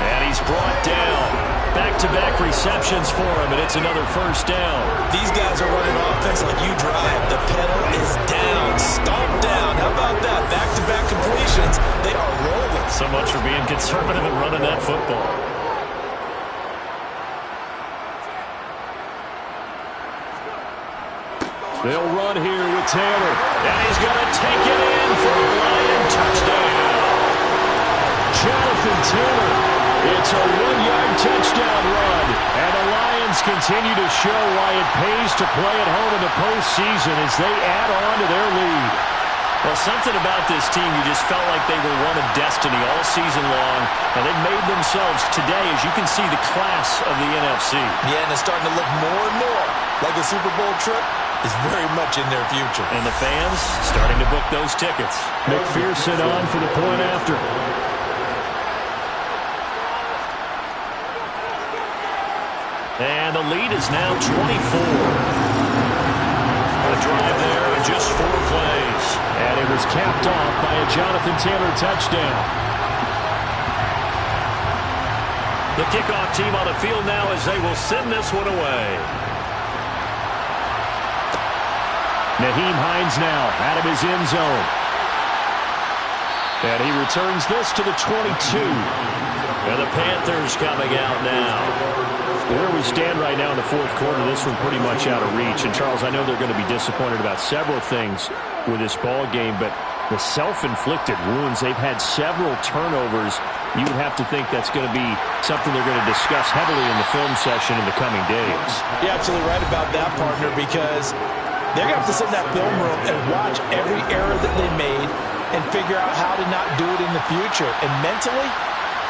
And he's brought down. Back-to-back receptions for him, and it's another first down. These guys are running offense like you drive. The pedal is down, stomp down. How about that? Back-to-back completions. They are rolling. So much for being conservative and running that football. They'll run here with Taylor. And he's going to take it in for a Lion touchdown. Jonathan Taylor. It's a 1-yard touchdown run. And the Lions continue to show why it pays to play at home in the postseason as they add on to their lead. Well, something about this team, you just felt like they were one of destiny all season long. And they made themselves today, as you can see, the class of the NFC. Yeah, and it's starting to look more and more like a Super Bowl trip is very much in their future. And the fans starting to book those tickets. McPherson on for the point after. And the lead is now 24. A drive there in just 4 plays. And it was capped off by a Jonathan Taylor touchdown. The kickoff team on the field now as they will send this one away. Nyheim Hines now out of his end zone. And he returns this to the 22. And the Panthers coming out now. Where we stand right now in the 4th quarter, this one pretty much out of reach. And, Charles, I know they're going to be disappointed about several things with this ball game, but the self-inflicted wounds, they've had several turnovers you would have to think that's going to be something they're going to discuss heavily in the film session in the coming days. You're absolutely right about that, partner, because they're going to have to sit in that film room and watch every error that they made and figure out how to not do it in the future. And mentally,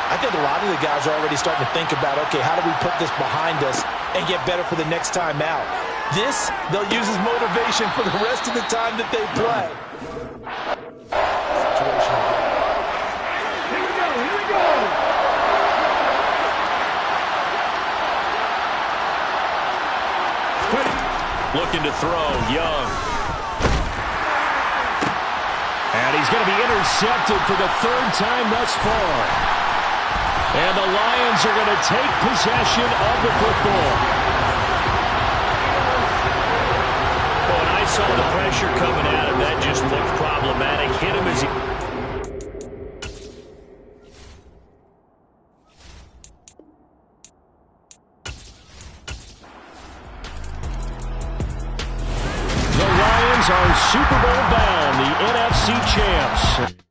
I think a lot of the guys are already starting to think about, okay, how do we put this behind us and get better for the next time out? This, they'll use as motivation for the rest of the time that they play. Looking to throw, Young. And he's going to be intercepted for the third time thus far. And the Lions are going to take possession of the football. Well, when I saw the pressure coming at him, that just looked problematic. Hit him as he... Are Super Bowl bound, the NFC champs.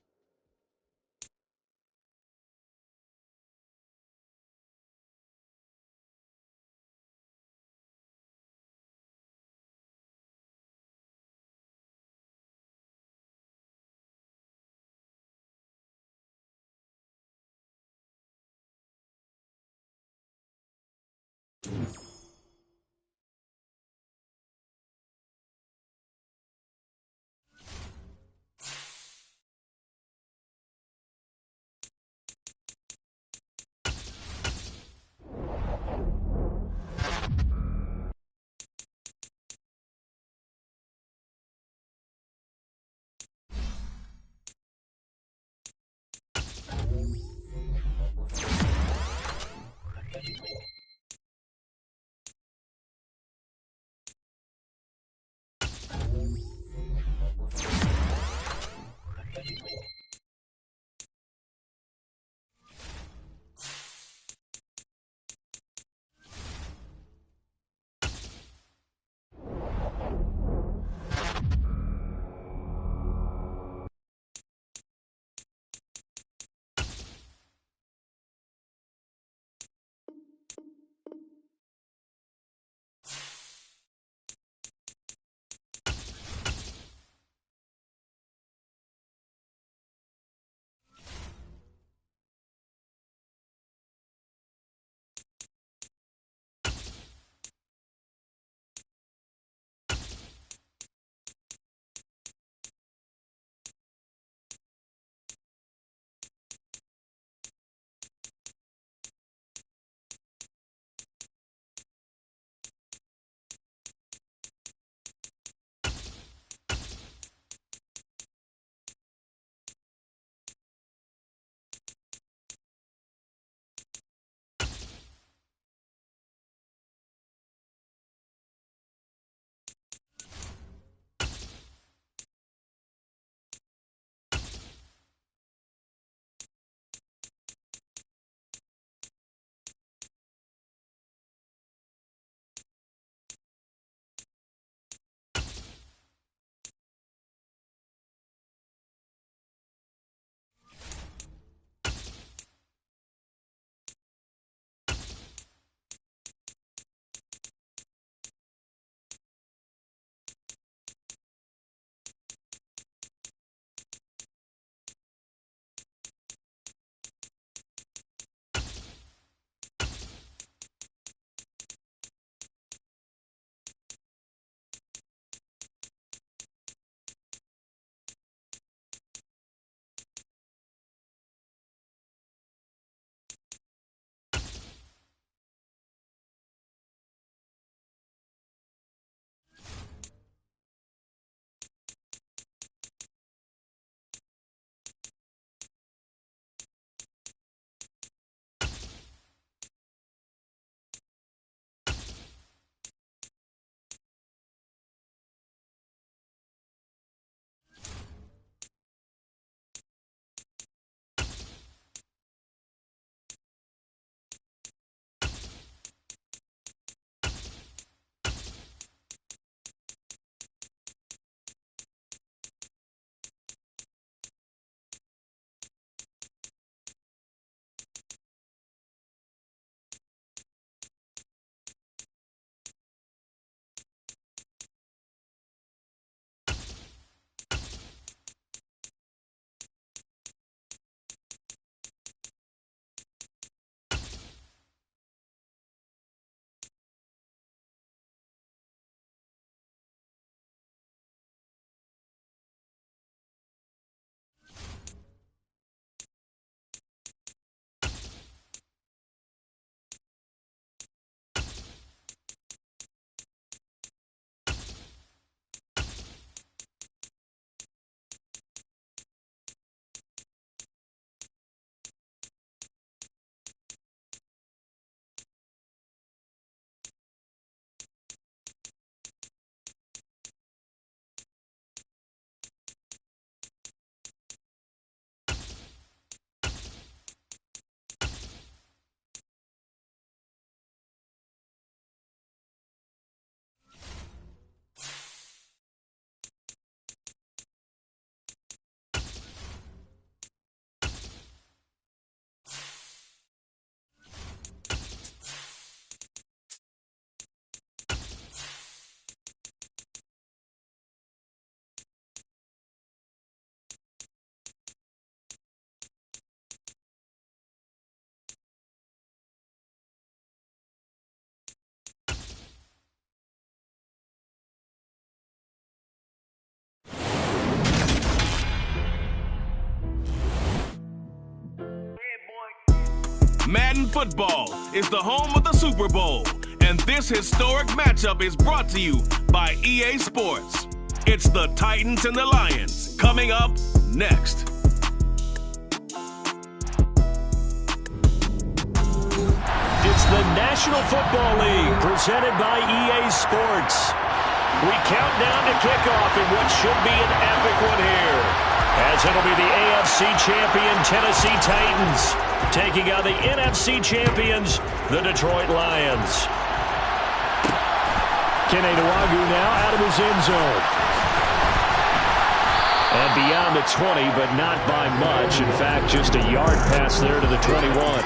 Madden Football is the home of the Super Bowl, and this historic matchup is brought to you by EA Sports. It's the Titans and the Lions coming up next. It's the National Football League presented by EA Sports. We count down to kickoff in what should be an epic one here, as it'll be the AFC champion Tennessee Titans taking on the NFC champions, the Detroit Lions. Kene Nwagu now out of his end zone. And beyond the 20, but not by much. In fact, just a yard pass there to the 21.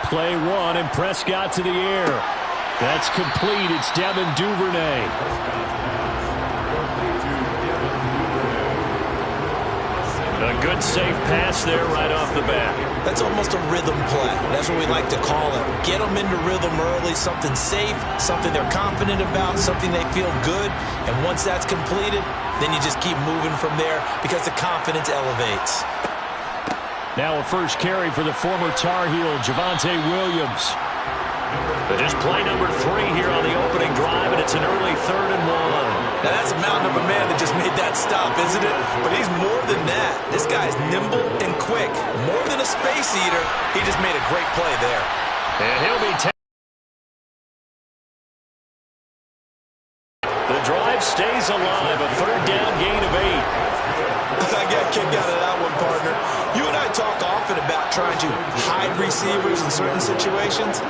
Play one, and Prescott to the air. That's complete. It's Devin Duvernay. A good, safe pass there right off the bat. That's almost a rhythm play. That's what we like to call it. Get them into rhythm early, something safe, something they're confident about, something they feel good. And once that's completed, then you just keep moving from there because the confidence elevates. Now a first carry for the former Tar Heel, Javonte Williams. Just play number 3 here on the opening drive, and it's an early 3rd and 1. Now that's a mountain of a man that just made that stop, isn't it? But he's more than that. This guy's nimble and quick. More than a space eater, he just made a great play there. And he'll be the drive stays alive, a 3rd down gain of 8. I got kicked out of that one, partner. You and I talk often about trying to hide receivers in certain situations,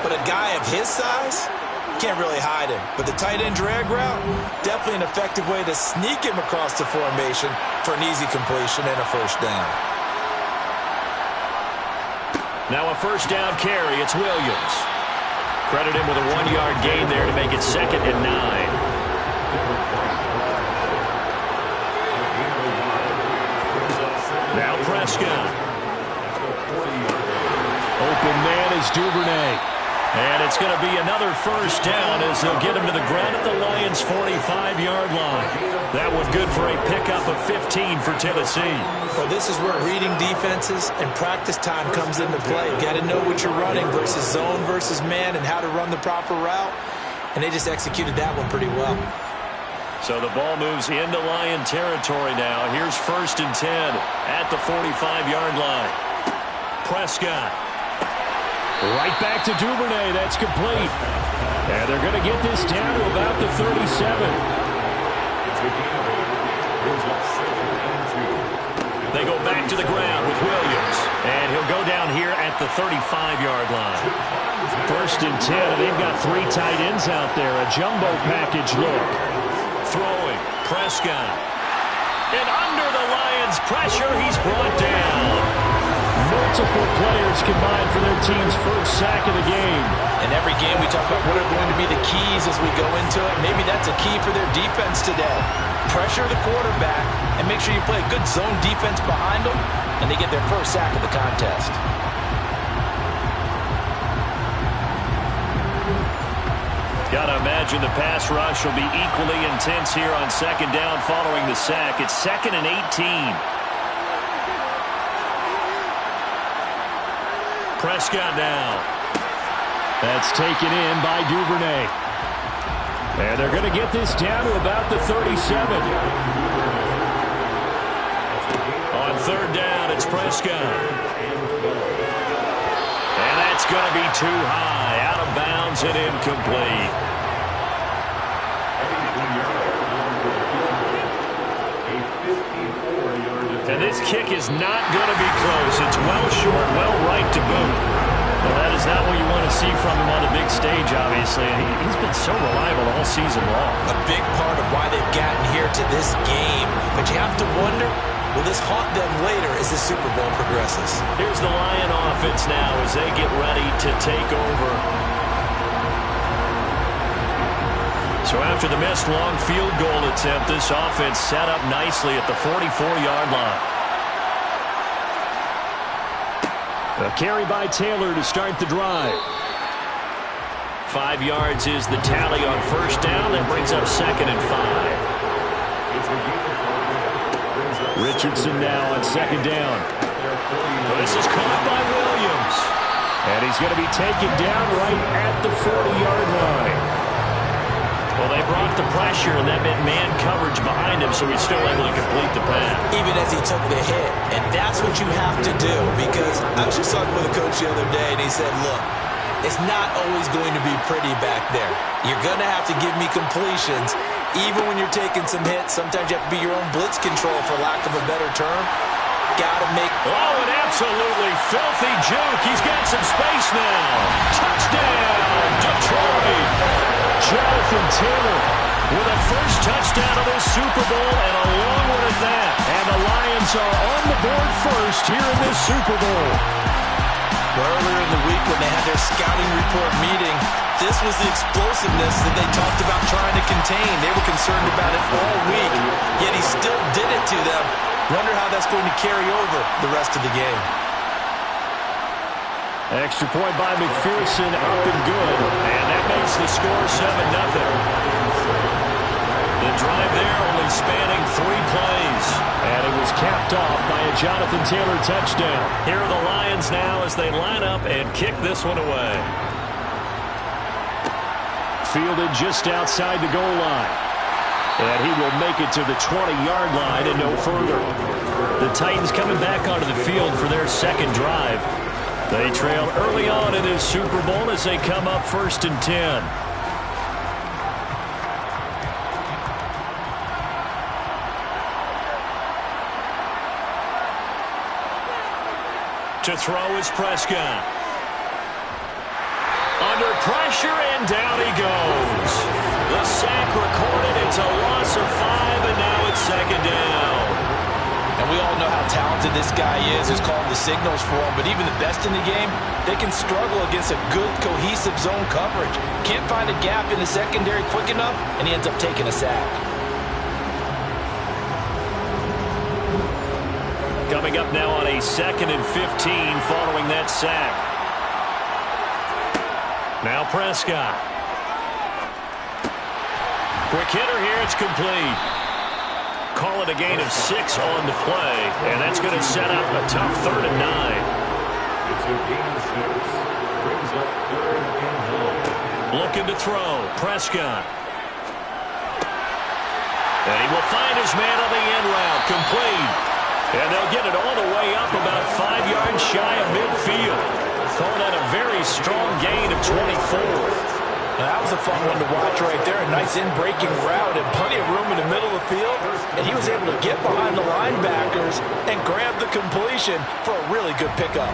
but a guy of his size, can't really hide him. But the tight end drag route, definitely an effective way to sneak him across the formation for an easy completion and a first down. Now a first down carry, it's Williams. Credit him with a 1-yard gain there to make it 2nd and 9. Now Prescott. Open man is Duvernay. And it's going to be another first down as they'll get him to the ground at the Lions' 45-yard line. That one good for a pickup of 15 for Tennessee. Well, this is where reading defenses and practice time comes into play. You got to know what you're running versus zone versus man and how to run the proper route. And they just executed that one pretty well. So the ball moves into Lion territory now. Here's 1st and 10 at the 45-yard line. Prescott. Right back to Duvernay. That's complete. And they're going to get this down to about the 37. They go back to the ground with Williams. And he'll go down here at the 35-yard line. 1st and 10. And they've got 3 tight ends out there. A jumbo package look. Throwing, Prescott. And under the Lions' pressure, he's brought down. Multiple players combined for their team's first sack of the game. In every game, we talk about what are going to be the keys as we go into it. Maybe that's a key for their defense today. Pressure the quarterback and make sure you play a good zone defense behind them, and they get their first sack of the contest. Got to imagine the pass rush will be equally intense here on 2nd down following the sack. It's 2nd and 18. Prescott now. That's taken in by Duvernay. And they're going to get this down to about the 37. On 3rd down, it's Prescott. And that's going to be too high. Out of bounds and incomplete. And this kick is not going to be close. It's well short, well right to boot. Well, that is not what you want to see from him on the big stage, obviously. He's been so reliable all season long. A big part of why they've gotten here to this game. But you have to wonder, will this haunt them later as the Super Bowl progresses? Here's the Lion offense now as they get ready to take over. So after the missed long field goal attempt, this offense set up nicely at the 44-yard line. A carry by Taylor to start the drive. 5 yards is the tally on first down. That brings up 2nd and 5. Richardson now on 2nd down. This is caught by Williams. And he's going to be taken down right at the 40-yard line. Well, they brought the pressure, and that meant man coverage behind him, so he's still able to complete the pass. Even as he took the hit. And that's what you have to do, because I was just talking with a coach the other day, and he said, look, it's not always going to be pretty back there. You're going to have to give me completions. Even when you're taking some hits, sometimes you have to be your own blitz control, for lack of a better term. Got to make... Oh, an absolutely filthy juke. He's got some space now. Touchdown, Detroit. Jonathan Taylor with a first touchdown of this Super Bowl, and a long one at that. And the Lions are on the board first here in this Super Bowl. Earlier in the week when they had their scouting report meeting, this was the explosiveness that they talked about trying to contain. They were concerned about it all week, yet he still did it to them. Wonder how that's going to carry over the rest of the game. Extra point by McPherson, up and good. And that makes the score 7-0. The drive there only spanning 3 plays. And it was capped off by a Jonathan Taylor touchdown. Here are the Lions now as they line up and kick this one away. Fielded just outside the goal line. And he will make it to the 20-yard line and no further. The Titans coming back onto the field for their second drive. They trail early on in this Super Bowl as they come up 1st and 10. To throw is Prescott. Under pressure, and down he goes. The sack recorded. It's a loss of 5, and now it's 2nd down. And we all know how talented this guy is, who's calling the signals for him. But even the best in the game, they can struggle against a good, cohesive zone coverage. Can't find a gap in the secondary quick enough, and he ends up taking a sack. Coming up now on a 2nd and 15 following that sack. Now Prescott. Quick hitter here, it's complete. Call it a gain of 6 on the play, and that's going to set up a tough 3rd and 9. It's a gain of 6. Brings up 3rd and long. Looking to throw, Prescott. And he will find his man on the end route, complete. And they'll get it all the way up about 5 yards shy of midfield. Calling that a very strong gain of 24. Now, that was a fun one to watch right there. A nice in-breaking route and plenty of room in the middle of the field. And he was able to get behind the linebackers and grab the completion for a really good pickup.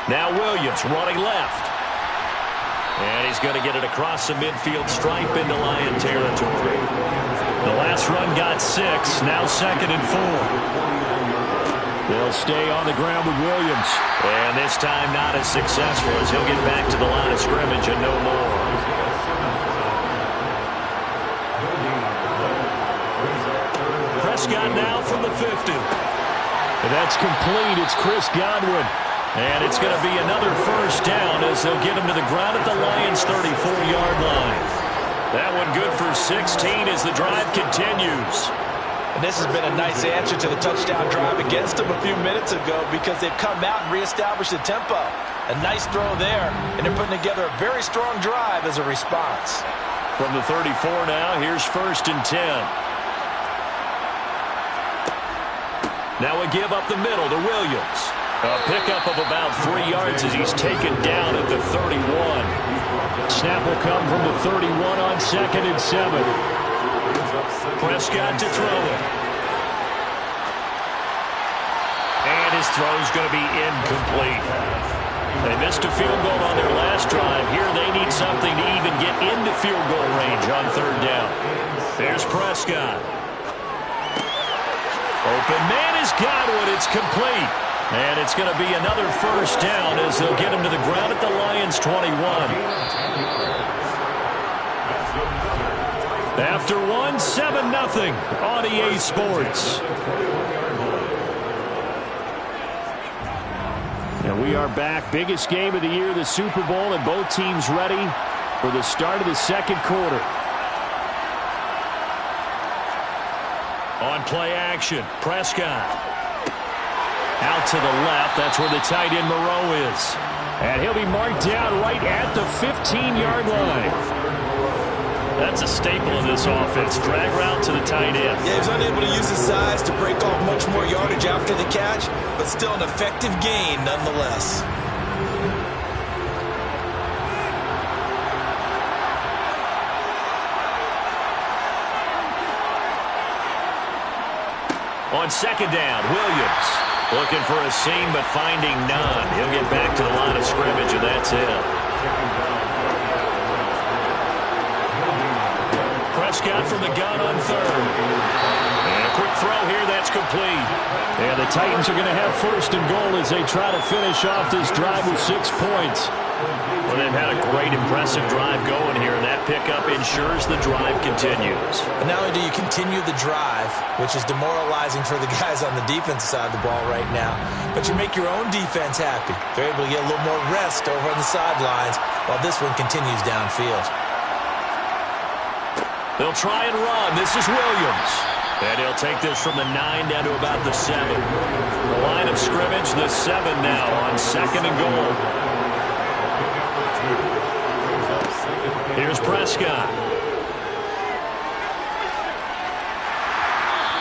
Now Williams running left. And he's going to get it across the midfield stripe into Lion territory. The last run got 6, now 2nd and 4. They'll stay on the ground with Williams. And this time not as successful as he'll get back to the line of scrimmage and no more. Prescott now from the 50. And that's complete. It's Chris Godwin. And it's going to be another first down as they'll get him to the ground at the Lions' 34-yard line. That one good for 16 as the drive continues. And this has been a nice answer to the touchdown drive against them a few minutes ago, because they've come out and reestablished the tempo. A nice throw there, and they're putting together a very strong drive as a response. From the 34 now, here's 1st and 10. Now a give up the middle to Williams. A pickup of about 3 yards as he's taken down at the 31. Snap will come from the 31 on 2nd and 7. Prescott to throw it. And his throw's going to be incomplete. They missed a field goal on their last drive. Here they need something to even get into field goal range on 3rd down. There's Prescott. Open man is Godwin. It's complete. And it's going to be another first down as they'll get him to the ground at the Lions' 21. After one, 7-0 on EA Sports. And we are back. Biggest game of the year, the Super Bowl, and both teams ready for the start of the second quarter. On play action, Prescott. Out to the left. That's where the tight end Moreau is. And he'll be marked down right at the 15-yard line. That's a staple of this offense. Drag route to the tight end. Yeah, he was unable to use his size to break off much more yardage after the catch, but still an effective gain nonetheless. On second down, Williams looking for a seam but finding none. He'll get back to the line of scrimmage, and that's it. Prescott from the gun on third. And a quick throw here, that's complete. And the Titans are going to have first and goal as they try to finish off this drive with 6 points. Well, they've had a great, impressive drive going here, and that pickup ensures the drive continues. And not only do you continue the drive, which is demoralizing for the guys on the defensive side of the ball right now, but you make your own defense happy. They're able to get a little more rest over on the sidelines while this one continues downfield. They'll try and run. This is Williams. And he'll take this from the 9 down to about the 7. The line of scrimmage, the 7 now on second and goal. Here's Prescott.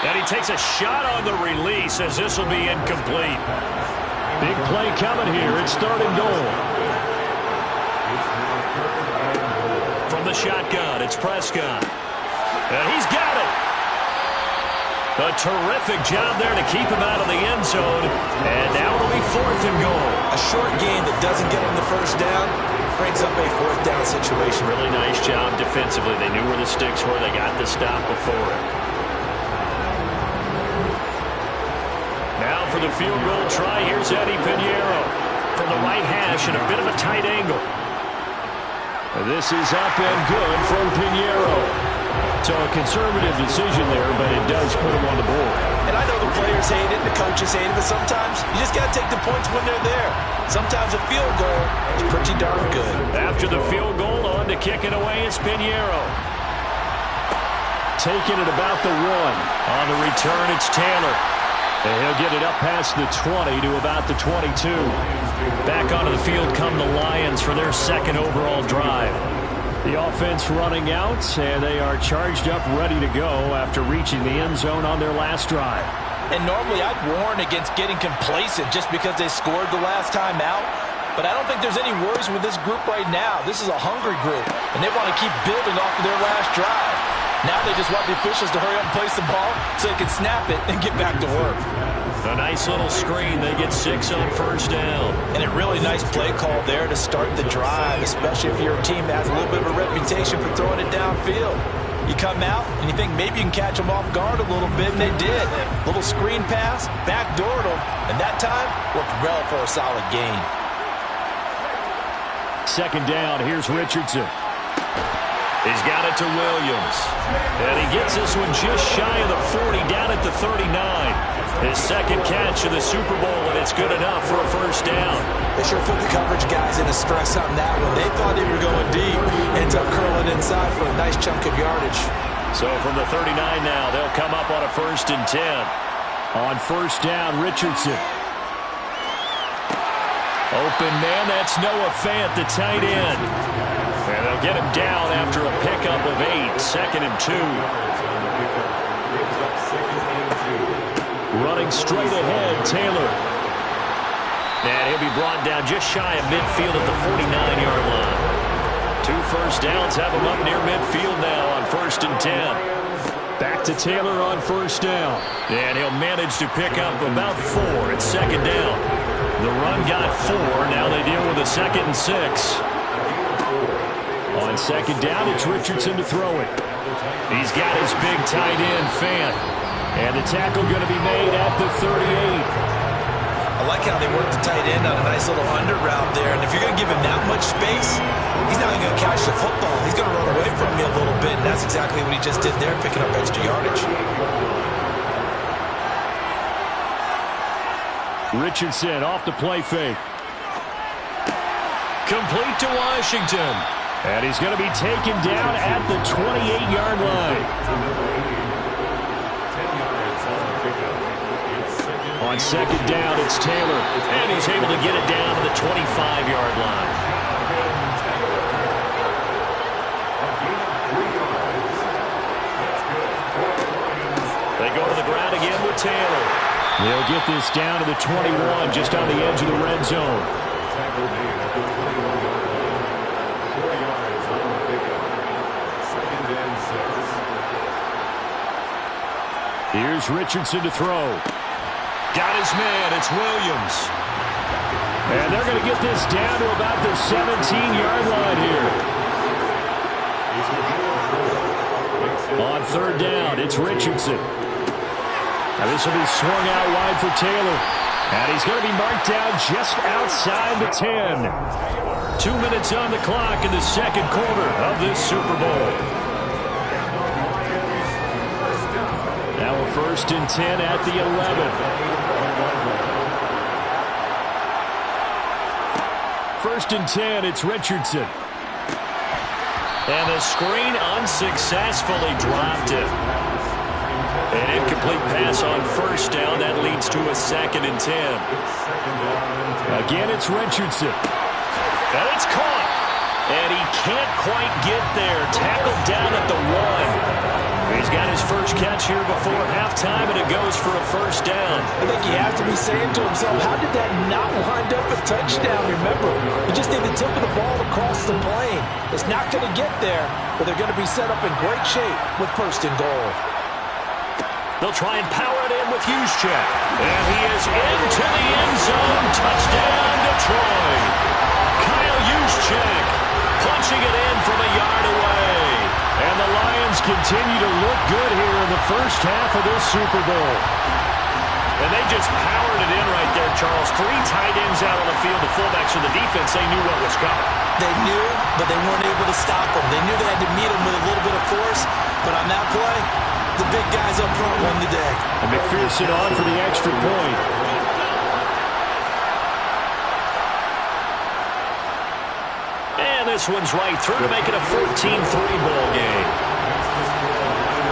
And he takes a shot on the release as this will be incomplete. Big play coming here. It's third and goal. From the shotgun, it's Prescott. And he's got it. A terrific job there to keep him out of the end zone. And now it'll be fourth and goal. A short gain that doesn't get him the first down brings up a fourth down situation. Really nice job defensively. They knew where the sticks were. They got the stop before it. Now for the field goal try. Here's Eddie Pinheiro from the right hash and a bit of a tight angle. This is up and good from Pinheiro. So a conservative decision there, but it does put him on the board. And I know the players hate it, the coaches hate it, but sometimes you just got to take the points when they're there. Sometimes a field goal is pretty darn good. After the field goal, on to kick it away is Pinheiro. Taking it about the 1. On the return, it's Taylor. And he'll get it up past the 20 to about the 22. Back onto the field come the Lions for their second overall drive. The offense running out, and they are charged up, ready to go after reaching the end zone on their last drive. And normally I'd warn against getting complacent just because they scored the last time out. But I don't think there's any worries with this group right now. This is a hungry group, and they want to keep building off of their last drive. Now they just want the officials to hurry up and place the ball so they can snap it and get back to work. A nice little screen. They get 6 on first down. And a really nice play call there to start the drive, especially if you're a team that has a little bit of a reputation for throwing it downfield. You come out and you think maybe you can catch them off guard a little bit, and they did. Little screen pass, backdoored them, and that time worked well for a solid gain. Second down, here's Richardson. He's got it to Williams. And he gets this one just shy of the 40, down at the 39. His second catch of the Super Bowl, and it's good enough for a first down. They sure put the coverage guys into stress on that one. They thought they were going deep. Ends up curling inside for a nice chunk of yardage. So from the 39 now, they'll come up on a 1st and 10. On first down, Richardson. Open man, that's Noah Fant, the tight end. And they'll get him down after a pickup of 8, 2nd and 2. Running straight ahead, Taylor. And he'll be brought down just shy of midfield at the 49-yard line. 2 first downs have him up near midfield now on 1st and 10. Back to Taylor on first down. And he'll manage to pick up about 4 at 2nd down. The run got 4. Now they deal with a 2nd and 6. On second down, it's Richardson to throw it. He's got his big tight end, Fant. And the tackle going to be made at the 38. I like like how they worked the tight end on a nice little under route there. And if you're going to give him that much space, he's not even going to catch the football. He's going to run away from you a little bit, and that's exactly what he just did there, picking up extra yardage. Richardson off the play fake. Complete to Washington. And he's going to be taken down at the 28-yard line. On second down, it's Taylor. And he's able to get it down to the 25-yard line. They go to the ground again with Taylor. They'll get this down to the 21, just on the edge of the red zone. Here's Richardson to throw. Got his man. It's Williams. And they're going to get this down to about the 17-yard line here. On third down, it's Richardson. Now this will be swung out wide for Taylor. And he's going to be marked down just outside the 10. 2 minutes on the clock in the second quarter of this Super Bowl. Now a 1st and 10 at the 11. 1st and 10, it's Richardson. And the screen unsuccessfully dropped it. An incomplete pass on first down. That leads to a 2nd and 10. Again, it's Richardson. And it's caught. And he can't quite get there. Tackled down at the 1. He's got his first catch here before halftime, and it goes for a first down. I think he has to be saying to himself, how did that not wind up a touchdown? Remember, he just did the tip of the ball across the plane. It's not going to get there, but they're going to be set up in great shape with 1st and goal. They'll try and power it in with Juszczyk. And he is into the end zone. Touchdown, Detroit. Kyle Juszczyk punching it in from a yard away. And the Lions continue to look good here in the first half of this Super Bowl. And they just powered it in right there, Charles. 3 tight ends out on the field. The fullbacks of the defense, they knew what was coming. They knew, but they weren't able to stop them. They knew they had to meet them with a little bit of force. But on that play, the big guys up front won the day. And McPherson on for the extra point. And this one's right through to make it a 14-3 ball game.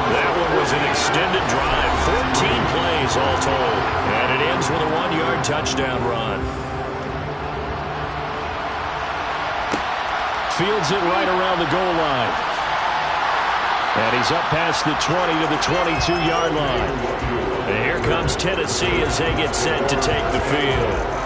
That one was an extended drive. 14 plays all told. And it ends with a 1-yard touchdown run. Fields it right around the goal line. And he's up past the 20 to the 22-yard line. And here comes Tennessee as they get set to take the field.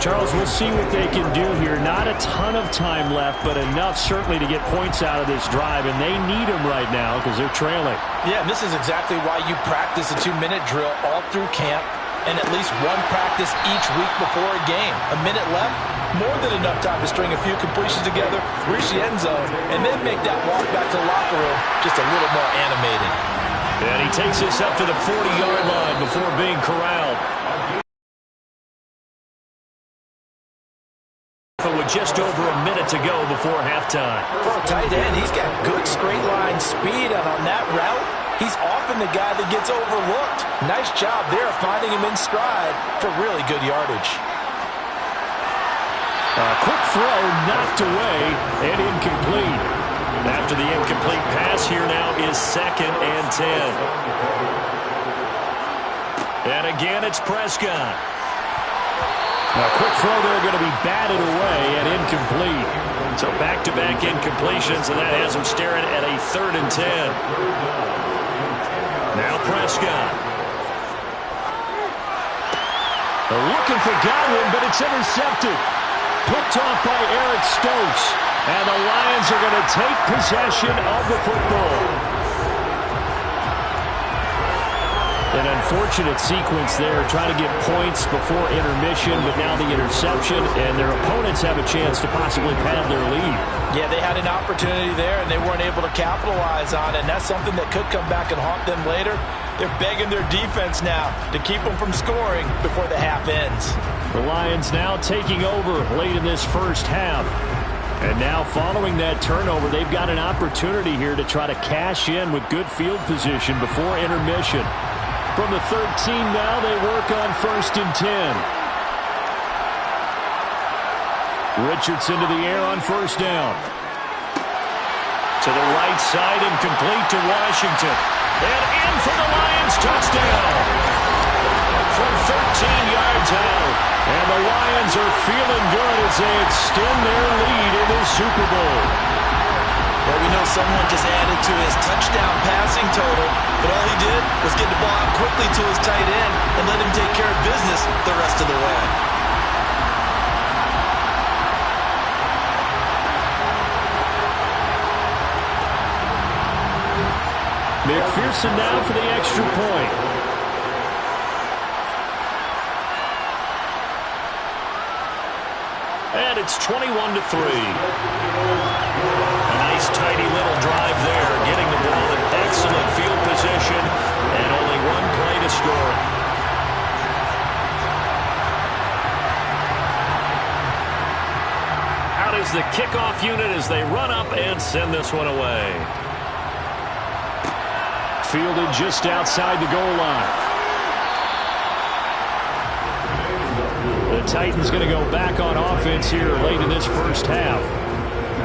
Charles, we'll see what they can do here. Not a ton of time left, but enough certainly to get points out of this drive, and they need them right now because they're trailing. Yeah, and this is exactly why you practice a 2-minute drill all through camp and at least one practice each week before a game. A minute left, more than enough time to string a few completions together, reach the end zone, and then make that walk back to the locker room just a little more animated. And he takes us up to the 40-yard line before being corralled. With just over a minute to go before halftime. For a tight end, he's got good straight line speed, and on that route, he's often the guy that gets overlooked. Nice job there finding him in stride for really good yardage. Quick throw knocked away and incomplete. After the incomplete pass, here now is 2nd and 10. And again, it's Prescott. A quick throw there going to be batted away and incomplete. So back-to-back incompletions, and that has him staring at a 3rd and 10. Now Prescott. They're looking for Godwin, but it's intercepted. Picked off by Eric Stokes. And the Lions are going to take possession of the football. An unfortunate sequence there, trying to get points before intermission, but now the interception, and their opponents have a chance to possibly pad their lead. Yeah, they had an opportunity there, and they weren't able to capitalize on it, and that's something that could come back and haunt them later. They're begging their defense now to keep them from scoring before the half ends. The Lions now taking over late in this first half. And now following that turnover, they've got an opportunity here to try to cash in with good field position before intermission. From the 13 now, they work on 1st and 10. Richardson to the air on 1st down. To the right side and complete to Washington. And in for the Lions, touchdown. From 13 yards out. And the Lions are feeling good as they extend their lead in the Super Bowl. Well, we know someone just added to his touchdown passing total, but all he did was get the ball out quickly to his tight end and let him take care of business the rest of the way. McPherson now for the extra point. And it's 21-3. A nice tidy little drive there, getting the ball in excellent field position, and only one play to score. Out is the kickoff unit as they run up and send this one away. Fielded just outside the goal line. The Titans going to go back on offense here late in this first half.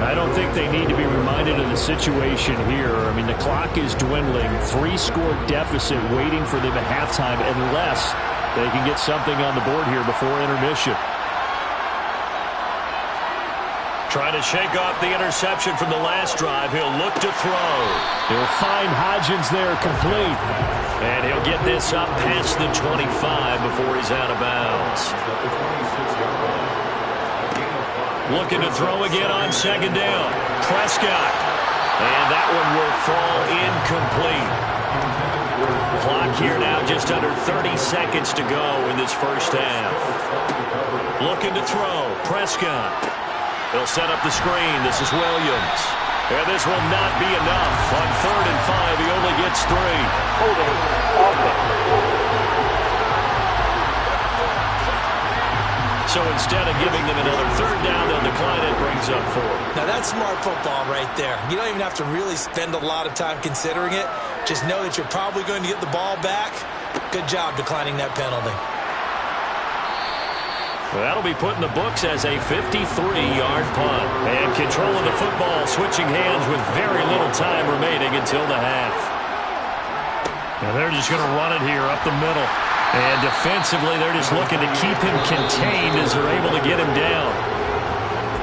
I don't think they need to be reminded of the situation here. I mean, the clock is dwindling. 3-score deficit waiting for them at halftime unless they can get something on the board here before intermission. Trying to shake off the interception from the last drive. He'll look to throw. He'll find Hodgins there complete. And he'll get this up past the 25 before he's out of bounds. Looking to throw again on 2nd down. Prescott. And that one will fall incomplete. Clock here now just under 30 seconds to go in this first half. Looking to throw. Prescott. They'll set up the screen. This is Williams. And this will not be enough. On 3rd and 5, he only gets 3. So instead of giving them another 3rd down, they'll decline it, brings up 4. Now that's smart football right there. You don't even have to really spend a lot of time considering it. Just know that you're probably going to get the ball back. Good job declining that penalty. Well, that'll be put in the books as a 53-yard punt. And control of the football, switching hands with very little time remaining until the half. Now they're just going to run it here up the middle. And defensively, they're just looking to keep him contained as they're able to get him down.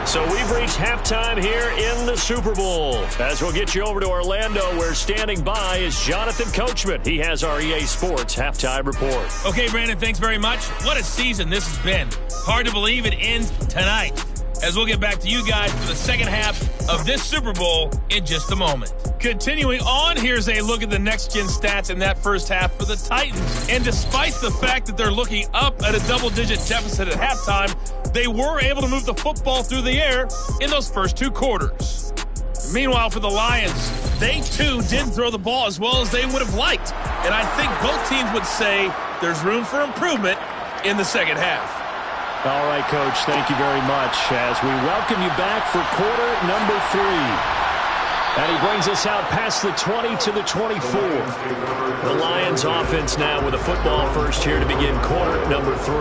So we've reached halftime here in the Super Bowl. As we'll get you over to Orlando, where standing by is Jonathan Coachman. He has our EA Sports halftime report. Okay, Brandon, thanks very much. What a season this has been. Hard to believe it ends tonight. As we'll get back to you guys for the second half of this Super Bowl in just a moment. Continuing on, here's a look at the next-gen stats in that first half for the Titans. And despite the fact that they're looking up at a double-digit deficit at halftime, they were able to move the football through the air in those first 2 quarters. Meanwhile, for the Lions, they too didn't throw the ball as well as they would have liked. And I think both teams would say there's room for improvement in the second half. All right, Coach, thank you very much as we welcome you back for quarter number 3. And he brings us out past the 20 to the 24. The Lions offense now with a football first here to begin quarter number 3.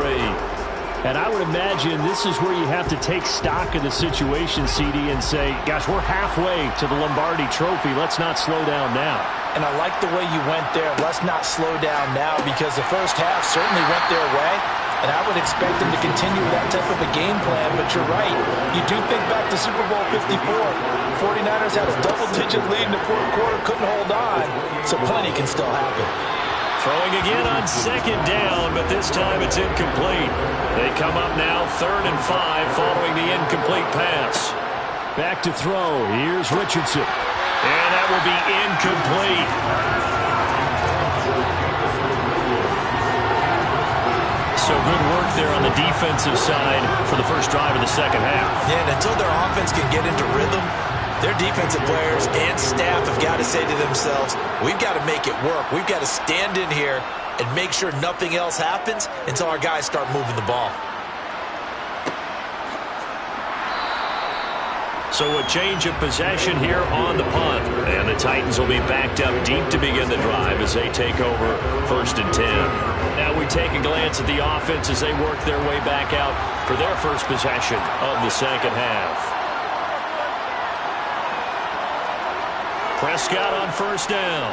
And I would imagine this is where you have to take stock of the situation, CD, and say, gosh, we're halfway to the Lombardi Trophy. Let's not slow down now. And I like the way you went there. Let's not slow down now, because the first half certainly went their way. And I would expect them to continue that type of a game plan. But you're right. You do think back to Super Bowl 54. 49ers had a double-digit lead in the fourth quarter, couldn't hold on. So plenty can still happen. Throwing again on 2nd down, but this time it's incomplete. They come up now 3rd and 5 following the incomplete pass. Back to throw. Here's Richardson. And that will be incomplete. So good work there on the defensive side for the first drive of the second half. Yeah, and until their offense can get into rhythm, their defensive players and staff have got to say to themselves, we've got to make it work. We've got to stand in here and make sure nothing else happens until our guys start moving the ball. So a change of possession here on the punt. And the Titans will be backed up deep to begin the drive as they take over 1st and 10. Now we take a glance at the offense as they work their way back out for their first possession of the second half. Prescott on 1st down.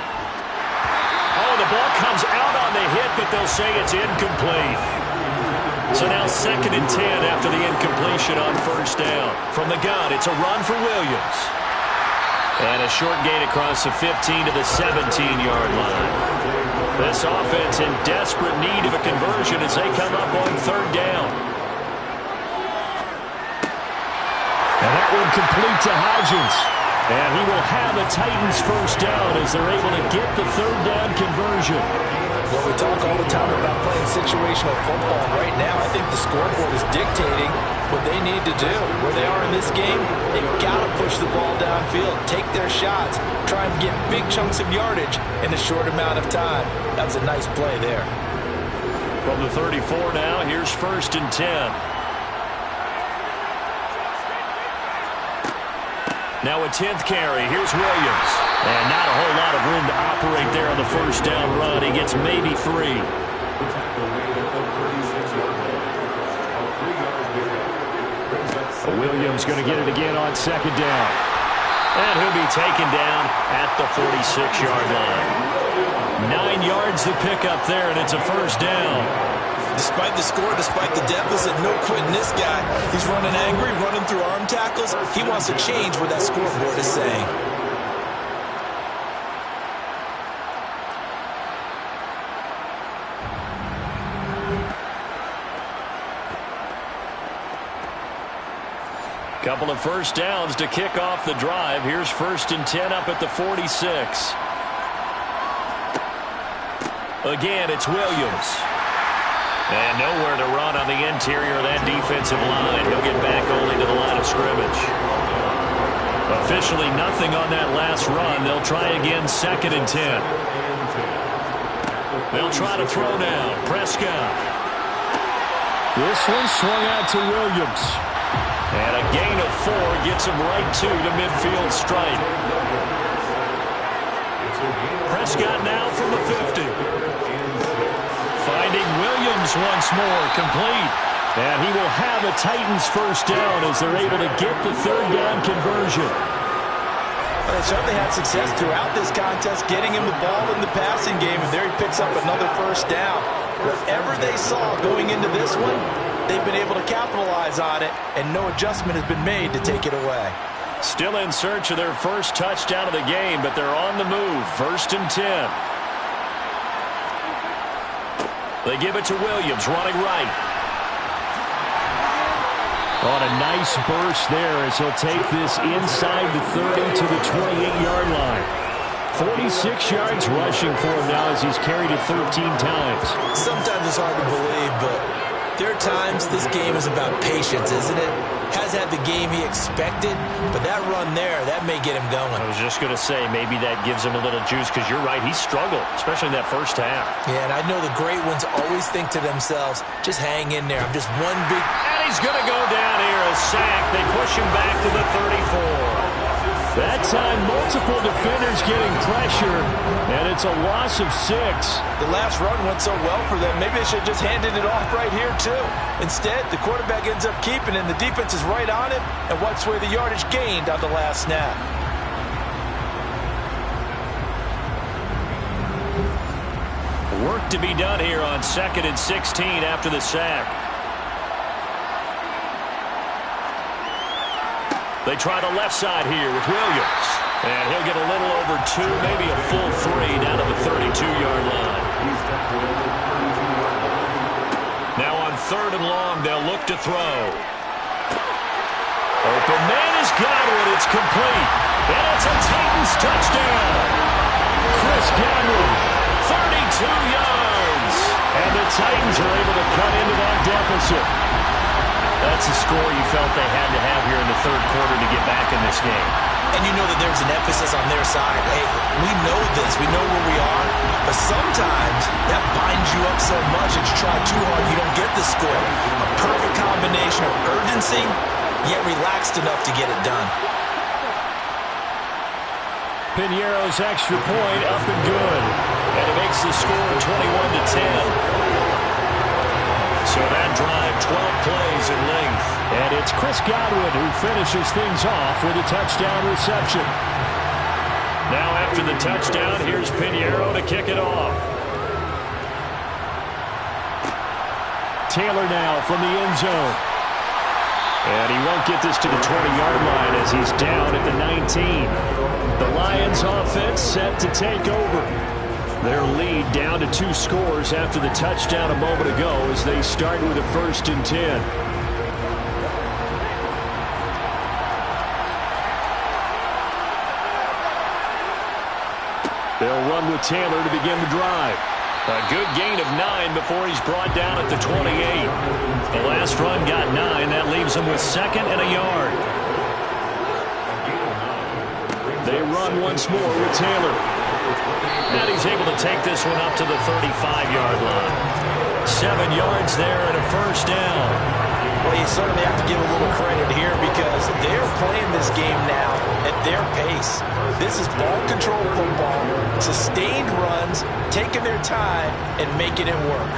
Oh, the ball comes out on the hit, but they'll say it's incomplete. So now 2nd and 10 after the incompletion on 1st down. From the gun, it's a run for Williams. And a short gain across the 15 to the 17-yard line. This offense in desperate need of a conversion as they come up on 3rd down. And that one complete to Hodgins. And he will have a Titans 1st down as they're able to get the 3rd down conversion. Well, we talk all the time about playing situational football. Right now, I think the scoreboard is dictating what they need to do. Where they are in this game, they've got to push the ball downfield, take their shots, try and get big chunks of yardage in a short amount of time. That was a nice play there. From the 34 now, here's 1st and 10. Now a 10th carry. Here's Williams. And not a whole lot of room to operate there on the 1st down run. He gets maybe 3. Williams going to get it again on 2nd down. And he'll be taken down at the 46-yard line. 9 yards to pick up there, and it's a 1st down. Despite the score, despite the deficit, no quitting this guy. He's running angry, running through arm tackles. He wants to change what that scoreboard is saying. Couple of 1st downs to kick off the drive. Here's 1st and 10 up at the 46. Again, it's Williams. And nowhere to run on the interior of that defensive line. He'll get back only to the line of scrimmage. Officially nothing on that last run. They'll try again 2nd and 10. They'll try to throw now. Prescott. This one swung out to Williams. And a gain of 4 gets him right to the midfield stripe. Prescott now from the 50. Finding Williams once more, complete. And he will have a Titans 1st down as they're able to get the 3rd down conversion. Well, they certainly had success throughout this contest, getting him the ball in the passing game, and there he picks up another 1st down. Whatever they saw going into this one, they've been able to capitalize on it, and no adjustment has been made to take it away. Still in search of their first touchdown of the game, but they're on the move. 1st and 10. They give it to Williams, running right. On a nice burst there as he'll take this inside the 30 to the 28-yard line. 46 yards rushing for him now as he's carried it 13 times. Sometimes it's hard to believe, but there are times this game is about patience, isn't it? Has had the game he expected, but that run there, that may get him going. I was just going to say, maybe that gives him a little juice, because you're right, he struggled, especially in that 1st half. Yeah, and I know the great ones always think to themselves, just hang in there. I'm just one big... And he's going to go down here, a sack. They push him back to the 34. That time, multiple defenders getting pressure, and it's a loss of 6. The last run went so well for them, maybe they should have just handed it off right here, too. Instead, the quarterback ends up keeping it, and the defense is right on it, and wipes away the yardage gained on the last snap. Work to be done here on 2nd and 16 after the sack. They try the left side here with Williams. And he'll get a little over 2, maybe a full 3 down to the 32-yard line. Now on 3rd and long, they'll look to throw. Open man has got it. It's complete. And it's a Titans touchdown. Chris Godwin, 32 yards. And the Titans are able to cut into that deficit. That's a score you felt they had to have here in the 3rd quarter to get back in this game. And you know that there's an emphasis on their side. Hey, we know this. We know where we are. But sometimes that binds you up so much that you try too hard, you don't get the score. A perfect combination of urgency yet relaxed enough to get it done. Piñeiro's extra point up and good. And it makes the score 21-10. So that drive, 12 plays in length. And it's Chris Godwin who finishes things off with a touchdown reception. Now after the touchdown, here's Piñeiro to kick it off. Taylor now from the end zone. And he won't get this to the 20-yard line as he's down at the 19. The Lions offense set to take over. Their lead down to 2 scores after the touchdown a moment ago as they start with a 1st and 10. They'll run with Taylor to begin the drive. A good gain of 9 before he's brought down at the 28. The last run got 9. That leaves him with 2nd and a yard. They run once more with Taylor. And he's able to take this one up to the 35-yard line. 7 yards there and a 1st down. Well, you certainly have to give a little credit here because they're playing this game now at their pace. This is ball control football, sustained runs, taking their time, and making it work.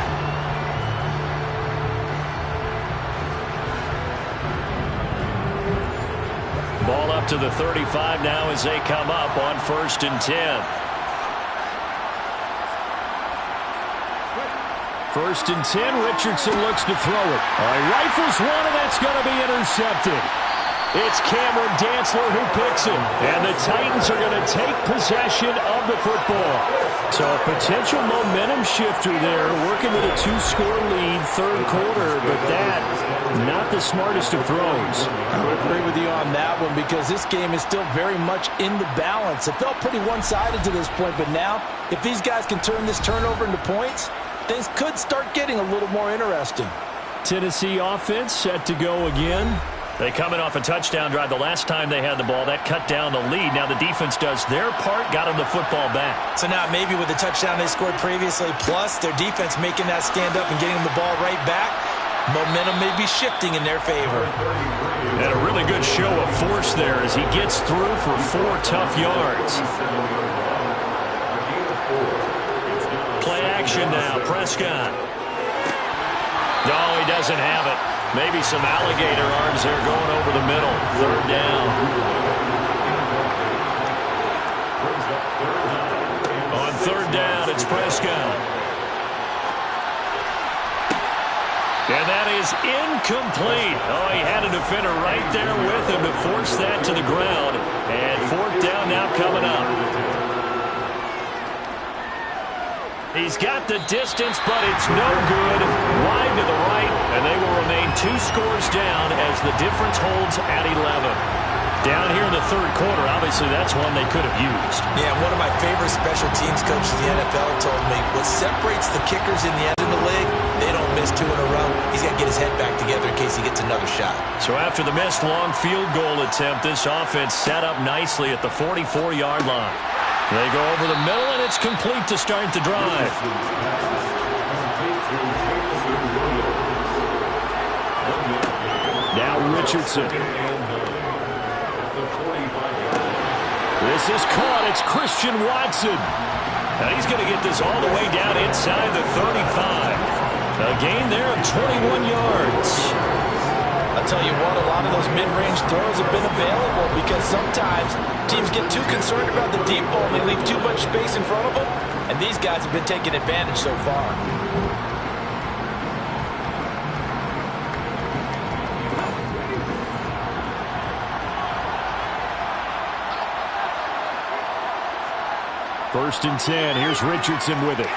Ball up to the 35 now as they come up on 1st and 10. 1st and 10, Richardson looks to throw it. Rifles one, and that's going to be intercepted. It's Cameron Dantzler who picks it. And the Titans are going to take possession of the football. So a potential momentum shifter there, working with a 2-score lead, 3rd quarter, but that, not the smartest of throws. I would agree with you on that one because this game is still very much in the balance. It felt pretty one-sided to this point, but now, if these guys can turn this turnover into points, things could start getting a little more interesting. Tennessee offense set to go again. They coming off a touchdown drive the last time they had the ball. That cut down the lead. Now the defense does their part, got them the football back. So now maybe with the touchdown they scored previously, plus their defense making that stand up and getting them the ball right back, momentum may be shifting in their favor. And a really good show of force there as he gets through for 4 tough yards. Play action now, Prescott. No, he doesn't have it. Maybe some alligator arms there going over the middle. 3rd down. On 3rd down, it's Prescott. And that is incomplete. Oh, he had a defender right there with him to force that to the ground. And 4th down now coming up. He's got the distance, but it's no good. Wide to the right, and they will remain 2 scores down as the difference holds at 11. Down here in the 3rd quarter, obviously that's one they could have used. Yeah, one of my favorite special teams coaches in the NFL told me, what separates the kickers in the end of the league, they don't miss 2 in a row. He's got to get his head back together in case he gets another shot. So after the missed long field goal attempt, this offense set up nicely at the 44-yard line. They go over the middle, and it's complete to start the drive. Now Richardson. This is caught. It's Christian Watson. Now he's going to get this all the way down inside the 35. A gain there of 21 yards. I'll tell you what, a lot of those mid-range throws have been available because sometimes teams get too concerned about the deep ball and they leave too much space in front of them, and these guys have been taking advantage so far. First and 10. Here's Richardson with it.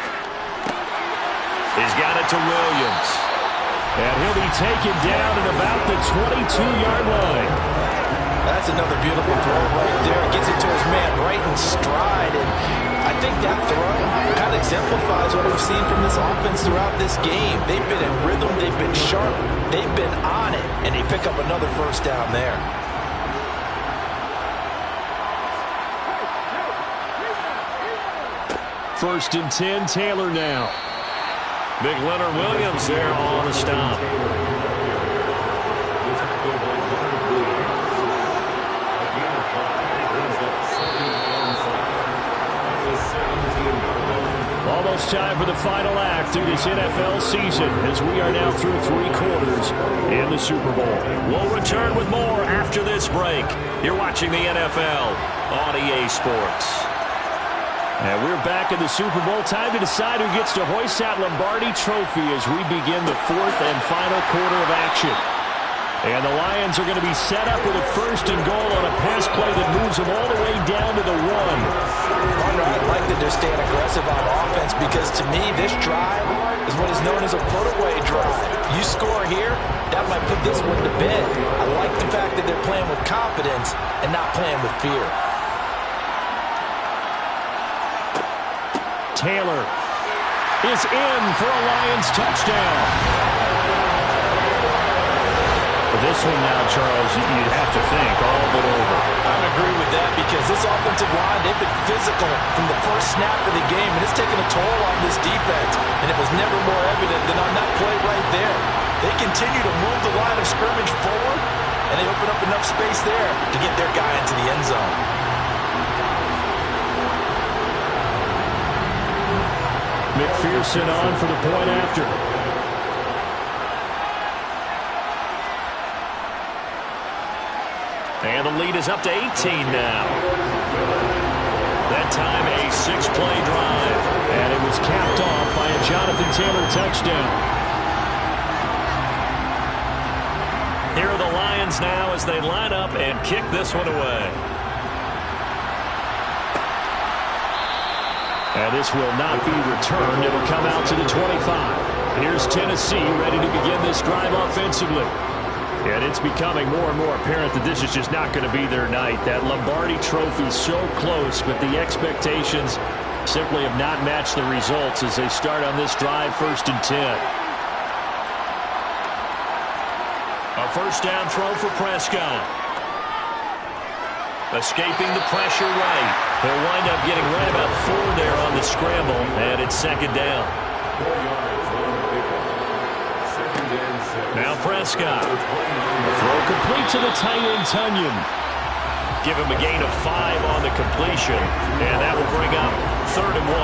He's got it to Williams. And he'll be taken down at about the 22-yard line. That's another beautiful throw right there. Gets it to his man right in stride. And I think that throw kind of exemplifies what we've seen from this offense throughout this game. They've been in rhythm. They've been sharp. They've been on it. And they pick up another 1st down there. First and 10, Taylor now. Big Leonard Williams there on the stop. Almost time for the final act through this NFL season as we are now through 3 quarters in the Super Bowl. We'll return with more after this break. You're watching the NFL on EA Sports. And we're back in the Super Bowl. Time to decide who gets to hoist that Lombardi trophy as we begin the 4th and final quarter of action. And the Lions are going to be set up with a 1st and goal on a pass play that moves them all the way down to the 1. I like that they're staying aggressive on offense because, to me, this drive is what is known as a put-away drive. You score here, that might put this one to bed. I like the fact that they're playing with confidence and not playing with fear. Taylor is in for a Lions touchdown. This one now, Charles, you'd have to think all but over. I would agree with that because this offensive line, they've been physical from the first snap of the game, and it's taken a toll on this defense, and it was never more evident than on that play right there. They continue to move the line of scrimmage forward, and they open up enough space there to get their guy into the end zone. McPherson on for the point after. And the lead is up to 18 now. That time a 6-play drive. And it was capped off by a Jonathan Taylor touchdown. Here are the Lions now as they line up and kick this one away. And this will not be returned. It'll come out to the 25. Here's Tennessee ready to begin this drive offensively. And it's becoming more and more apparent that this is just not going to be their night. That Lombardi trophy so close, but the expectations simply have not matched the results as they start on this drive 1st and 10. A 1st down throw for Prescott. Escaping the pressure right. He'll wind up getting right about 4 there on the scramble, and it's 2nd down. 4 yards on the pickup. 2nd and 7. Now Prescott. A throw complete to the tight end, Tunyon. Give him a gain of 5 on the completion, and that will bring up 3rd and 1.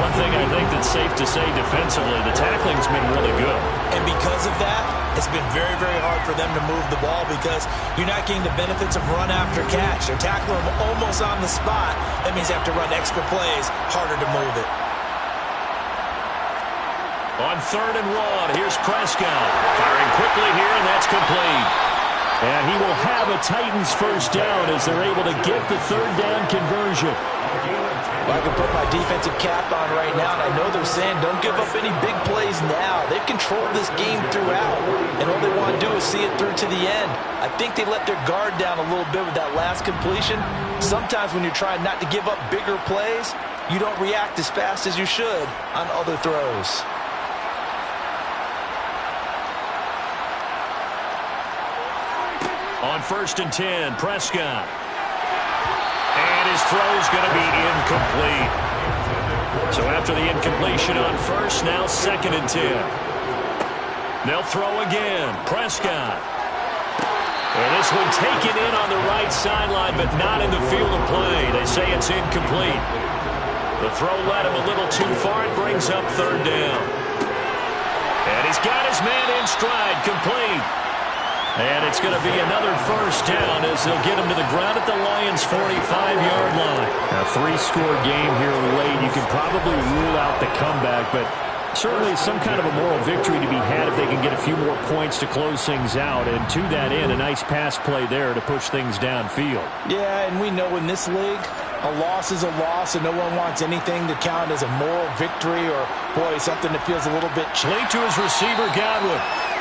One thing I think that's safe to say defensively, the tackling's been really good. And because of that, it's been very, very hard for them to move the ball because you're not getting the benefits of run after catch. They're tackling them almost on the spot. That means they have to run extra plays, harder to move it. On 3rd and 1, here's Prescott. Firing quickly here, and that's complete. And he will have a Titans 1st down as they're able to get the 3rd down conversion. Well, I can put my defensive cap on right now, and I know they're saying don't give up any big plays now. They've controlled this game throughout, and all they want to do is see it through to the end. I think they let their guard down a little bit with that last completion. Sometimes when you're trying not to give up bigger plays, you don't react as fast as you should on other throws. On 1st and 10, Prescott. And his throw's going to be incomplete. So after the incompletion on 1st, now 2nd and 10. They'll throw again. Prescott. And this one taken in on the right sideline, but not in the field of play. They say it's incomplete. The throw led him a little too far. It brings up 3rd down. And he's got his man in stride, complete. And it's going to be another 1st down as they'll get him to the ground at the Lions' 45-yard line. A 3-score game here late. You can probably rule out the comeback, but certainly some kind of a moral victory to be had if they can get a few more points to close things out. And to that end, a nice pass play there to push things downfield. Yeah, and we know in this league, a loss is a loss, and no one wants anything to count as a moral victory or, boy, something that feels a little bit late to his receiver, Godwin.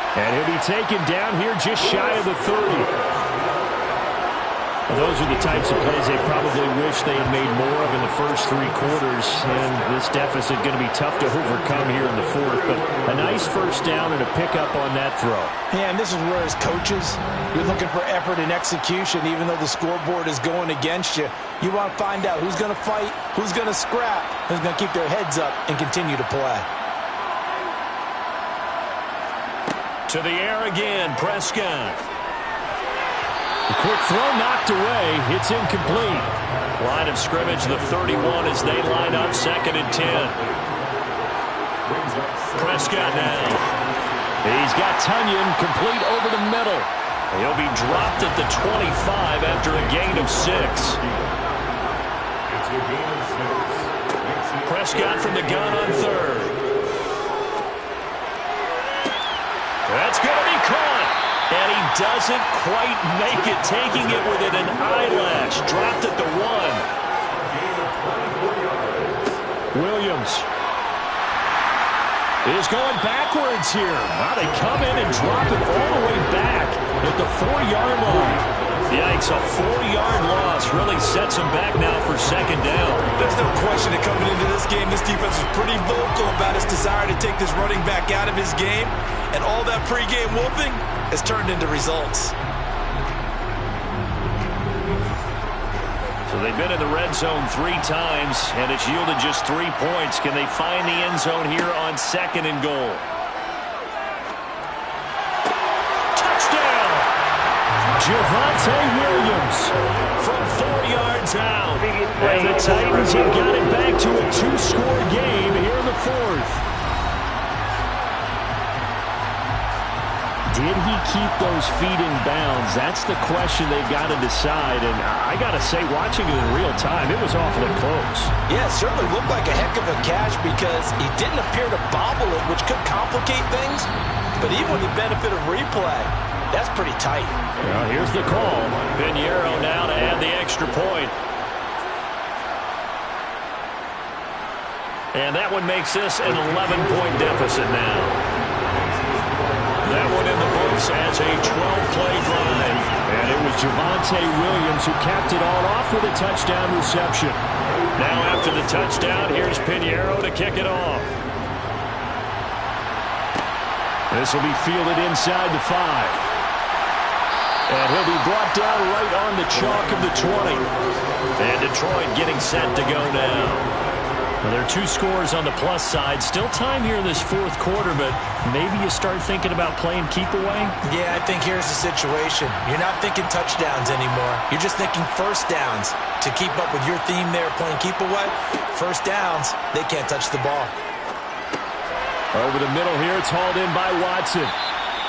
And he'll be taken down here just shy of the 30. Those are the types of plays they probably wish they had made more of in the first 3 quarters. And this deficit going to be tough to overcome here in the 4th. But a nice 1st down and a pickup on that throw. Yeah, and this is where as coaches, you're looking for effort and execution. Even though the scoreboard is going against you, you want to find out who's going to fight, who's going to scrap, who's going to keep their heads up and continue to play. To the air again, Prescott. A quick throw knocked away. It's incomplete. Line of scrimmage, the 31 as they line up 2nd and 10. Prescott now. He's got Tunyon complete over the middle. He'll be dropped at the 25 after a gain of 6. It's a gain of 6. Prescott from the gun on third. That's going to be caught. And he doesn't quite make it, taking it within an eyelash. Dropped at the 1. Williams is going backwards here. Wow, they come in and drop it all the way back at the 4-yard line. Yikes, a 4-yard loss really sets him back now for second down. There's no question that coming into this game, this defense was pretty vocal about its desire to take this running back out of his game, and all that pregame whooping has turned into results. So they've been in the red zone 3 times, and it's yielded just 3 points. Can they find the end zone here on second and goal? Touchdown! Javonte Williams From 4 yards out. And the Titans have got it back to a 2-score game here in the 4th. Did he keep those feet in bounds? That's the question they've got to decide. And I got to say, watching it in real time, it was awfully close. Yeah, it certainly looked like a heck of a catch because he didn't appear to bobble it, which could complicate things. But even with the benefit of replay, that's pretty tight. Well, here's the call. Pinheiro now to add the extra point. And that one makes this an 11-point deficit now. That one in the books as a 12-play drive. And it was Javonte Williams who capped it all off with a touchdown reception. Now after the touchdown, here's Pinheiro to kick it off. This will be fielded inside the 5. And he'll be brought down right on the chalk of the 20. And Detroit getting set to go now. Well, there are 2 scores on the plus side. Still time here in this 4th quarter, but maybe you start thinking about playing keep away? Yeah, I think here's the situation. You're not thinking touchdowns anymore. You're just thinking first downs. To keep up with your theme there, playing keep away, first downs, they can't touch the ball. Over the middle here, it's hauled in by Watson.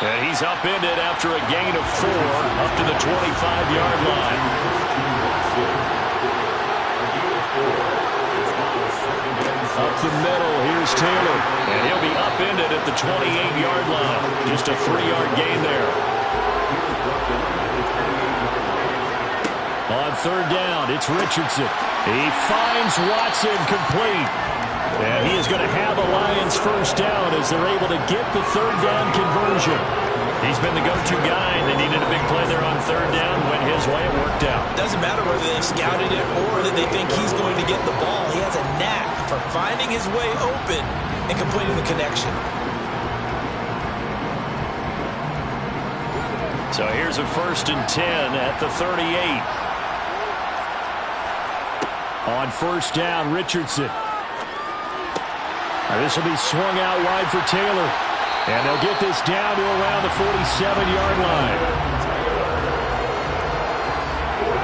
And he's upended after a gain of 4 up to the 25-yard line. Up the middle, here's Taylor. And he'll be upended at the 28-yard line. Just a 3-yard gain there. On third down, it's Richardson. He finds Watson complete. And he is going to have a Lions first down as they're able to get the third down conversion. He's been the go-to guy. They needed a big play there on third down. Went his way. It worked out. Doesn't matter whether they've scouted it or that they think he's going to get the ball. He has a knack for finding his way open and completing the connection. So here's a 1st and 10 at the 38. On first down, Richardson. This will be swung out wide for Taylor. And they'll get this down to around the 47-yard line.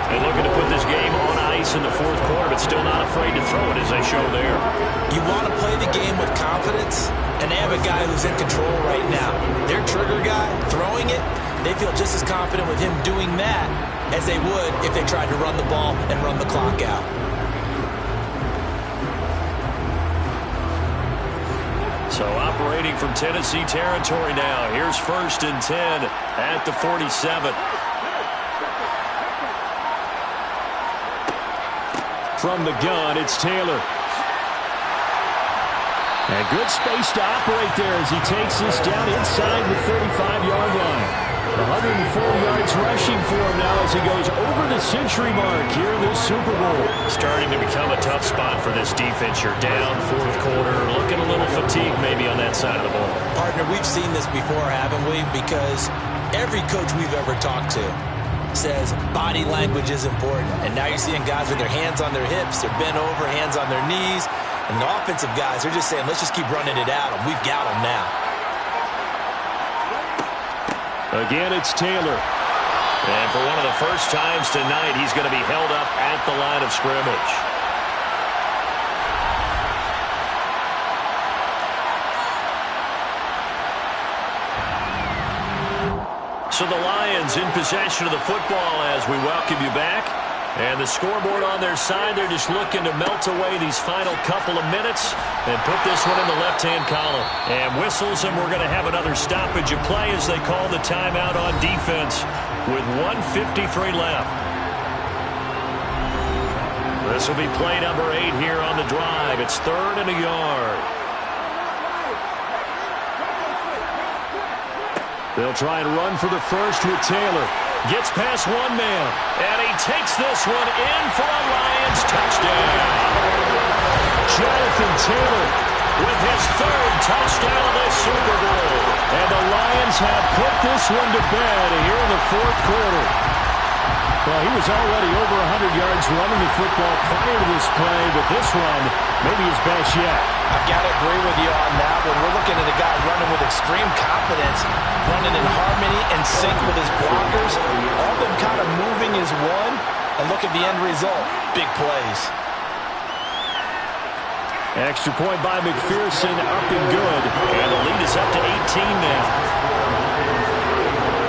They're looking to put this game on ice in the 4th quarter, but still not afraid to throw it, as they show there. You want to play the game with confidence, and they have a guy who's in control right now. Their trigger guy, throwing it, they feel just as confident with him doing that as they would if they tried to run the ball and run the clock out. So operating from Tennessee territory now. Here's 1st and 10 at the 47. From the gun, it's Taylor. And good space to operate there as he takes this down inside the 35-yard line. 104 yards rushing for him now as he goes over the century mark here in this Super Bowl. Starting to become a tough spot for this defense. You're down 4th quarter, looking a little fatigued maybe on that side of the ball. Partner, we've seen this before, haven't we? Because every coach we've ever talked to says body language is important. And now you're seeing guys with their hands on their hips, they're bent over, hands on their knees. And the offensive guys are just saying, let's just keep running it at them. We've got them now. Again, it's Taylor. And for one of the first times tonight, he's going to be held up at the line of scrimmage. So the Lions in possession of the football as we welcome you back. And the scoreboard on their side, they're just looking to melt away these final couple of minutes and put this one in the left-hand column. And whistles, and we're going to have another stoppage of play as they call the timeout on defense with 1:53 left. This will be play number 8 here on the drive. It's 3rd and a yard. They'll try and run for the first with Taylor. Gets past one man, and he takes this one in for a Lions touchdown. Jonathan Taylor with his 3rd touchdown of the Super Bowl. And the Lions have put this one to bed here in the 4th quarter. Well, he was already over 100 yards running the football prior to this play, but this one maybe his best yet. I've got to agree with you on that one. We're looking at a guy running with extreme confidence, running in harmony and sync with his blockers. All of them kind of moving as one. And look at the end result. Big plays. Extra point by McPherson, up and good. And the lead is up to 18 now.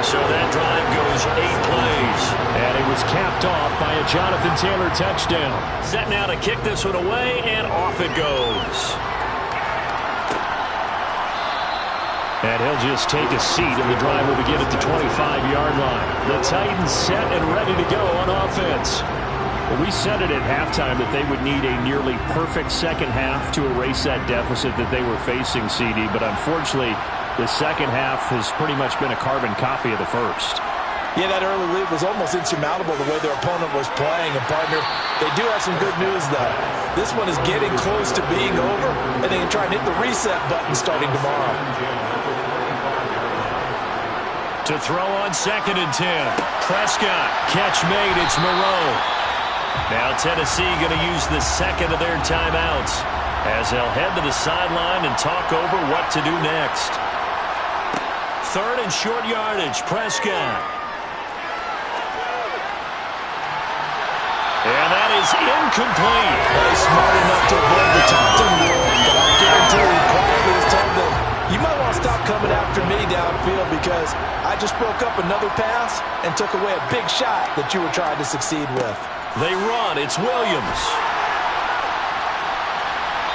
So that drive goes 8 plays. And it was capped off by a Jonathan Taylor touchdown. Set now to kick this one away, and off it goes. And he'll just take a seat, and the drive will begin at the 25-yard line. The Titans set and ready to go on offense. Well, we said it at halftime that they would need a nearly perfect second half to erase that deficit that they were facing, CD. But unfortunately, the second half has pretty much been a carbon copy of the first. Yeah, that early lead was almost insurmountable the way their opponent was playing. And, partner, they do have some good news, though. This one is getting close to being over, and they can try and hit the reset button starting tomorrow. To throw on 2nd and 10. Prescott, catch made, it's Moreau. Now Tennessee going to use the 2nd of their timeouts as they'll head to the sideline and talk over what to do next. 3rd and short yardage, Prescott. And that is incomplete. He's smart enough to avoid the taunting rule, but I guarantee you quietly has told them, you might want to stop coming after me downfield because I just broke up another pass and took away a big shot that you were trying to succeed with. They run. It's Williams.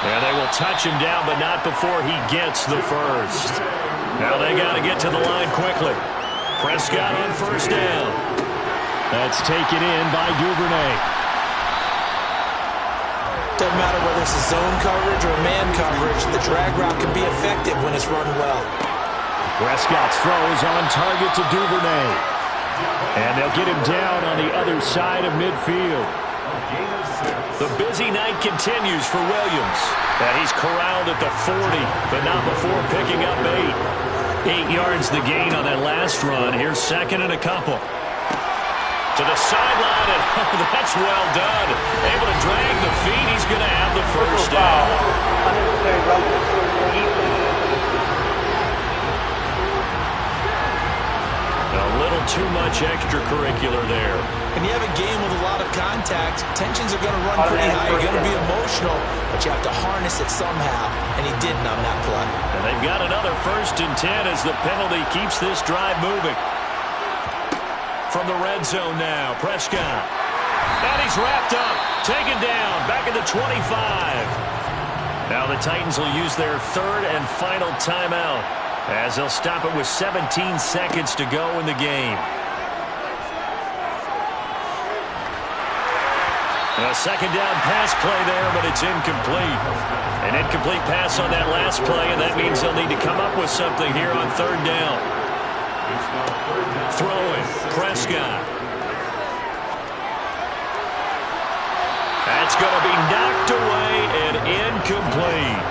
And they will touch him down, but not before he gets the first. Now they got to get to the line quickly. Prescott on 1st down. That's taken in by Duvernay. Doesn't matter whether it's a zone coverage or man coverage, the drag route can be effective when it's run well. Prescott's throws on target to Duvernay. And they'll get him down on the other side of midfield. The busy night continues for Williams. And he's corralled at the 40, but not before picking up 8. 8 yards the gain on that last run. Here's 2nd and a couple. To the sideline, and that's well done. Able to drag the feet. He's going to have the first down. A little too much extracurricular there. When you have a game with a lot of contact, tensions are going to run pretty high. You're going to be emotional, but you have to harness it somehow, and he didn't on that play. And they've got another 1st and 10 as the penalty keeps this drive moving. From the red zone now, Prescott. And he's wrapped up, taken down, back at the 25. Now the Titans will use their 3rd and final timeout as they'll stop it with 17 seconds to go in the game. A 2nd down pass play there, but it's incomplete. An incomplete pass on that last play, and that means they'll need to come up with something here on 3rd down. Throwing, Prescott. That's going to be knocked away and incomplete.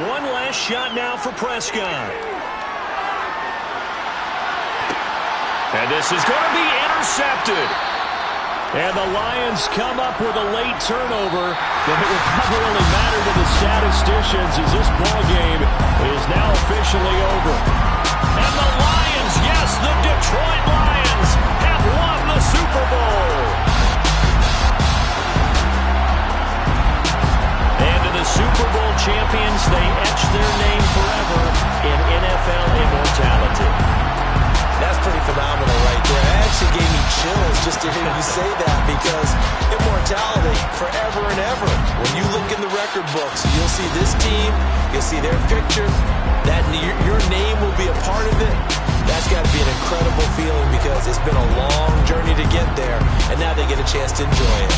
One last shot now for Prescott. And this is going to be intercepted. And the Lions come up with a late turnover. But it will probably only matter to the statisticians as this ball game is now officially over. And the Lions, yes, the Detroit Lions have won the Super Bowl. And to the Super Bowl champions, they etch their name forever in NFL immortality. That's pretty phenomenal right there. It actually gave me chills just to hear you say that, because immortality, forever and ever. When you look in the record books, you'll see this team, you'll see their picture, that your name will be a part of it. That's got to be an incredible feeling, because it's been a long journey to get there, and now they get a chance to enjoy it.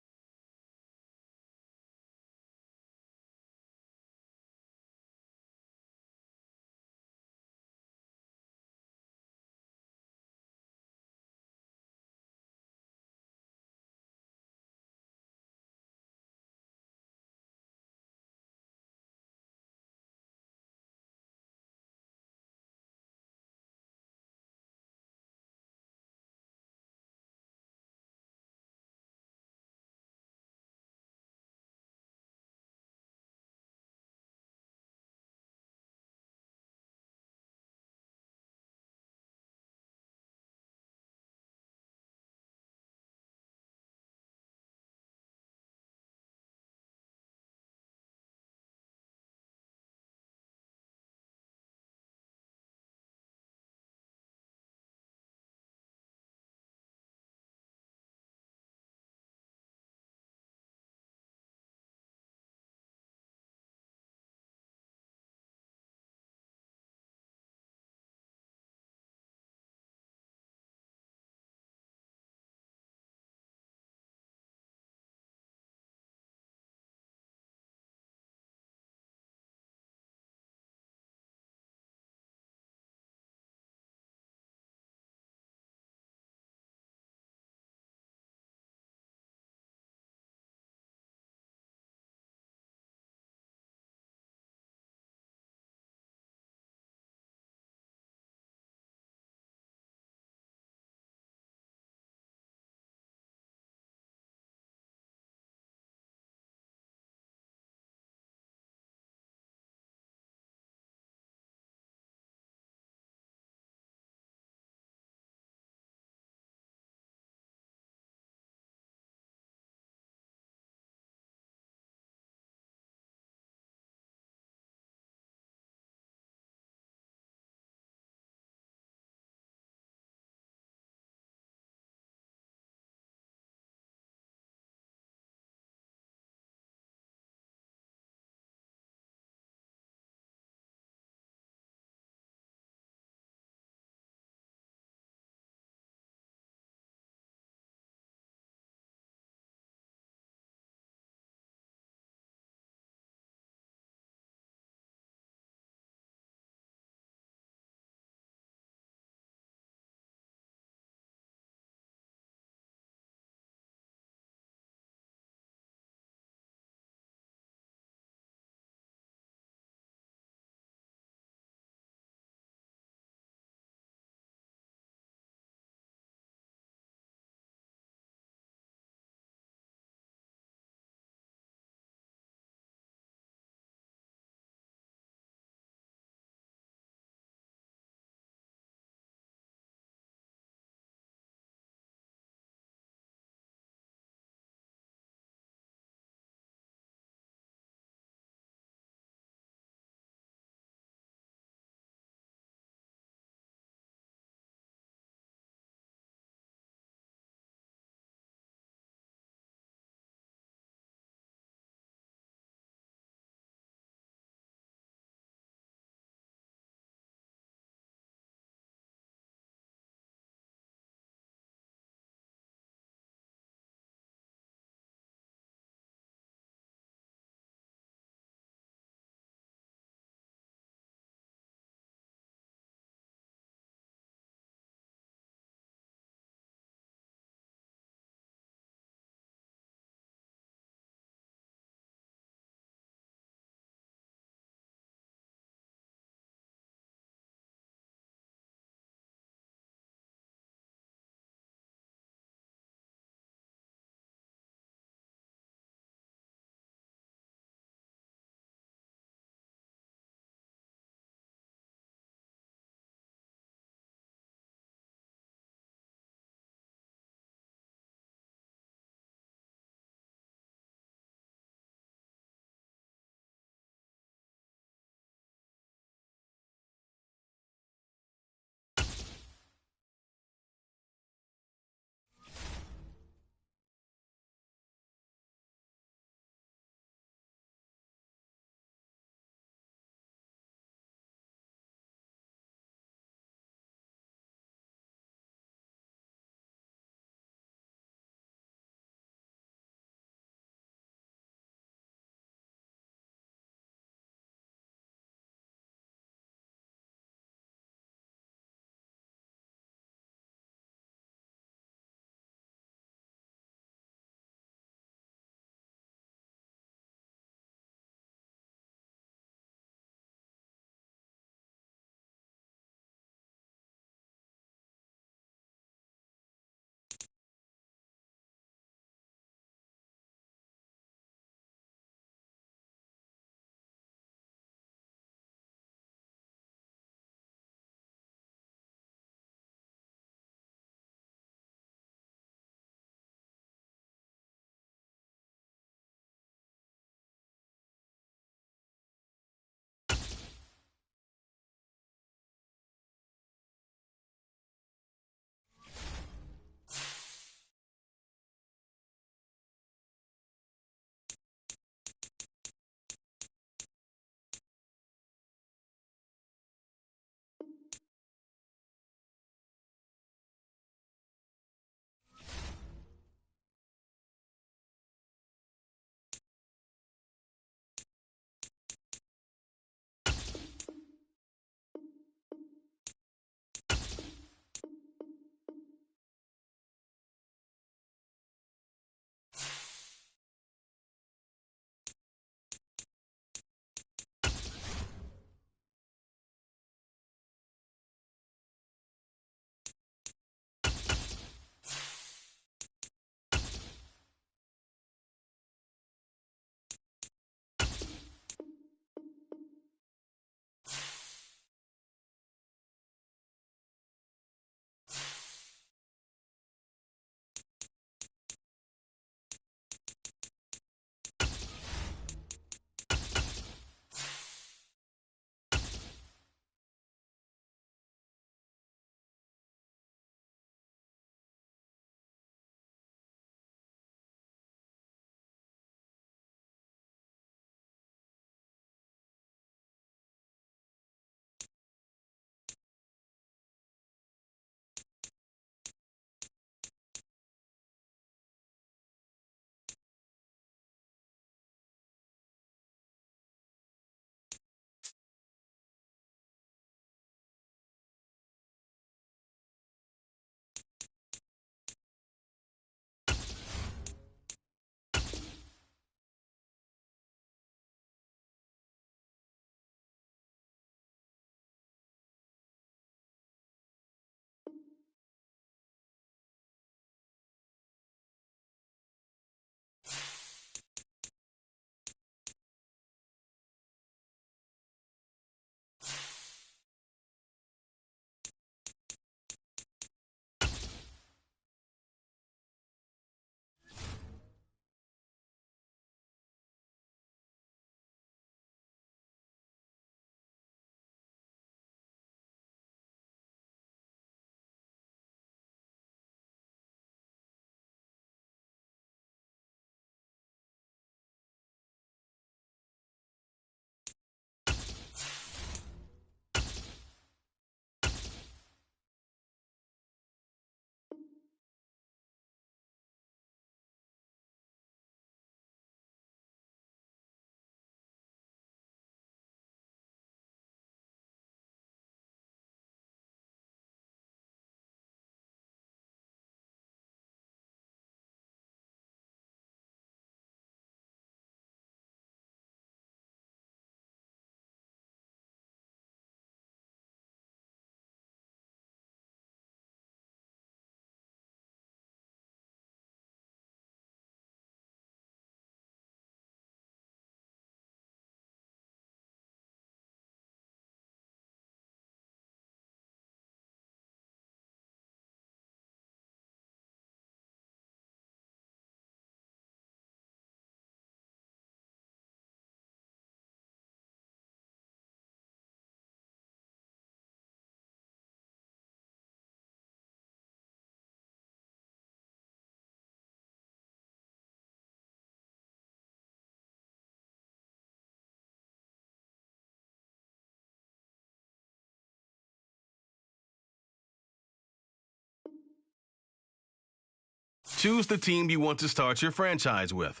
Choose the team you want to start your franchise with.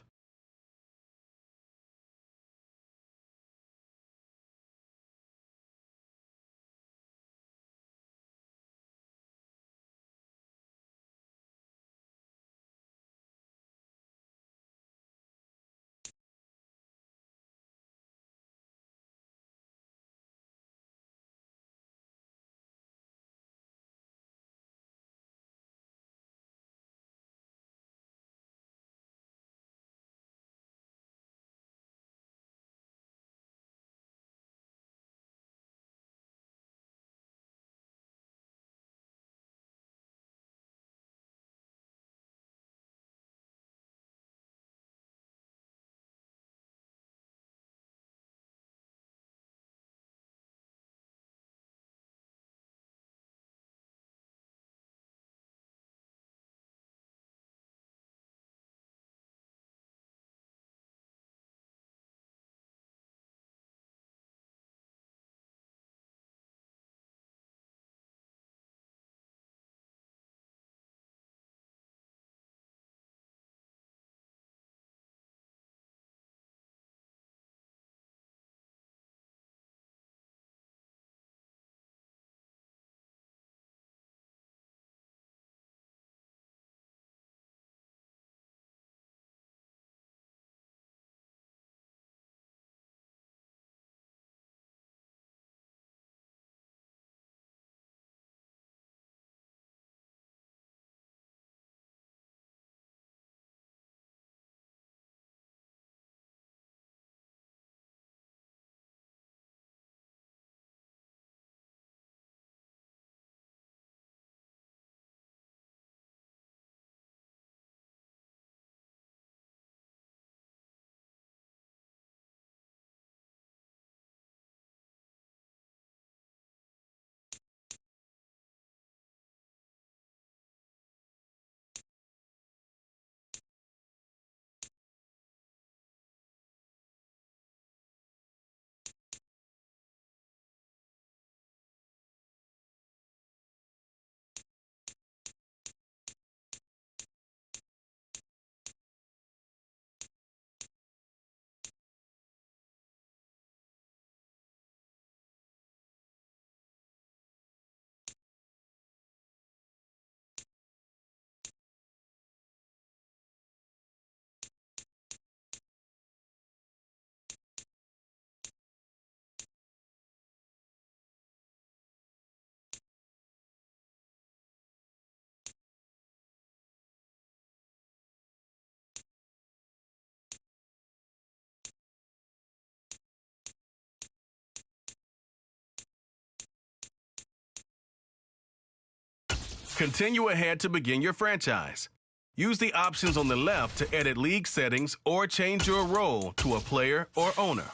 Continue ahead to begin your franchise. Use the options on the left to edit league settings or change your role to a player or owner.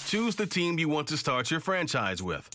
Choose the team you want to start your franchise with.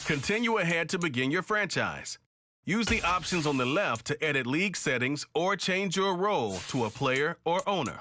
Continue ahead to begin your franchise. Use the options on the left to edit league settings or change your role to a player or owner.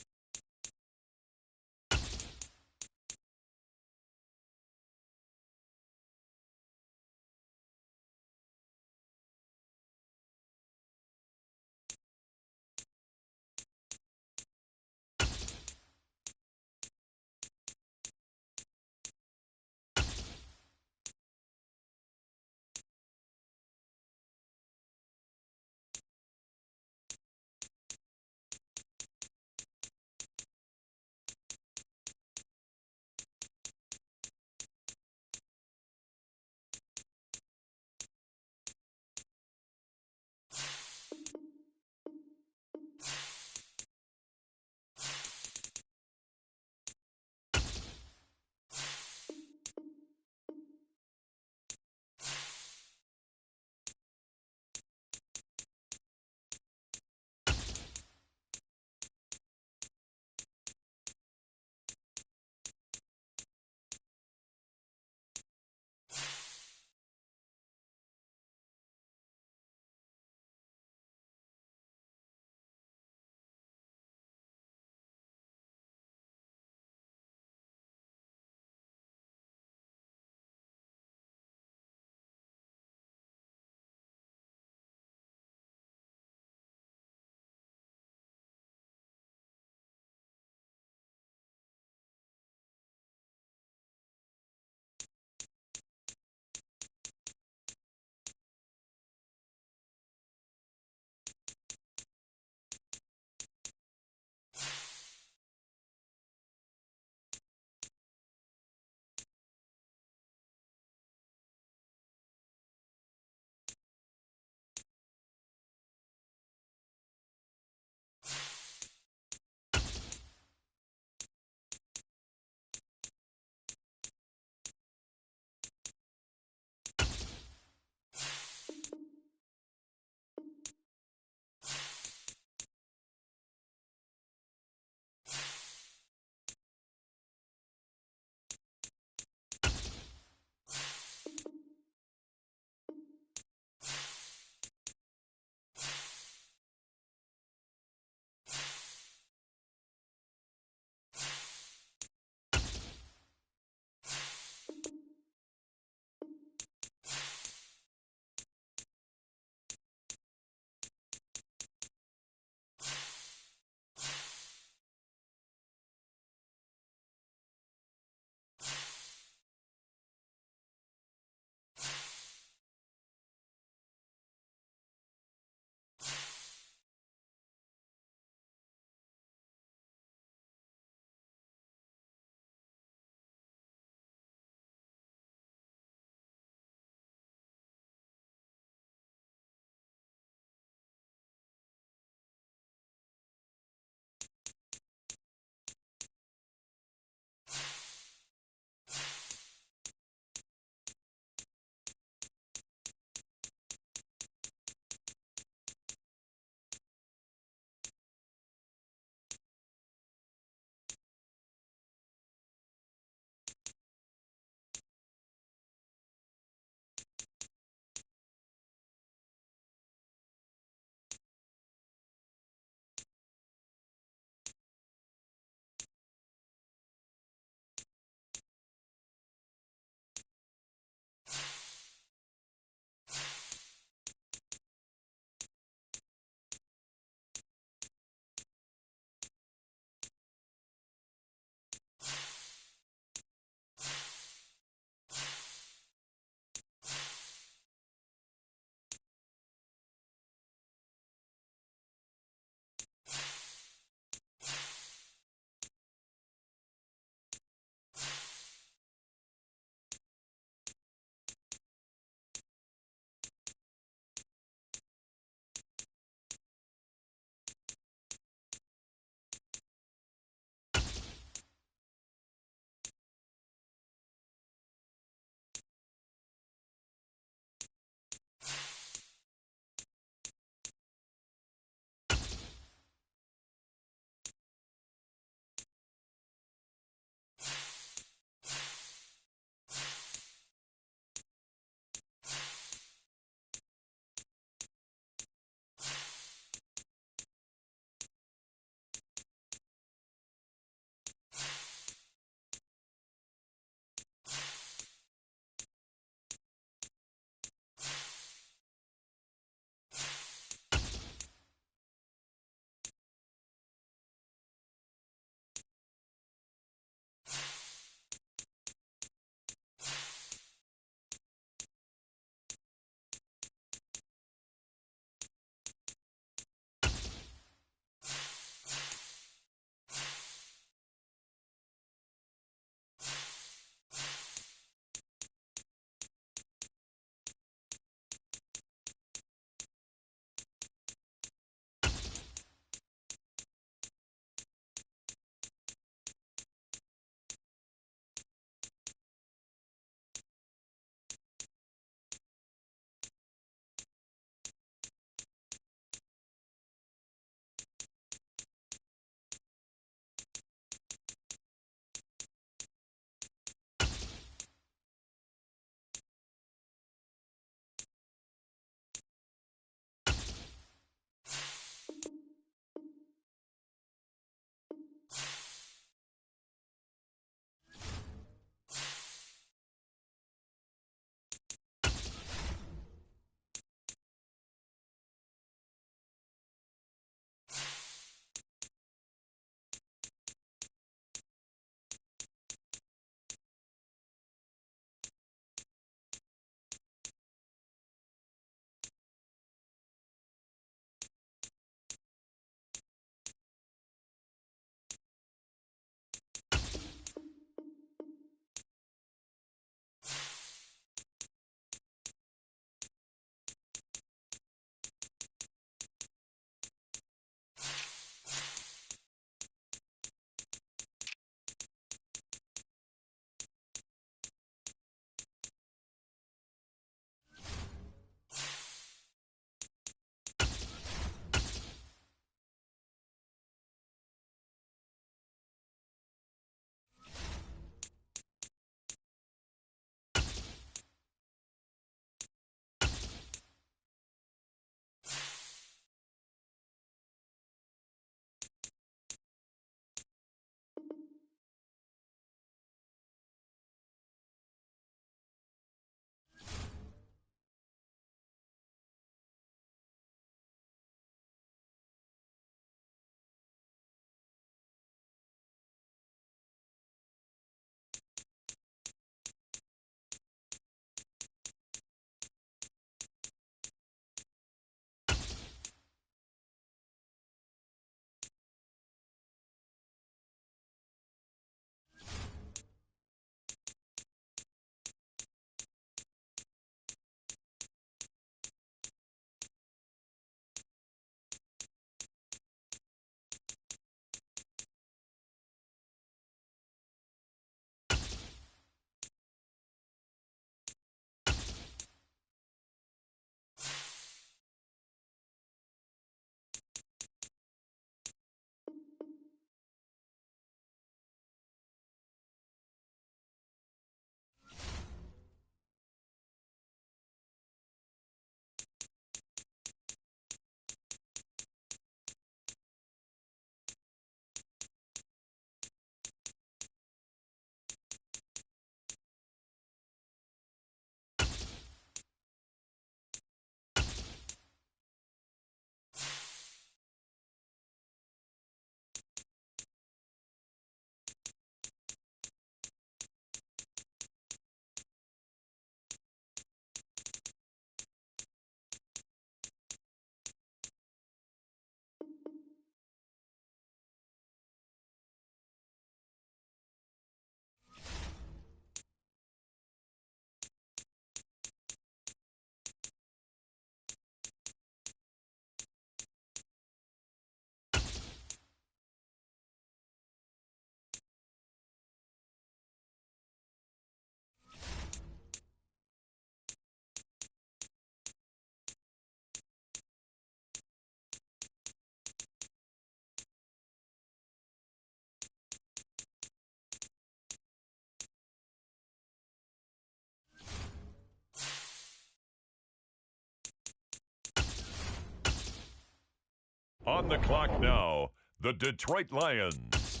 On the clock now, the Detroit Lions.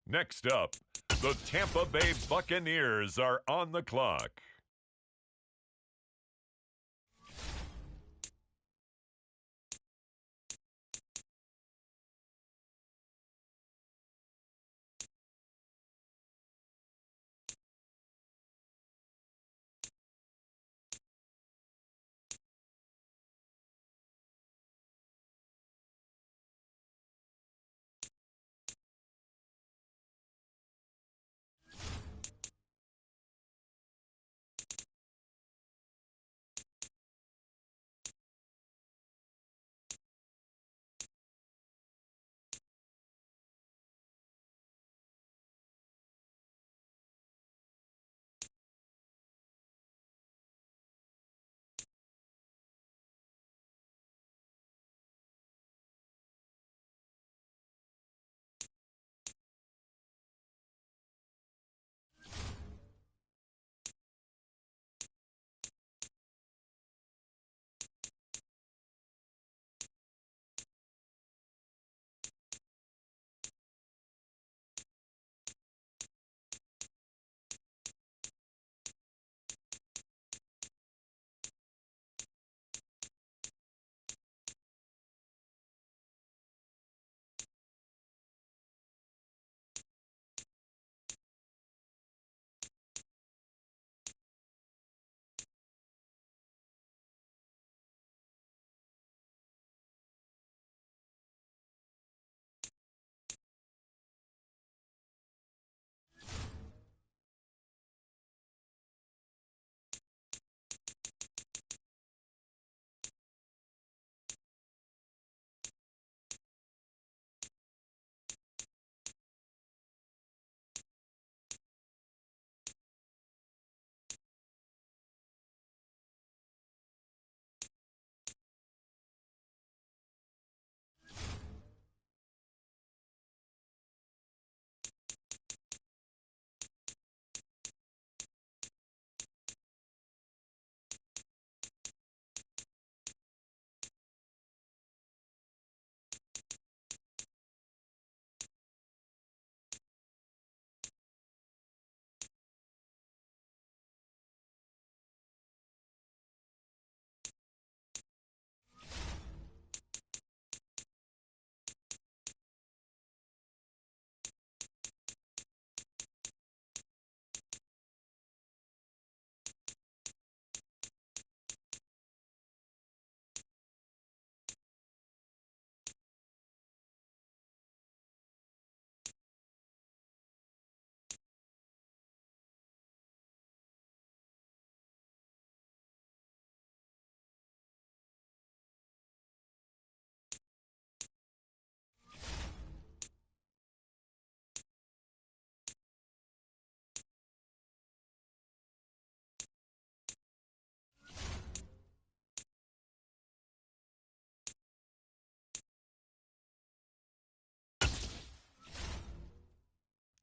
Next up, the Tampa Bay Buccaneers are on the clock.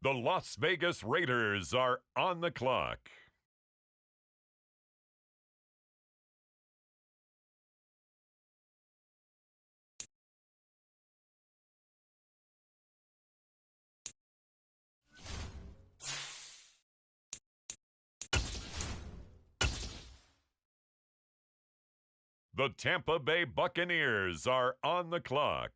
The Las Vegas Raiders are on the clock. The Tampa Bay Buccaneers are on the clock.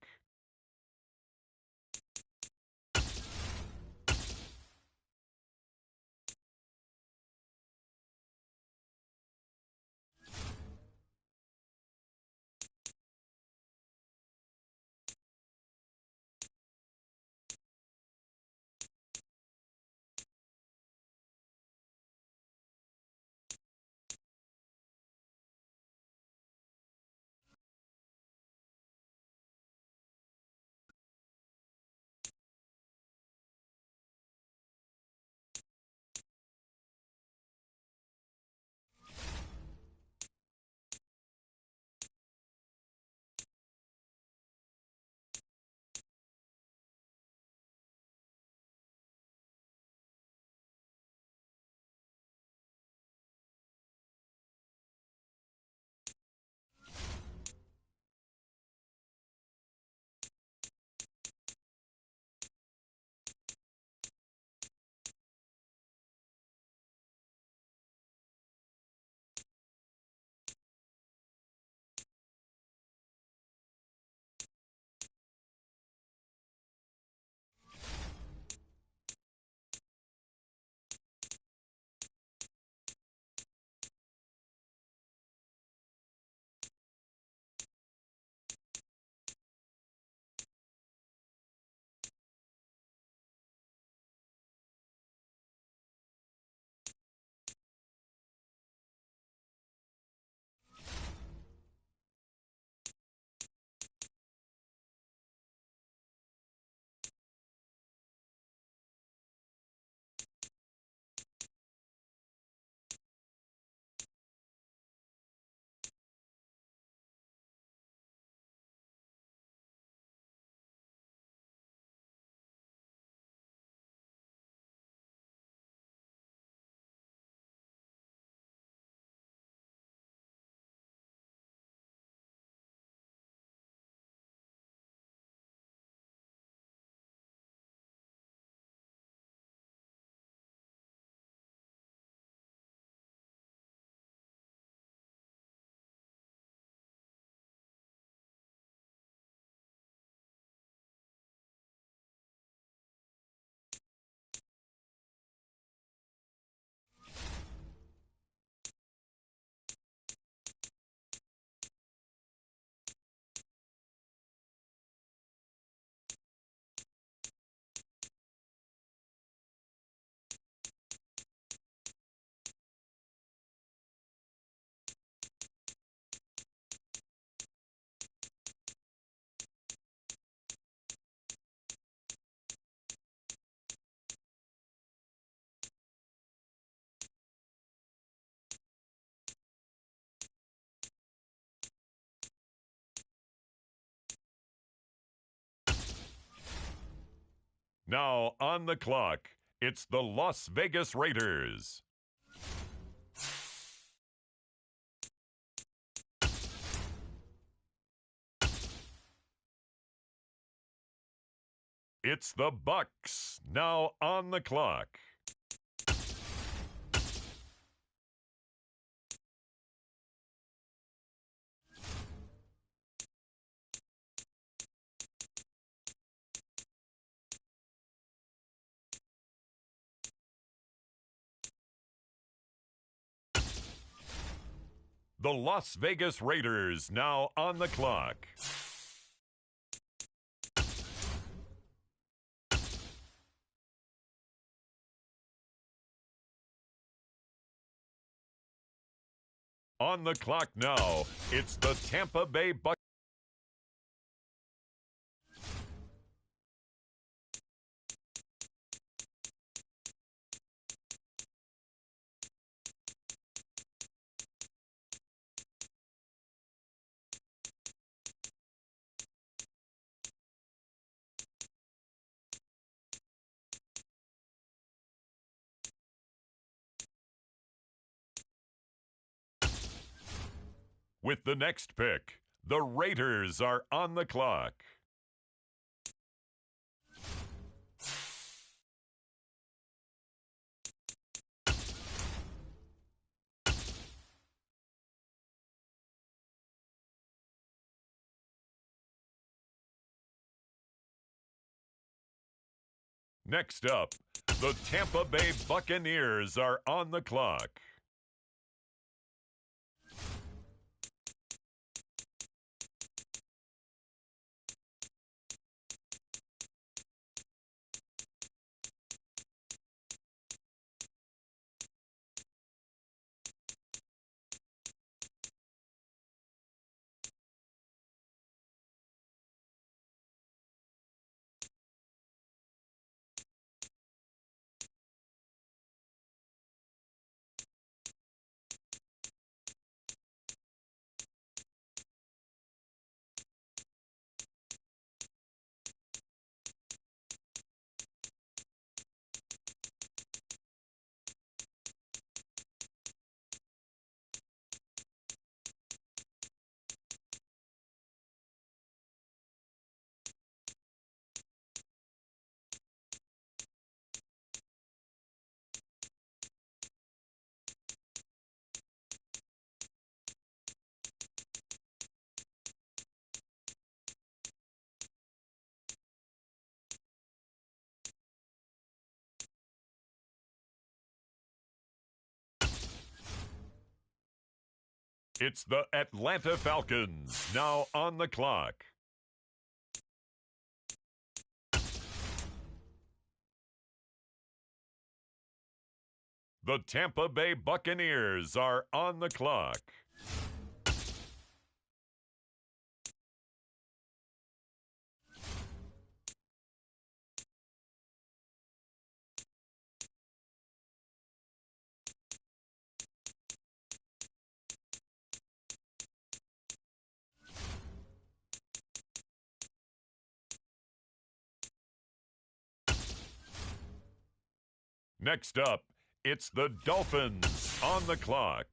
Now on the clock, it's the Las Vegas Raiders. It's the Bucks. Now on the clock. The Las Vegas Raiders now on the clock. On the clock now, it's the Tampa Bay Buccaneers. With the next pick, the Raiders are on the clock. Next up, the Tampa Bay Buccaneers are on the clock. It's the Atlanta Falcons now on the clock. The Tampa Bay Buccaneers are on the clock. Next up, it's the Dolphins on the clock.